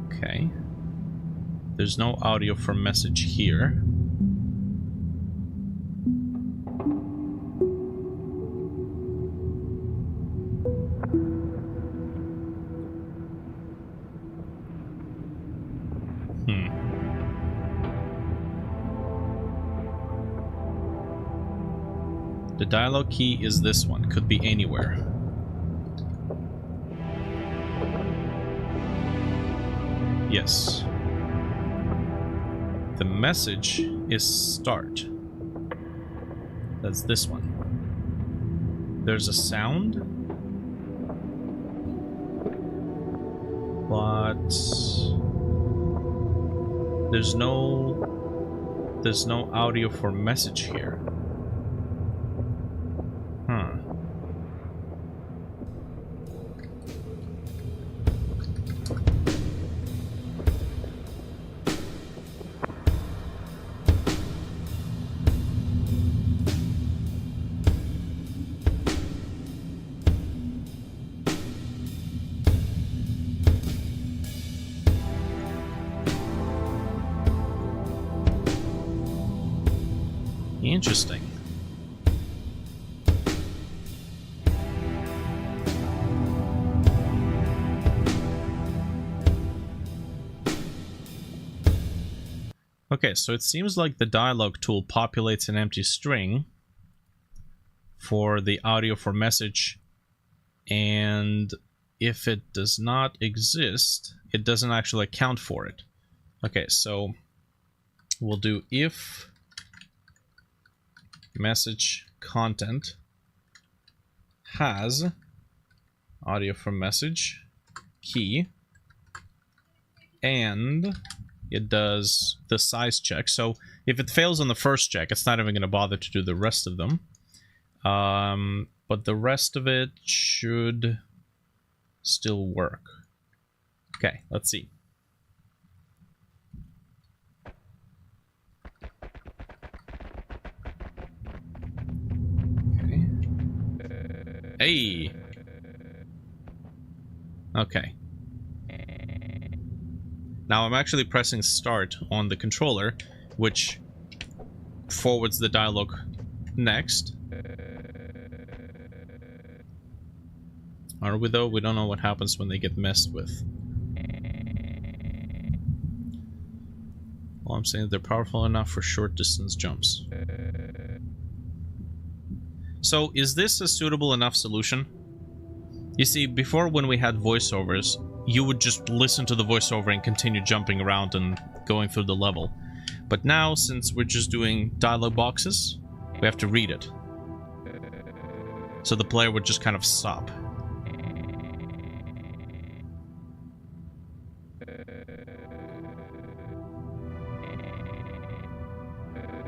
Okay. There's no audio for message here. The dialogue key is this one. Could be anywhere. Yes. The message is start. That's this one. There's a sound, but there's no audio for message here. Interesting. Okay, so it seems like the dialogue tool populates an empty string for the audio for message, and if it does not exist, it doesn't actually account for it. Okay, so we'll do if message content has audio from message key, and it does the size check. So if it fails on the first check, it's not even going to bother to do the rest of them. But the rest of it should still work. Okay, let's see. Hey! Okay. Now I'm actually pressing start on the controller, which forwards the dialogue next. Are we though? We don't know what happens when they get messed with. Well, I'm saying they're powerful enough for short distance jumps. So, is this a suitable enough solution? You see, before when we had voiceovers, you would just listen to the voiceover and continue jumping around and going through the level. But now, since we're just doing dialogue boxes, we have to read it. So the player would just kind of stop.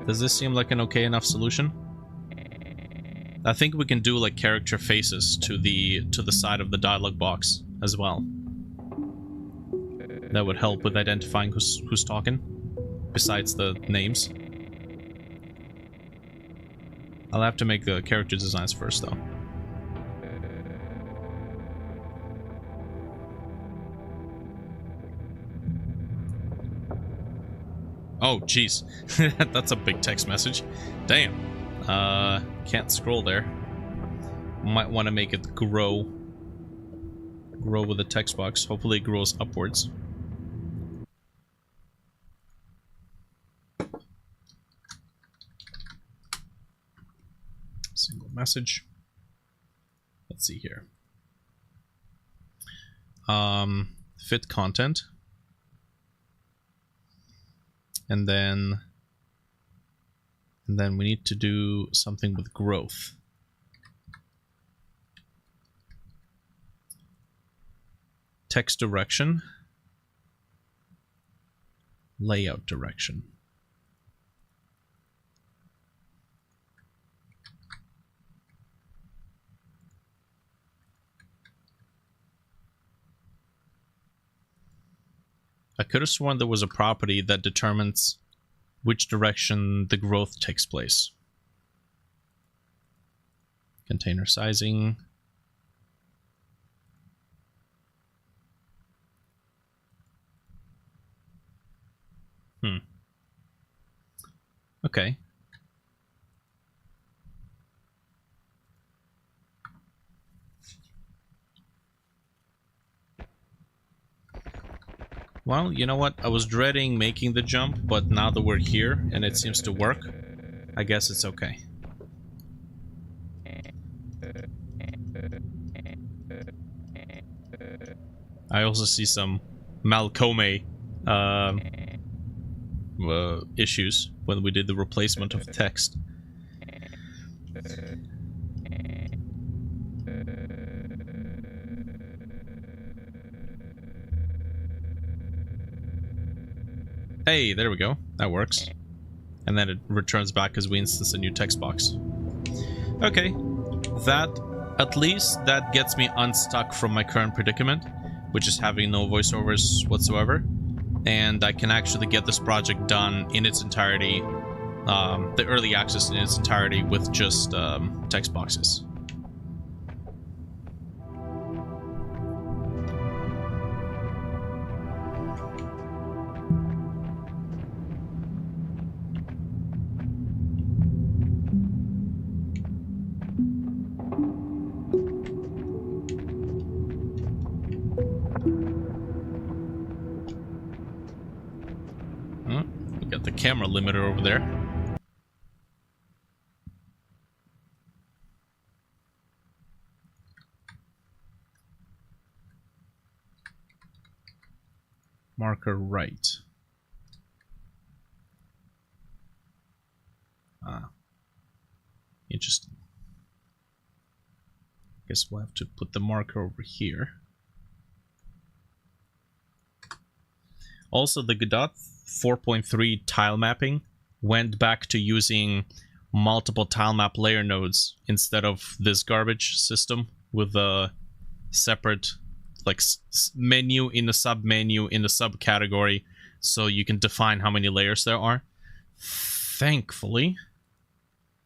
Does this seem like an okay enough solution? I think we can do like character faces to the side of the dialogue box as well. That would help with identifying who's talking, besides the names. I'll have to make the character designs first, though. Oh, jeez. That's a big text message. Damn. Can't scroll there. Might want to make it grow. Grow with the text box. Hopefully it grows upwards. Single message. Let's see here. Fit content. And then we need to do something with growth. Text direction. Layout direction. I could have sworn there was a property that determines which direction the growth takes place. Container sizing. Okay. Well, you know what? I was dreading making the jump, but now that we're here and it seems to work, I guess it's okay. I also see some Malcolme issues when we did the replacement of text. Hey, there we go. That works. And then it returns back as we instance a new text box. Okay. That, at least, that gets me unstuck from my current predicament, which is having no voiceovers whatsoever. And I can actually get this project done in its entirety, the early access in its entirety, with just text boxes. Camera limiter over there. Marker right. Ah. Interesting. Guess we'll have to put the marker over here. Also, the Godot 4.3 tile mapping went back to using multiple tile map layer nodes instead of this garbage system with a separate like menu in the sub menu in the subcategory, so you can define how many layers there are. Thankfully,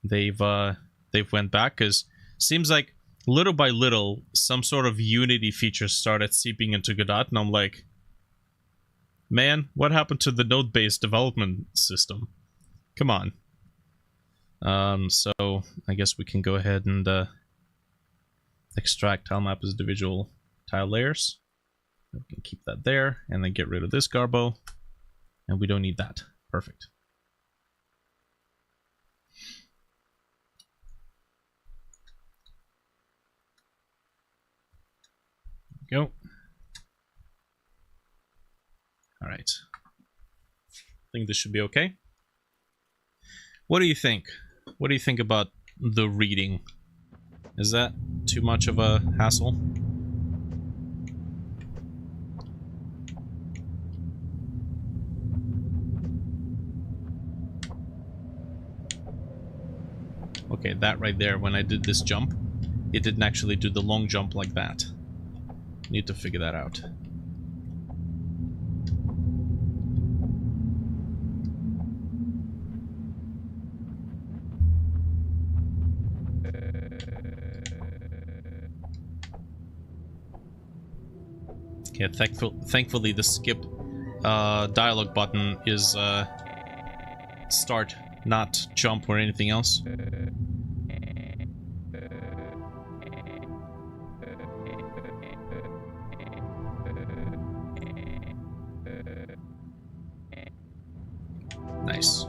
they've went back, because seems like little by little some sort of Unity features started seeping into Godot, and I'm like, man, what happened to the node-based development system? Come on. So I guess we can go ahead and extract tile map as individual tile layers. We can keep that there, and then get rid of this garbo. And we don't need that. Perfect. There we go. All right. I think this should be okay. What do you think? What do you think about the reading? Is that too much of a hassle? Okay, that right there, when I did this jump, it didn't actually do the long jump like that. Need to figure that out. Yeah, thankfully the skip dialogue button is start, not jump or anything else. Nice.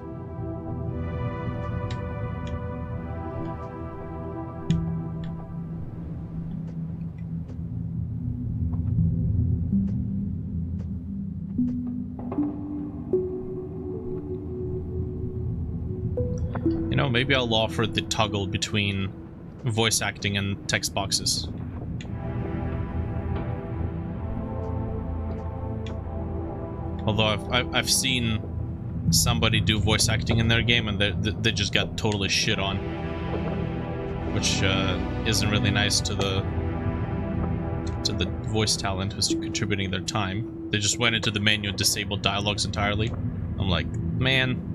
You know, maybe I'll offer the toggle between voice acting and text boxes. Although I've seen somebody do voice acting in their game and they just got totally shit on, which isn't really nice to the voice talent who's contributing their time. They just went into the menu and disabled dialogues entirely. I'm like, man.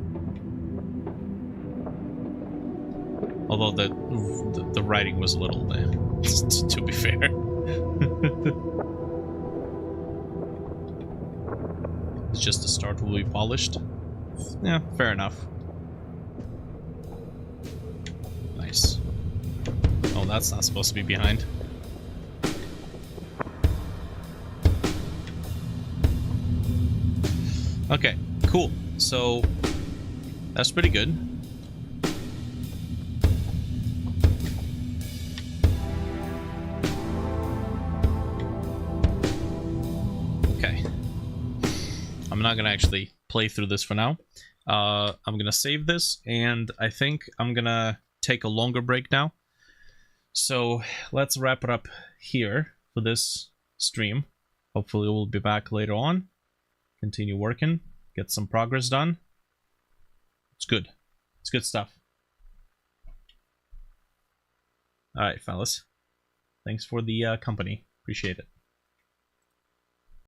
Although the writing was a little, to be fair. It's just the start will be polished. Yeah, fair enough. Nice. Oh, that's not supposed to be behind. Okay, cool. So, that's pretty good. I'm not gonna actually play through this for now. I'm gonna save this, and I think I'm gonna take a longer break now. So let's wrap it up here for this stream. Hopefully we'll be back later on. Continue working, get some progress done. It's good. It's good stuff. Alright, fellas. Thanks for the company. Appreciate it.